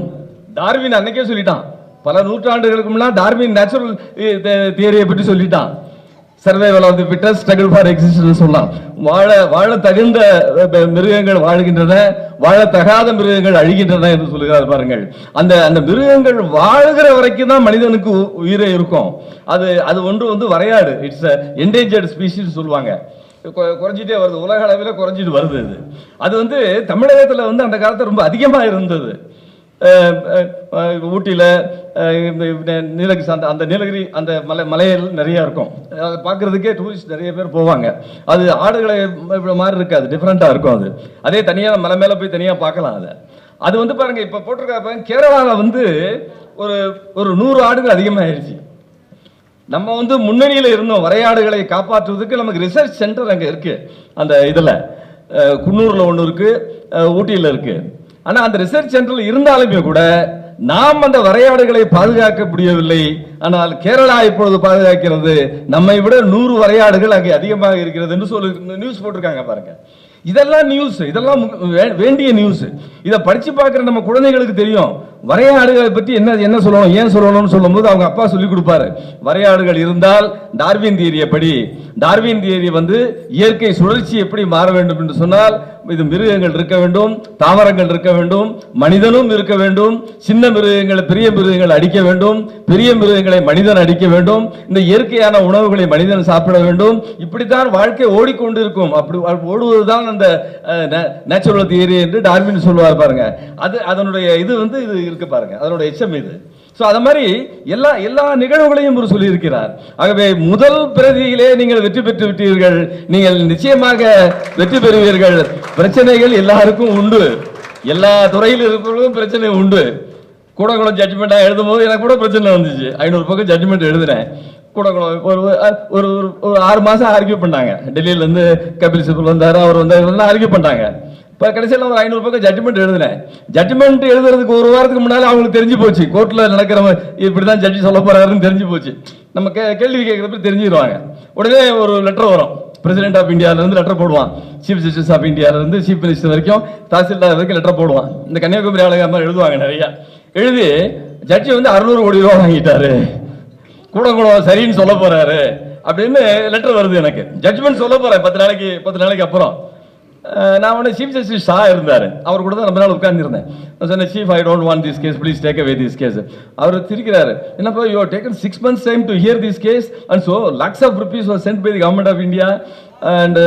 டார்வின் அன்னைக்கே சொல்லிட்டான். பல நூற்றாண்டுகளுக்கு முன்னாடி டார்வின் நேச்சுரல் தியரியை பற்றி சொல்லிட்டான். Survival of the fittest, struggle for existence சொல்லலாம். வாழ தகுந்த மிருகங்கள் வாழ்கின்றன, வாழ தகாத மிருகங்கள் அழிகின்றன என்று சொல்லுகிறார் பாருங்கள். அந்த மிருகங்கள் வாழ்கிற வரைக்கும் தான் மனிதனுக்கு உயிரே இருக்கும். அது ஒன்று வந்து வரையாடு. இட்ஸ் என்டேஞ்சர்ட் ஸ்பீஷிஸ் சொல்லுவாங்க. குறைஞ்சிட்டே வருது, உலக அளவில் குறைஞ்சிட்டு வருது. அது வந்து தமிழகத்தில் வந்து அந்த காலத்தில் ரொம்ப அதிகமாக இருந்தது. ஊட்டியில் நீலகிரி அந்த நீலகிரி அந்த மலையில் நிறைய இருக்கும். அதை பார்க்கறதுக்கே டூரிஸ்ட் நிறைய பேர் போவாங்க. அது ஆடுகளை மாதிரி இருக்காது, டிஃப்ரெண்ட்டாக இருக்கும். அதே தனியாக மலை மேலே போய் தனியாக பார்க்கலாம். அது வந்து பாருங்க, இப்போ போட்டிருக்காங்க கேரளாவில் வந்து ஒரு 100 ஆடுகள் அதிகமாகிடுச்சு. நம்ம வந்து முன்னணியில் இருந்தோம் வரையாடுகளை காப்பாற்றுவதற்கு. நமக்கு ரிசர்ச் சென்டர் அங்கே இருக்கு. அந்த இதில் குன்னூரில் ஒன்று இருக்கு, ஊட்டியில் இருக்கு. ஆனால் அந்த ரிசர்ச் சென்டரில் இருந்தாலுமே கூட நாம் அந்த வரையாடுகளை பாதுகாக்க முடியவில்லை. ஆனால் கேரளா இப்பொழுது பாதுகாக்கிறது. நம்மை விட 100 வரையாடுகள் அங்கே அதிகமாக இருக்கிறது என்று சொல்லி நியூஸ் போட்டிருக்காங்க பாருங்க. இதெல்லாம் நியூஸ், இதெல்லாம் வேண்டிய நியூஸ். இதை படிச்சு பார்க்குற நம்ம குழந்தைகளுக்கு தெரியும் வரையாடுகளை பற்றி என்ன சொல்லணும், ஏன் சொல்லணும்னு சொல்லும் போது அவங்க அப்பா சொல்லி கொடுப்பாரு. வரையாடுகள் இருந்தால் டார்வின் தியரியை படி. டார்வின் தியரி வந்து இயற்கை சுழற்சி எப்படி மாற வேண்டும் என்று சொன்னால் இது மிருகங்கள் இருக்க வேண்டும், தாவரங்கள் இருக்க வேண்டும், மனிதனும் இருக்க வேண்டும். சின்ன மிருகங்களை பெரிய மிருகங்கள் அடிக்க வேண்டும், பெரிய மிருகங்களை மனிதன் அடிக்க வேண்டும். இந்த இயற்கையான உணவுகளை மனிதன் சாப்பிட வேண்டும். இப்படித்தான் வாழ்க்கை ஓடிக்கொண்டிருக்கும். அப்படி ஓடுவதுதான் அந்த நேச்சுரல் தியரி என்று டார்வின் சொல்லுவார் பாருங்க. அதனுடைய இது வந்து இது இருக்கு பாருங்க, அதனுடைய எச்சம் இது. சோ அத மாதிரி எல்லா நிகழ்வுகளையும் ஒரு சொல்லி இருக்கிறார். ஆகவே முதல் பிரதியிலே நீங்கள் வெற்றி பெற்று விட்டீர்கள். நீங்கள் நிச்சயமாக வெற்றி பெறுவீர்கள். பிரச்சனைகள் எல்லாருக்கும் உண்டு, எல்லா துறையில் இருக்கிறவங்களுக்கும் பிரச்சனை உண்டு. கூடங்குளம் ஜட்ஜ்மெண்டா எழுதும் போது எனக்கு கூட பிரச்சனை வந்துச்சு. 500 பக்கம் ஜட்ஜ்மெண்ட் எழுதுனேன். கூடங்குளம் ஒரு 6 மாசம் ஆர்கியூ பண்ணாங்க. டெல்லியில இருந்து கபில் சிபல் வந்தாரு, அவர் வந்தாரு, ஆர்கியூ பண்ணாங்க. இப்போ கடைசியில் ஒரு 500 பக்கம் ஜட்ஜ்மெண்ட் எழுதுனேன். ஜட்ஜ்மெண்ட் எழுதுறதுக்கு ஒரு வாரத்துக்கு முன்னாலே அவங்களுக்கு தெரிஞ்சு போச்சு, கோர்ட்டில் நடக்கிற இப்படிதான் ஜட்ஜி சொல்ல போறாருன்னு தெரிஞ்சு போச்சு. நம்ம கேள்வி கேட்கறப்ப தெரிஞ்சுருவாங்க. உடனே ஒரு லெட்டர் வரும், பிரசிடென்ட் ஆஃப் இந்தியாவிலிருந்து லெட்டர் போடுவான், சீஃப் ஜஸ்டிஸ் ஆஃப் இந்தியாவிலிருந்து சீஃப் மினிஸ்டர் வரைக்கும், தாசில்தார் வரைக்கும் லெட்டர் போடுவான். இந்த கன்னியாகுமரி ஆளுங்க எழுதுவாங்க நிறையா. எழுதி ஜட்ஜி வந்து 600 கோடி ரூபா வாங்கிட்டாரு, கூடங்குளம் சரின்னு சொல்ல போறாரு அப்படின்னு லெட்டர் வருது எனக்கு. ஜட்ஜ்மெண்ட் சொல்ல போறேன் 10 நாளைக்கு அப்புறம். நான் உடனே சீஃப் ஜஸ்டிஸ் ஷா இருந்தார், அவர் கூட தான் ரொம்ப நாள் உட்கார்ந்துருந்தேன். நான் சொன்னேன், chief I don't want this case, please take away this case. அவர் திரிக்கிறாரு, என்னப்பா you have taken 6 months time to hear this case and so lakhs of rupees was sent by the government of India and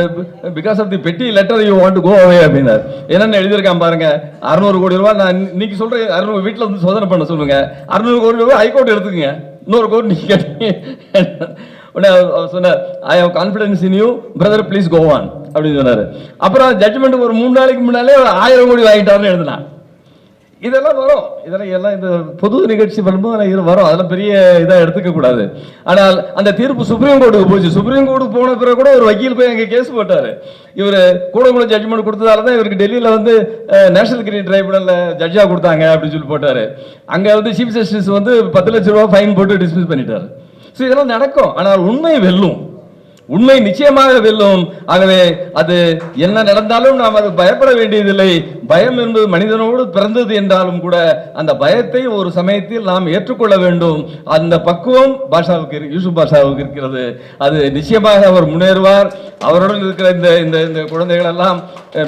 because of the petty letter you want to go away அப்படின்னாரு. என்னென்ன எழுதியிருக்கான் பாருங்க, 600 கோடி ரூபாய். நான் இன்னைக்கு சொல்றேன், 600 வீட்டில் வந்து சோதனை பண்ண சொல்லுங்க, 600 கோடி ரூபாய் ஹைகோர்ட் எடுத்துக்கங்க, இன்னொரு கோர்ட் நீங்க கேட்டீங்க. சொன்னார், I have confidence in you brother, please go on அப்படின்னு சொன்னாரு. அப்புறம் ஜட்ஜ்மெண்ட் ஒரு 3 நாளைக்கு முன்னாலே 1000 கோடி வாங்கிட்டாருன்னு எழுதினான். இதெல்லாம் வரும், இதெல்லாம் இந்த பொது நிகழ்ச்சி பண்ணும்போது இது வரும், அதெல்லாம் பெரிய இதாக எடுத்துக்க கூடாது. ஆனால் அந்த தீர்ப்பு சுப்ரீம் கோர்ட்டுக்கு போச்சு. சுப்ரீம் கோர்ட்டுக்கு போன பிறகு கூட ஒரு வக்கீல் போய் அங்கே கேஸ் போட்டாரு. இவர் கூடங்குளம் ஜட்ஜ்மெண்ட் கொடுத்ததால தான் இவருக்கு டெல்லியில் வந்து நேஷனல் கிரிக்கெட் ட்ரைபுனல்ல ஜட்ஜாக கொடுத்தாங்க அப்படின்னு சொல்லி போட்டாரு. அங்கே வந்து சீஃப் ஜஸ்டிஸ் வந்து 10 லட்சம் ரூபாய் ஃபைன் போட்டு டிஸ்மிஸ் பண்ணிட்டாரு. ஸோ இதெல்லாம் நடக்கும். ஆனால் உண்மை வெல்லும், உண்மை நிச்சயமாக வெல்லும். ஆகவே அது என்ன நடந்தாலும் நாம் அது பயப்பட வேண்டியதில்லை. பயம் என்பது மனிதனோடு பிறந்தது என்றாலும் கூட அந்த பயத்தை ஒரு சமயத்தில் நாம் ஏற்றுக்கொள்ள வேண்டும். அந்த பக்குவம் யூசுப் பாஷாவுக்கு இருக்கிறது. அது நிச்சயமாக அவர் முன்னேறுவார். அவருடன் இருக்கிற இந்த குழந்தைகள் எல்லாம்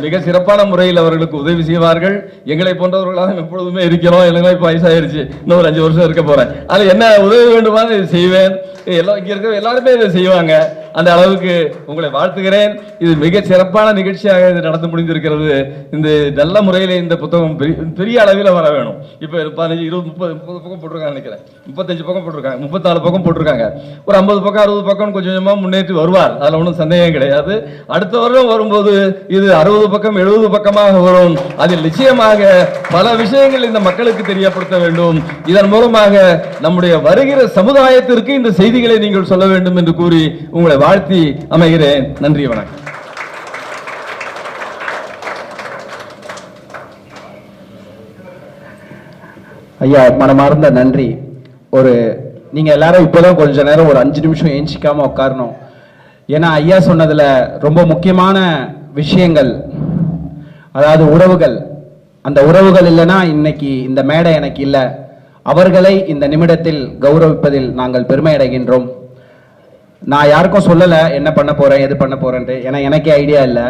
மிக சிறப்பான முறையில் அவர்களுக்கு உதவி செய்வார்கள். எங்களை போன்றவர்களாக எப்பொழுதுமே இருக்கிறோம். எனக்கு இப்போ வயசாயிருச்சு, இன்னும் ஒரு 5 வருஷம் இருக்க போறேன். அதில் என்ன உதவி வேண்டுமானு இதை செய்வேன். எல்லாம் இங்க இருக்கிற எல்லாருமே இதை செய்வாங்க. அந்த அளவுக்கு உங்களை வாழ்த்துகிறேன். இது மிக சிறப்பான நிகழ்ச்சியாக இது நடந்து முடிந்திருக்கிறது. இந்த நல்ல முறையில் இந்த புத்தகம் பெரிய அளவில் வர வேணும். இப்போ 15, 20, 30 பக்கம் போட்டிருக்காங்க நினைக்கிறேன். 35 பக்கம் போட்டிருக்காங்க, 34 பக்கம் போட்டிருக்காங்க. ஒரு 50 பக்கம் 60 பக்கம் கொஞ்சம் கொஞ்சமாக முன்னேற்றி வருவார். அதில் ஒன்றும் சந்தேகம் கிடையாது. அடுத்த வருடம் வரும்போது இது 60 பக்கம் 70 பக்கமாக வரும். அதில் நிச்சயமாக பல விஷயங்கள் இந்த மக்களுக்கு தெரியப்படுத்த வேண்டும். இதன் மூலமாக நம்முடைய வருகிற சமுதாயத்திற்கு இந்த செய்திகளை நீங்கள் சொல்ல வேண்டும் என்று கூறி உங்களை வாழ்த்தி அமைகிறேன். நன்றி, வணக்கம். ஐயா, மனமார்ந்த நன்றி. நீங்க எல்லாரும் இப்போதான் கொஞ்ச நேரம் ஒரு 5 நிமிஷம் ஏஞ்சிக்காம உட்காரணும். ஏன்னா ஐயா சொன்னதுல ரொம்ப முக்கியமான விஷயங்கள், அதாவது உறவுகள். அந்த உறவுகள் இல்லைன்னா இன்னைக்கு இந்த மேடை எனக்கு இல்லை. அவர்களை இந்த நிமிடத்தில் கௌரவிப்பதில் நாங்கள் பெருமை அடைகின்றோம். நான் யாருக்கும் சொல்லலை என்ன பண்ண போறேன் எது பண்ண போறேன்ட்டு. ஏன்னா எனக்கே ஐடியா இல்லை.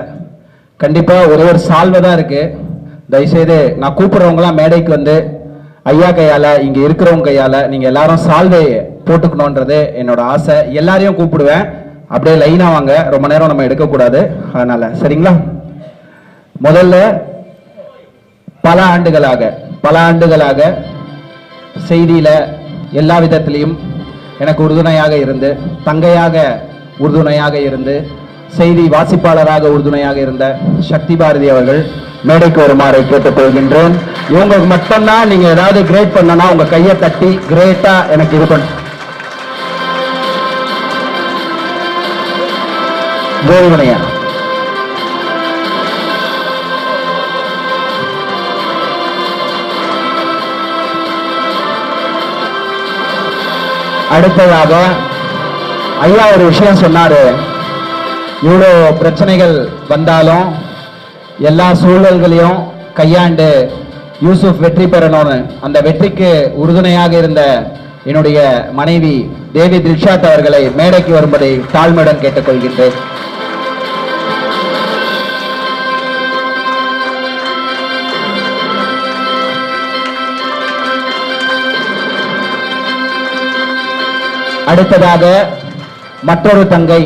கண்டிப்பா ஒரே ஒரு சால்வை தான் இருக்கு. தயவுசெய்து நான் கூப்பிடுறவங்களாம் மேடைக்கு வந்து ஐயா கையால, இங்க இருக்கிறவங்க கையால நீங்க எல்லாரும் சால்வை போட்டுக்கணும்ன்றது என்னோட ஆசை. எல்லாரையும் கூப்பிடுவேன். அப்படியே லைனா வாங்க, ரொம்ப நேரம் நம்ம எடுக்கக்கூடாது. அதனால சரிங்களா? முதல்ல பல ஆண்டுகளாக செய்தியில எல்லா விதத்திலையும் எனக்கு உறுதுணையாக இருந்து, தங்கையாக உறுதுணையாக இருந்து, செய்தி வாசிப்பாளராக உறுதுணையாக இருந்த சக்தி பாரதி அவர்கள் மேடைக்கு வருமாறு கேட்டுக்கொள்கின்றேன். இவங்களுக்கு மட்டும்தான் நீங்க ஏதாவது கிரேட் பண்ணனா உங்க கையை தட்டி கிரேட்டா எனக்கு இது பண்ண. கோவிமணியா அடுத்ததாக ஐயா ஒரு விஷயம் சொன்னாரு. இவ்வளோ பிரச்சனைகள் வந்தாலும் எல்லா சூழல்களையும் கையாண்டு யூசுப் வெற்றி பெறணும்னு அந்த வெற்றிக்கு உறுதுணையாக இருந்த என்னுடைய மனைவி தேவி தில்ஷாத் அவர்களை மேடைக்கு வரும்படி தாழ்மையுடன் கேட்டுக்கொள்கின்றேன். அடுத்ததாக மற்றொரு தங்கை,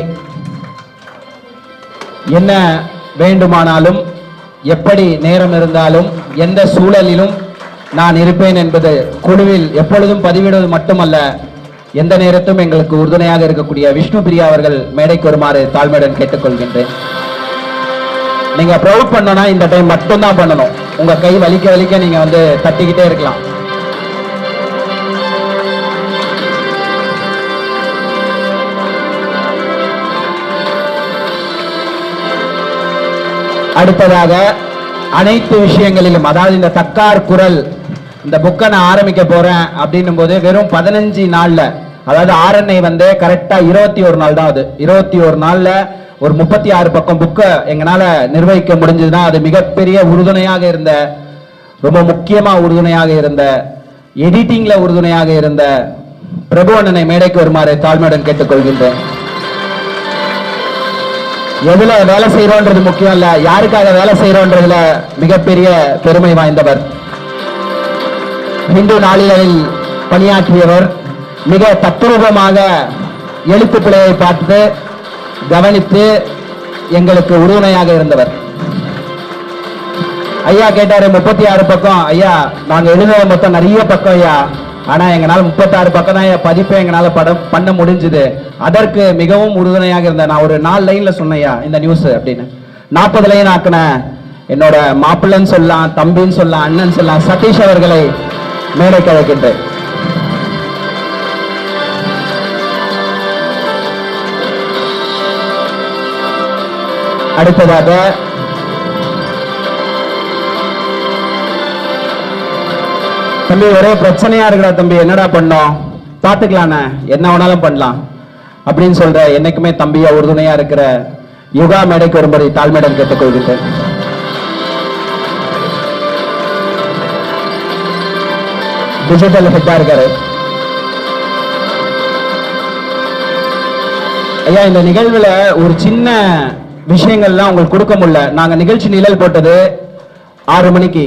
என்ன வேண்டுமானாலும் எப்படி நேரம் இருந்தாலும் எந்த சூழலிலும் நான் இருப்பேன் என்பது குழுவில் எப்பொழுதும் பதிவிடுவது மட்டுமல்ல, எந்த நேரத்தும் எங்களுக்கு உறுதுணையாக இருக்கக்கூடிய விஷ்ணு பிரியா அவர்கள் மேடைக்கு வருமாறு தாழ்மையுடன் கேட்டுக்கொள்கின்றேன். நீங்க ப்ரௌட் பண்ணனா இந்த டைம் மட்டும்தான் பண்ணணும். உங்க கை வலிக்க வலிக்க நீங்க வந்து தட்டிக்கிட்டே இருக்கலாம். அடுத்ததாக அனைத்து விஷயங்களிலும், அதாவது இந்த தக்கார் குரல் இந்த புக்கை நான் ஆரம்பிக்க போறேன் அப்படின்னும் போது வெறும் 15 நாள்ல, அதாவது ஆர்என்ஐ வந்து கரெக்டா 21 நாள் தான். அது 21 நாள்ல ஒரு 36 பக்கம் புக்கை எங்களால நிர்வகிக்க முடிஞ்சதுன்னா அது மிகப்பெரிய உறுதுணையாக இருந்த, ரொம்ப முக்கியமா உறுதுணையாக இருந்த, எடிட்டிங்ல உறுதுணையாக இருந்த பிரபு அண்ணனை மேடைக்கு வருமாறு தாழ்மையுடன் கேட்டுக்கொள்கின்றேன். எதுல வேலை செய்யறோன்றது முக்கியம் இல்ல, யாருக்காக வேலை செய்யறோன்றதுல மிகப்பெரிய பெருமை வாய்ந்தவர். இந்து நாளிதழில் பணியாற்றியவர். மிக தத்ரூபமாக எழுத்து பிழையை பார்த்து கவனித்து எங்களுக்கு உறுதுணையாக இருந்தவர். ஐயா கேட்டாரு 36 பக்கம். ஐயா நாங்க எழுதுற மொத்தம் நிறைய பக்கம் ஐயா, ஆனா எங்களால 36 பக்கம் தான் பதிப்பை எங்களால பண்ண முடிஞ்சது. அதற்கு மிகவும் உறுதுணையாக இருந்த, நான் ஒரு 4 லைன்ல சொன்னையா இந்த நியூஸ் அப்படின்னு 40 லைன் ஆக்கின என்னோட மாப்பிள்ளன்னு சொல்லலாம், தம்பின்னு சொல்லலாம், அண்ணன் சொல்லலாம், சதீஷ் அவர்களை மேடை கழிக்கின்றேன். அடுத்ததாக தம்பி ஒரே பிரச்சனையா இருக்கிறா தம்பி, என்னடா பண்ணோம் பார்த்துக்கலாண்ணே, என்ன வேணாலும் பண்ணலாம் அப்படின்னு சொல்ற என்னைக்குமே தம்பியா உறுதுணையா இருக்கிற யுகா மேடைக்கு வரும்படி தாழ்மையுடன் கேட்டுக்கொள்கின்றேன். டிஜிட்டல் ஹெட்டா இருக்காரு. ஐயா, இந்த நிகழ்வுல ஒரு சின்ன விஷயங்கள்லாம் உங்களுக்கு கொடுக்க முடியல. நாங்க நிகழ்ச்சி நிழல் போட்டது 6 மணிக்கு,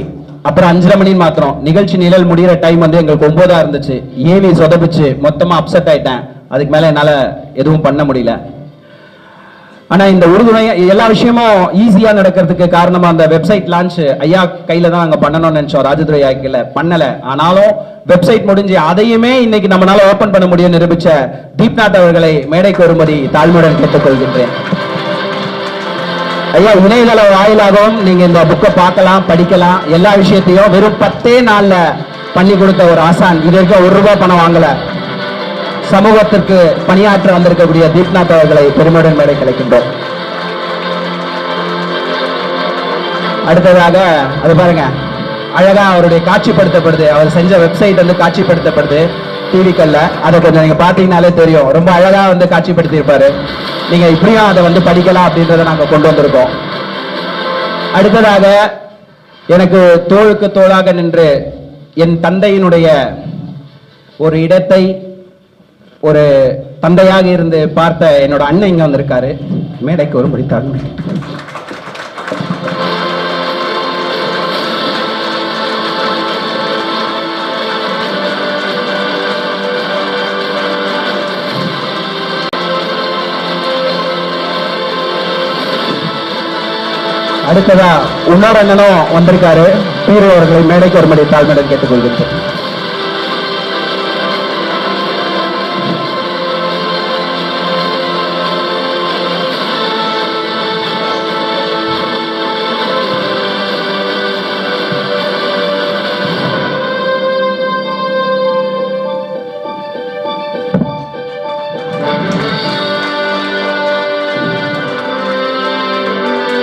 அப்புறம் 5:30 மணின்னு மாத்திரம். நிகழ்ச்சி நிழல் முடிகிற டைம் வந்து எங்களுக்கு 9 இருந்துச்சு. ஏவி சொதப்பிச்சு, மொத்தமா அப்செட் ஆயிட்டேன். அதுக்கு மேல என்னால எதுவும் பண்ண முடியல. ஆனா இந்த உறுதுணை எல்லா விஷயமும் ஈஸியா நடக்கிறதுக்கு காரணமா அந்த வெப்சைட் லான்ச் ஐயா கையில தான் நாங்க பண்ணணும்னு நினைச்சோம். ராஜதுரை ஐயா பண்ணல. ஆனாலும் வெப்சைட் முடிஞ்சு அதையுமே இன்னைக்கு நம்மளால ஓபன் பண்ண முடியும் நிரூபிச்ச தீப்நாத் அவர்களை மேடைக்கு வரும்படி தாழ்மையுடன் கேட்டுக்கொள்கின்றேன். ஐயா, இணையதள வாயிலாகவும் நீங்க இந்த புக்கை பார்க்கலாம், படிக்கலாம். எல்லா விஷயத்தையும் வெறும் 10 நாள்ல பண்ணி கொடுத்த ஒரு ஆசான். இது வரைக்கும் 1 ரூபாய் பணம் வாங்கல. சமூகத்திற்கு பணியாற்ற வந்திருக்கக்கூடிய தீப்நாத் அவர்களை பெருமையுடன் மேடை கிடைக்கின்றோம். அடுத்ததாக அது பாருங்க, அழகா அவருடைய காட்சிப்படுத்தப்படுது. அவர் செஞ்ச வெப்சைட் வந்து காட்சிப்படுத்தப்படுது டிவிக்கல்ல. அதை கொஞ்சம் நீங்க பாத்தீங்கன்னாலே தெரியும். ரொம்ப அழகா வந்து காட்சிப்படுத்தி இருப்பாரு. நீங்க இப்படியும் அதை வந்து படிக்கலாம் அப்படின்றத நாங்க கொண்டு வந்திருக்கோம். அடுத்ததாக எனக்கு தோளுக்கு தோளாக நின்று என் தந்தையினுடைய ஒரு இடத்தை ஒரு தந்தையாக இருந்து பார்த்த என்னோட அண்ணன் இங்க வந்திருக்காரு. மேடைக்கு ஒரு முடித்தாங்க. அடுத்ததா இன்னொரு அண்ணனும் வந்திருக்காரு. பீரு அவர்களை மேடைக்கு வரும்படி தாழ்மையுடன் கேட்டுக்கொள்கின்றேன்.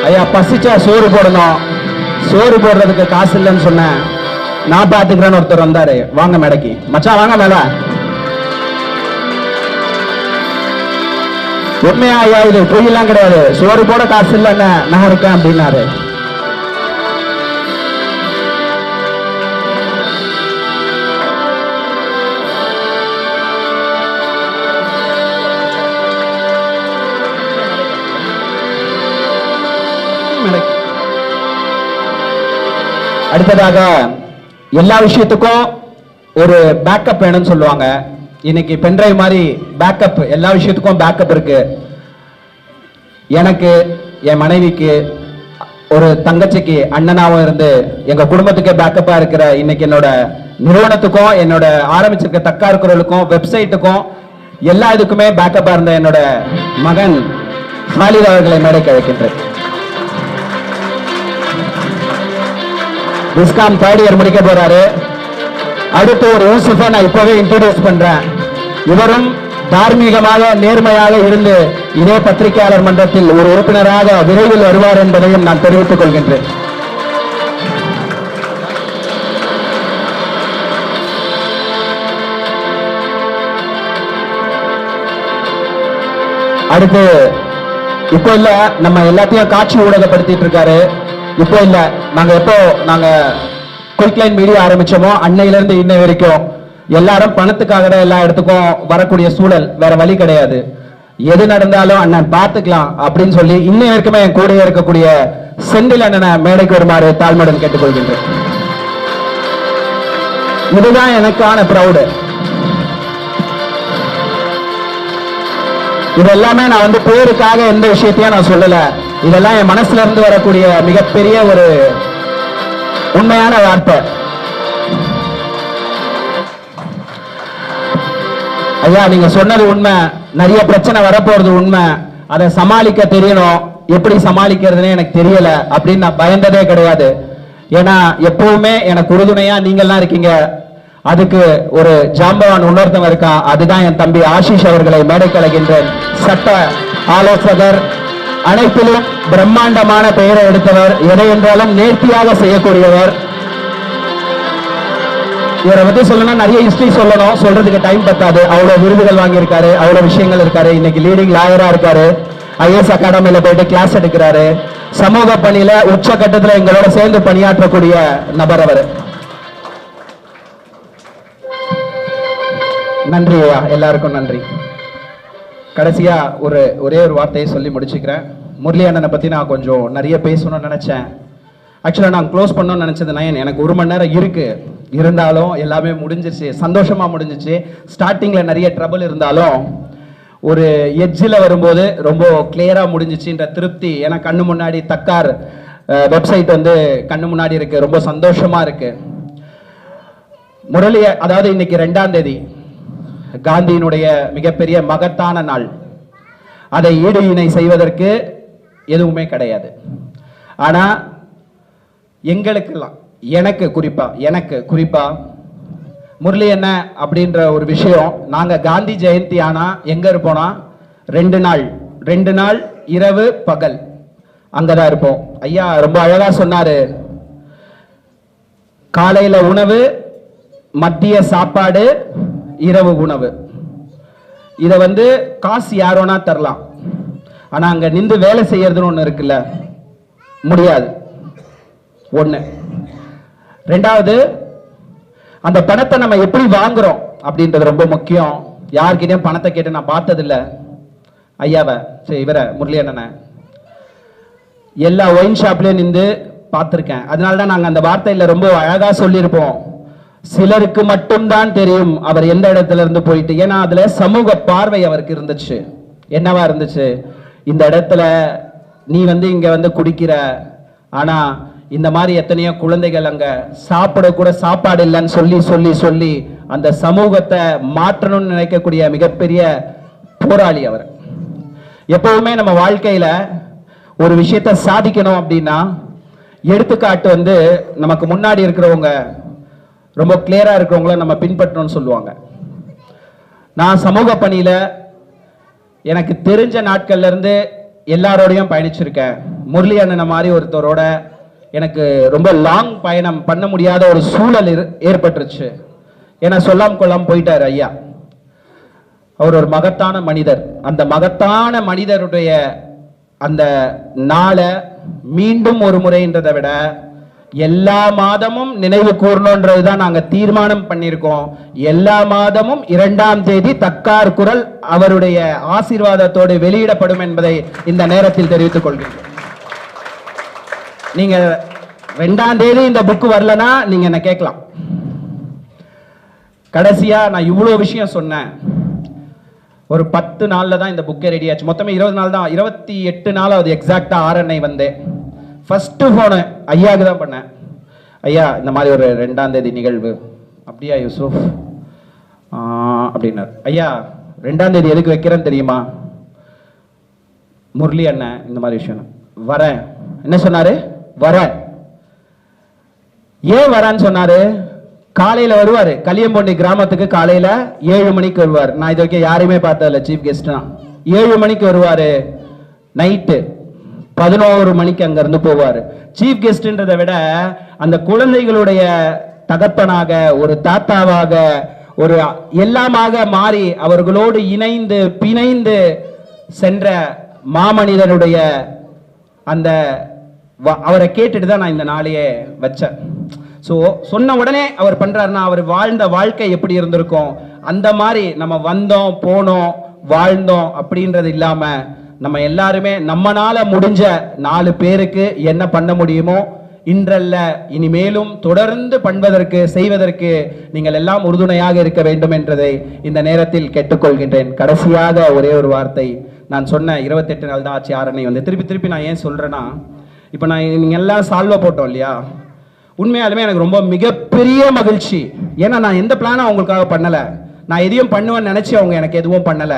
ஐயா, பசிச்சா சோறு போடணும், சோறு போடுறதுக்கு காசு இல்லைன்னு சொன்னேன். நான் பாத்துக்கிறேன்னு ஒருத்தர் வந்தாரு. வாங்க மேடைக்கு. மச்சான் வாங்க மேல. உண்மையா ஐயா, இது பொய்யெல்லாம் கிடையாது. சோறு போட காசு இல்லைன்னு நான் இருக்கேன் அப்படின்னாரு. அடுத்ததாக எல்லா விஷயத்துக்கும் ஒரு பேக்கப் வேணும்னு சொல்லுவாங்க. இன்னைக்கு பென்ட்ரைவ் மாதிரி பேக்கப், எல்லா விஷயத்துக்கும் பேக்கப் இருக்கு. எனக்கு, என் மனைவிக்கு, ஒரு தங்கச்சிக்கு அண்ணனாவும் இருந்து எங்க குடும்பத்துக்கே பேக்கப்பா இருக்கிற இன்னைக்கு என்னோட நிறுவனத்துக்கும் என்னோட ஆரம்பிச்சிருக்க தக்கார் குரலுக்கும் வெப்சைட்டுக்கும் எல்லா இதுக்குமே பேக்கப்பா இருந்த என்னோட மகன் ஹாலித் அவர்களை மேடைக்கு அழைக்கின்றேன். விஸ்காம் 3rd இயர் முடிக்க போறாரு. அடுத்து ஒரு யூசுஃபை நான் இப்பவே இன்ட்ரோடியூஸ் பண்றேன். இவரும் தார்மீகமாக நேர்மையாக இருந்து இதே பத்திரிகையாளர் மன்றத்தில் ஒரு உறுப்பினராக விரைவில் வருவார் என்பதையும் நான் தெரிவித்துக் கொள்கின்றேன். அடுத்து இப்போ இல்ல, நம்ம எல்லாத்தையும் காட்சி ஊடகப்படுத்திட்டு இருக்காரு. இப்போ இல்ல, நாங்க குயிக் லைன் மீடியா ஆரம்பிச்சோமோ அன்னையில இருந்து இன்னை வரைக்கும் எல்லாரும் பணத்துக்காக தான் எல்லா இடத்துக்கும் வரக்கூடிய சூழல். வேற வழி கிடையாது. எது நடந்தாலும் அண்ணன் பார்த்துக்கலாம் அப்படின்னு சொல்லி இன்னை வரைக்குமே என் கூட இருக்கக்கூடிய செந்தில் அண்ணனை மேடைக்கு வருமாறு தாழ்மையுடன் கேட்டுக்கொள்கின்றேன். இதுதான் எனக்கான ப்ரௌடு. இது எல்லாமே நான் வந்து பேருக்காக எந்த விஷயத்தையும் நான் சொல்லல. இதெல்லாம் என் மனசுல இருந்து வரக்கூடிய மிகப்பெரிய ஒரு உண்மையான வார்த்தை. ஐயா, நீங்க சொன்னது உண்மை. நிறைய பிரச்சனை வரப்போறது உண்மை. அதை சமாளிக்க தெரியணும். எப்படி சமாளிக்கிறதுனே எனக்கு தெரியல அப்படின்னு நான் பயந்ததே கிடையாது. ஏன்னா எப்பவுமே எனக்கு உறுதுணையா நீங்கள்லாம் இருக்கீங்க. அதுக்கு ஒரு ஜாம்பவான் இன்னொருத்தவன் இருக்கான். அதுதான் என் தம்பி ஆஷிஷ் அவர்களை மேடைக்கு அழைக்கின்றேன். சட்ட ஆலோசகர், அனைத்திலும் பிரம்மாண்டமான பெயரை எடுத்தவர், எதை என்றாலும் நேர்த்தியாக செய்யக்கூடியவர். இவரை பத்தி சொல்லணும்னா நிறைய ஹிஸ்டரி சொல்லணும், சொல்றதுக்கு டைம் பத்தாது. அவ்வளவு விருதுகள் வாங்கியிருக்காரு, அவ்வளவு விஷயங்கள் இருக்காரு. இன்னைக்கு லீடிங் லாயரா இருக்காரு, ஐஏஎஸ் அகாடமியில போயிட்டு கிளாஸ் எடுக்கிறாரு. சமூக பணியில உச்சகட்டத்துல எங்களோட சேர்ந்து பணியாற்றக்கூடிய நபர் அவர். நன்றி ஐயா, எல்லாருக்கும் நன்றி. கடைசியா ஒரே ஒரு வார்த்தையை சொல்லி முடிச்சுக்கிறேன். முரளி அண்ணனை பத்தி நான் கொஞ்சம் நிறைய பேசணும்னு நினைச்சேன். ஆக்சுவலாக நான் க்ளோஸ் பண்ணணும்னு நினச்சது எனக்கு 1 மணி நேரம் இருக்கு, இருந்தாலும் எல்லாமே முடிஞ்சிருச்சு, சந்தோஷமா முடிஞ்சிச்சு. ஸ்டார்டிங்கில் நிறைய ட்ரபிள் இருந்தாலும் ஒரு எட்ஜில் வரும்போது ரொம்ப கிளியராக முடிஞ்சிச்சுன்ற திருப்தி. ஏன்னா கண்ணு முன்னாடி தக்கார் வெப்சைட் வந்து கண்ணு முன்னாடி இருக்கு, ரொம்ப சந்தோஷமா இருக்கு. முரளி, அதாவது இன்னைக்கு 2ஆம் தேதி காந்தியினுடைய மிகப்பெரிய மகத்தான நாள். அதை ஈடு இணை செய்வதற்கு எதுவுமே கிடையாது. ஆனா எங்களுக்கெல்லாம், எனக்கு குறிப்பா முரளி என்ன அப்படின்ற ஒரு விஷயம், நாங்க காந்தி ஜெயந்தி ஆனா எங்க இருப்போம்னா 2 நாள் இரவு பகல் அங்கதான் இருப்போம். ஐயா ரொம்ப அழகா சொன்னாரு, காலையில உணவு, மதிய சாப்பாடு, இரவு உணவு. இத வந்து காசு யாரோனா தரலாம், ஆனா அங்க நின்று வேலை செய்யறதுன்னு ஒண்ணு இருக்குல்ல, முடியாது. 1. 2வது, அந்த பணத்தை நம்ம எப்படி வாங்குறோம் அப்படின்றது ரொம்ப முக்கியம். யார்கிட்டயும் பணத்தை கேட்டு நான் பார்த்ததில்ல ஐயாவை, சரி இவரை முரளி அண்ணனை எல்லா ஒயின் ஷாப்லயும் நின்று பார்த்துருக்கேன். அதனாலதான் நாங்க அந்த வார்த்தையில ரொம்ப அழகா சொல்லியிருப்போம், சிலருக்கு மட்டும்தான் தெரியும் அவர் எந்த இடத்துல இருந்து போயிட்டு. ஏன்னா அதுல சமூக பார்வை அவருக்கு இருந்துச்சு. என்னவா இருந்துச்சு, இந்த இடத்துல நீ வந்து இங்க வந்து குடிக்கிற, ஆனா இந்த மாதிரி எத்தனையோ குழந்தைகள் அங்க சாப்பிட கூட சாப்பாடு இல்லைன்னு சொல்லி அந்த சமூகத்தை மாற்றணும்னு நினைக்கக்கூடிய மிகப்பெரிய போராளி அவர். எப்பவுமே நம்ம வாழ்க்கையில ஒரு விஷயத்தை சாதிக்கணும் அப்படின்னா எடுத்துக்காட்டு வந்து நமக்கு முன்னாடி இருக்கிறவங்க, ரொம்ப கிளியரா இருக்கிறவங்கள நம்ம பின்பற்றணும்னு சொல்லுவாங்க. நான் சமூக பணியில எனக்கு தெரிஞ்ச நாட்கள்ல இருந்து எல்லாரோடையும் பயணிச்சிருக்கேன். முரளி அண்ணன் மாதிரி ஒருத்தரோட எனக்கு ரொம்ப லாங் பயணம் பண்ண முடியாத ஒரு சூழல் ஏற்பட்டுருச்சு. ஏன்னா சொல்லாம் கொள்ளாம போயிட்டாரு ஐயா. அவர் ஒரு மகத்தான மனிதர். அந்த மகத்தான மனிதருடைய அந்த நாளை மீண்டும் ஒரு முறைன்றதை விட எல்லா மாதமும் நினைவு கூறணும்ன்றதுதான் நாங்க தீர்மானம் பண்ணியிருக்கோம். எல்லா மாதமும் 2ஆம் தேதி தக்கார் குரல் அவருடைய ஆசீர்வாதத்தோடு வெளியிடப்படும் என்பதை இந்த நேரத்தில் தெரிவித்துக் கொள்கிறேன். நீங்க 2ஆம் தேதி இந்த புக் வரலனா நீங்க என்ன கேட்கலாம். கடைசியா நான் இவ்வளவு விஷயம் சொன்னேன், ஒரு 10 நாள்ல தான் இந்த புக்கே ரெடி ஆச்சு. மொத்தமே 20 நாள் தான், 28 நாளாவது எக்ஸாக்டா RNI வந்தேன். ஃபர்ஸ்ட் போன ஐயாவுக்கு தான் பண்ணேன். ஐயா இந்த மாதிரி ஒரு 2ஆம் தேதி நிகழ்வு. அப்படியா யூசுப் அப்படின்னார். ஐயா 2ஆம் தேதி எதுக்கு வைக்கிறேன்னு தெரியுமா? முரளி அண்ணன் இந்த மாதிரி விஷயம் வரேன். என்ன சொன்னாரு? வரேன். ஏன் வரான்னு சொன்னாரு? காலையில வருவாரு, கலியம்பொண்டி கிராமத்துக்கு காலையில 7 மணிக்கு வருவார். நான் இது வரைக்கும் யாரையுமே பார்த்ததில்ல, சீஃப் கெஸ்ட் தான். 7 மணிக்கு வருவாரு, நைட்டு 11 மணிக்கு அங்க இருந்து போவாரு. சீஃப் கெஸ்ட்ன்றதை விட அந்த குழந்தைகளுடைய தகப்பனாக, ஒரு தாத்தாவாக, ஒரு எல்லாமாக மாறி அவர்களோடு இணைந்து பிணைந்து சென்ற மாமனிதனுடைய அந்த அவரை கேட்டுட்டு தான் நான் இந்த நாளையே வச்சேன். ஸோ சொன்ன உடனே அவர் பண்றாருன்னா அவர் வாழ்ந்த வாழ்க்கை எப்படி இருந்திருக்கும், அந்த மாதிரி நம்ம வந்தோம் போனோம் வாழ்ந்தோம் அப்படின்றது இல்லாம நம்ம எல்லாருமே நம்மனால முடிஞ்ச 4 பேருக்கு என்ன பண்ண முடியுமோ இன்றல்ல இனிமேலும் தொடர்ந்து பண்ணுவதற்கு செய்வதற்கு நீங்கள் எல்லாம் உறுதுணையாக இருக்க வேண்டும் என்றதை இந்த நேரத்தில் கேட்டுக்கொள்கின்றேன். கடைசியாக ஒரே ஒரு வார்த்தை, நான் சொன்ன 28 நாள் தான் ஆச்சு RNI வந்து. திருப்பி நான் ஏன் சொல்றேன்னா, இப்போ நீங்க எல்லாம் சால்வா போட்டோம் இல்லையா, உண்மையாலுமே எனக்கு ரொம்ப மிகப்பெரிய மகிழ்ச்சி. ஏன்னா நான் எந்த பிளானும் அவங்களுக்காக பண்ணல, நான் எதையும் பண்ணுவேன்னு நினைச்சு அவங்க எனக்கு எதுவும் பண்ணல,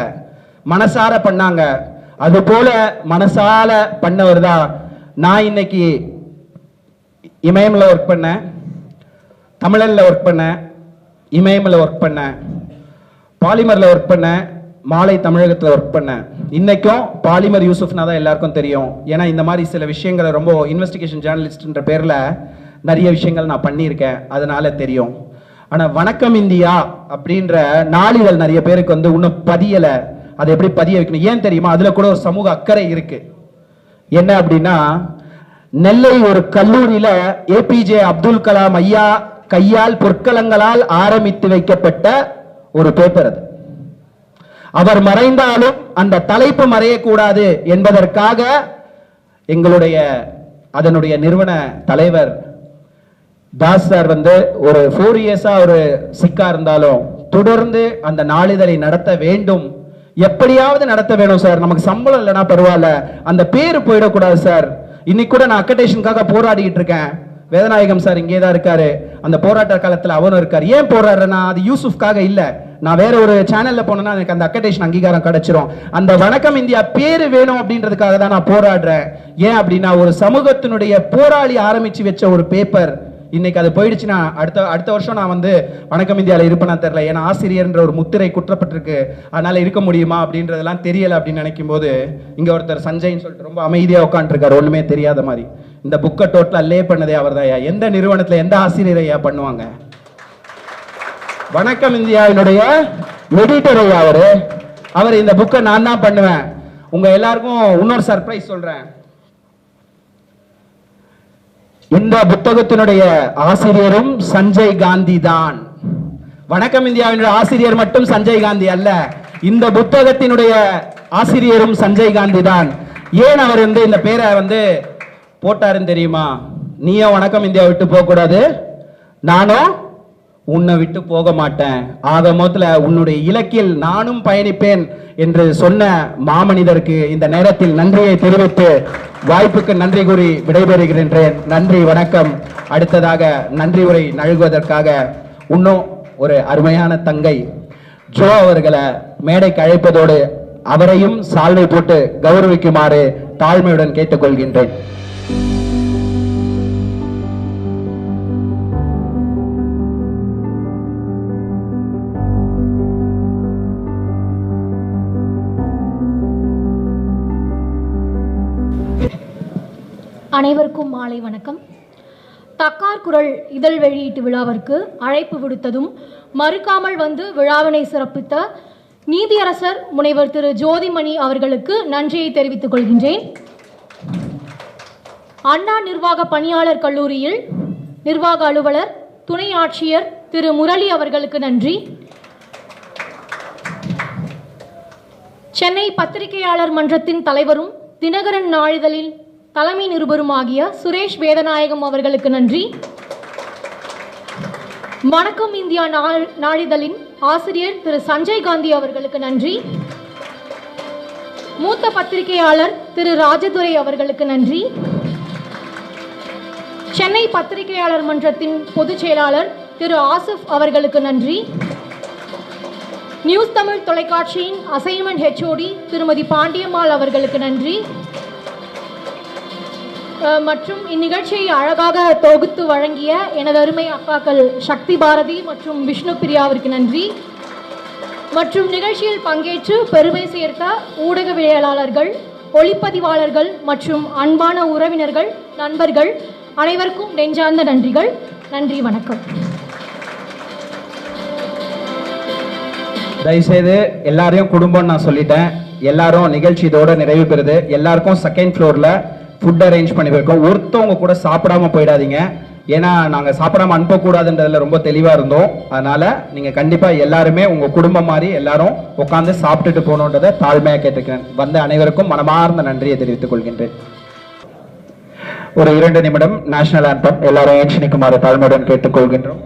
மனசார பண்ணாங்க. அது போல மனசால பண்ணவர் தான் நான். இன்னைக்கு இமயம்ல ஒர்க் பண்ணேன், தமிழன்ல ஒர்க் பண்ணேன், இமயம்ல ஒர்க் பண்ணேன், பாலிமர்ல ஒர்க் பண்ணேன், மாலை தமிழகத்துல ஒர்க் பண்ணேன். இன்னைக்கும் பாலிமர் யூசுப்னா தான் எல்லாருக்கும் தெரியும். ஏன்னா இந்த மாதிரி சில விஷயங்களை ரொம்ப இன்வெஸ்டிகேஷன் ஜேர்னலிஸ்ட்ன்ற பேர்ல நிறைய விஷயங்கள் நான் பண்ணியிருக்கேன், அதனால தெரியும். ஆனா வணக்கம் இந்தியா அப்படின்ற நாளிதழ் நிறைய பேருக்கு வந்து இன்னும் பதியல. அதை எப்படி பதிய வைக்கணும் ஏன் தெரியுமா? அதுல கூட ஒரு சமூக அக்கறை இருக்கு. என்ன அப்படின்னா, நெல்லை ஒரு கல்லூரியில ஏபிஜே அப்துல் கலாம் ஐயா கையால் பொற்களங்களால் ஆரம்பித்து வைக்கப்பட்ட ஒரு பேப்பர் அது. அவர் மறைந்தாலும் அந்த தலைப்பு மறையக்கூடாது என்பதற்காக எங்களுடைய அதனுடைய நிறுவன தலைவர் தாஸ் சார் வந்து ஒரு 4 இயர்ஸா ஒரு சிக்கா இருந்தாலும் தொடர்ந்து அந்த நாளிதழை நடத்த வேண்டும், எப்படியாவது நடத்த வேணும் சார், நமக்கு சம்பளம் இல்லைன்னா பரவாயில்ல, அந்த பேரு போயிடக்கூடாது சார். இன்னைக்கு கூட நான் அக்கடேஷனுக்காக போராடிக்கிட்டு இருக்கேன். வேதநாயகம் சார் இங்கே தான் இருக்காரு, அந்த போராட்ட காலத்தில் அவனும் இருக்காரு. ஏன் போராடுறேன்னா அது யூசுஃப்காக இல்லை, நான் வேற ஒரு சேனல்ல போனேன்னா எனக்கு அந்த அக்கடேஷன் அங்கீகாரம் கிடைச்சிரும். அந்த வணக்கம் இந்தியா பேரு வேணும் அப்படின்றதுக்காக தான் நான் போராடுறேன். ஏன் அப்படின்னா ஒரு சமூகத்தினுடைய போராளி ஆரம்பிச்சு வச்ச ஒரு பேப்பர் இன்னைக்கு அது போயிடுச்சுன்னா அடுத்த வருஷம் நான் வந்து வணக்கம் இந்தியாவில் இருப்பேனா தெரியல. ஏன்னா ஆசிரியர்ன்ற ஒரு முத்திரை குற்றப்பட்டிருக்கு, அதனால இருக்க முடியுமா அப்படின்றதெல்லாம் தெரியல அப்படின்னு நினைக்கும் போது இங்க ஒருத்தர் சஞ்சய்ன்னு சொல்லிட்டு ரொம்ப அமைதியா உட்காந்துருக்காரு, ஒண்ணுமே தெரியாத மாதிரி. இந்த புக்கை டோட்டலா லே பண்ணதே அவர் தான். எந்த நிறுவனத்துல எந்த ஆசிரியர் ஐயா பண்ணுவாங்க? வணக்கம் இந்தியாவினுடைய எடிட்டர் ஐயா அவர் இந்த புக்கை நான் தான் பண்ணுவேன். உங்க எல்லாருக்கும் இன்னொரு சர்ப்ரைஸ் சொல்றேன். இந்த புத்தகத்தினுடைய ஆசிரியரும் சஞ்சய் காந்தி தான். வணக்கம் இந்தியாவினுடைய ஆசிரியர் மட்டும் சஞ்சய் காந்தி அல்ல, இந்த புத்தகத்தினுடைய ஆசிரியரும் சஞ்சய் காந்தி தான். ஏன் அவர் வந்து இந்த பேரை வந்து போட்டாருன்னு தெரியுமா? நீயும் வணக்கம் இந்தியா விட்டு போக கூடாது, நானும் உன்னை விட்டு போக மாட்டேன், ஆக மொத்தத்துல உன்னுடைய இலக்கில் நானும் பயணிப்பேன் என்று சொன்ன மாமனிதருக்கு இந்த நேரத்தில் நன்றியை தெரிவித்து வாய்ப்புக்கு நன்றி கூறி விடைபெறுகின்றேன். நன்றி, வணக்கம். அடுத்ததாக நன்றி உரை நல்குவதற்காக இன்னும் ஒரு அருமையான தங்கை ஜோ அவர்களை மேடைக்கு அழைப்பதோடு அவரையும் சால்வை போட்டு கௌரவிக்குமாறு தாழ்மையுடன் கேட்டுக்கொள்கின்றேன். அனைவருக்கும் மாலை வணக்கம். தக்கார் குரல் இதழ் வெளியீட்டு விழாவிற்கு அழைப்பு விடுத்ததும் மறுக்காமல் வந்து விழாவினை சிறப்பித்த நீதியரசர் முனைவர் திரு ஜோதிமணி அவர்களுக்கு நன்றியை தெரிவித்துக் கொள்கின்றேன். அண்ணா நிர்வாக பணியாளர் கல்லூரியில் நிர்வாக அலுவலர் துணை ஆட்சியர் திரு முரளி அவர்களுக்கு நன்றி. சென்னை பத்திரிகையாளர் மன்றத்தின் தலைவரும் தினகரன் நாளிதழில் தலைமை நிருபருமாகிய சுரேஷ் வேதநாயகம் அவர்களுக்கு நன்றி. வணக்கம் இந்தியா நாளிதழின் ஆசிரியர் திரு சஞ்சய் காந்தி அவர்களுக்கு நன்றி. மூத்த பத்திரிகையாளர் திரு ராஜதுரை அவர்களுக்கு நன்றி. சென்னை பத்திரிகையாளர் மன்றத்தின் பொதுச் செயலாளர் திரு ஆசிப் அவர்களுக்கு நன்றி. நியூஸ் தமிழ் தொலைக்காட்சியின் அசைன்மெண்ட் ஹெச்ஓடி திருமதி பாண்டியம்மாள் அவர்களுக்கு நன்றி. மற்றும் இந்நிகழ்ச்சியை அழகாக தொகுத்து வழங்கிய எனது அருமை அக்காக்கள் சக்தி பாரதி மற்றும் விஷ்ணு பிரியாவிற்கு நன்றி. மற்றும் நிகழ்ச்சியில் பங்கேற்று பெருமை சேர்த்த ஊடகவியலாளர்கள், ஒளிப்பதிவாளர்கள் மற்றும் அன்பான உறவினர்கள், நண்பர்கள் அனைவருக்கும் நெஞ்சார்ந்த நன்றிகள். நன்றி, வணக்கம். தயவுசெய்து எல்லாரையும் குடும்பம் நான் சொல்லிட்டேன். எல்லாரும் நிகழ்ச்சி இதோட நிறைவு பெறுது. எல்லாருக்கும் செகண்ட் ஃப்ளோர்ல ஃபுட் அரேஞ்ச் பண்ணி வைக்கோம். ஒருத்தவங்க கூட சாப்பிடாம போயிடாதீங்க. ஏன்னா நாங்கள் சாப்பிடாம அனுப்பக்கூடாதுன்றதுல ரொம்ப தெளிவாக இருந்தோம். அதனால நீங்கள் கண்டிப்பாக எல்லாருமே உங்கள் குடும்பம் மாதிரி எல்லாரும் உட்காந்து சாப்பிட்டுட்டு போகணுன்றதை தாழ்மையாக கேட்டுக்கிறேன். வந்த அனைவருக்கும் மனமார்ந்த நன்றியை தெரிவித்துக் கொள்கின்றேன். ஒரு 2 நிமிடம் நேஷனல் ஆந்தம் எல்லாரும் ஏற்றி நிற்குமாறு தாழ்மையுடன் கேட்டுக்கொள்கின்றோம்.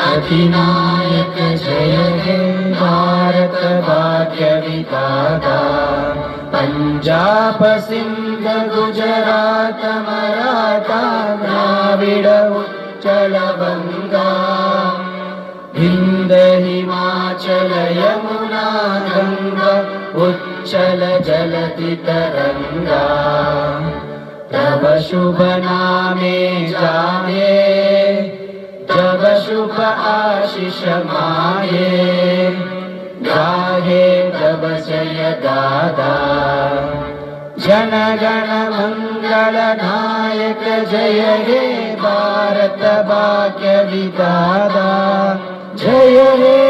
अधिनायक जय हे भारत भाग्य विधाता पंजाब सिंध गुजरात मराठा द्राविड उच्चल बंगा हिंद हिमाचल यमुना गंगा उच्चल जलधि तरंगा तब शुभ नामे जागे जब शुभ आशीष माये गाहे जब जय दादा जन गण मंगल नायक जय हे भारत भाग्य विधाता जय हे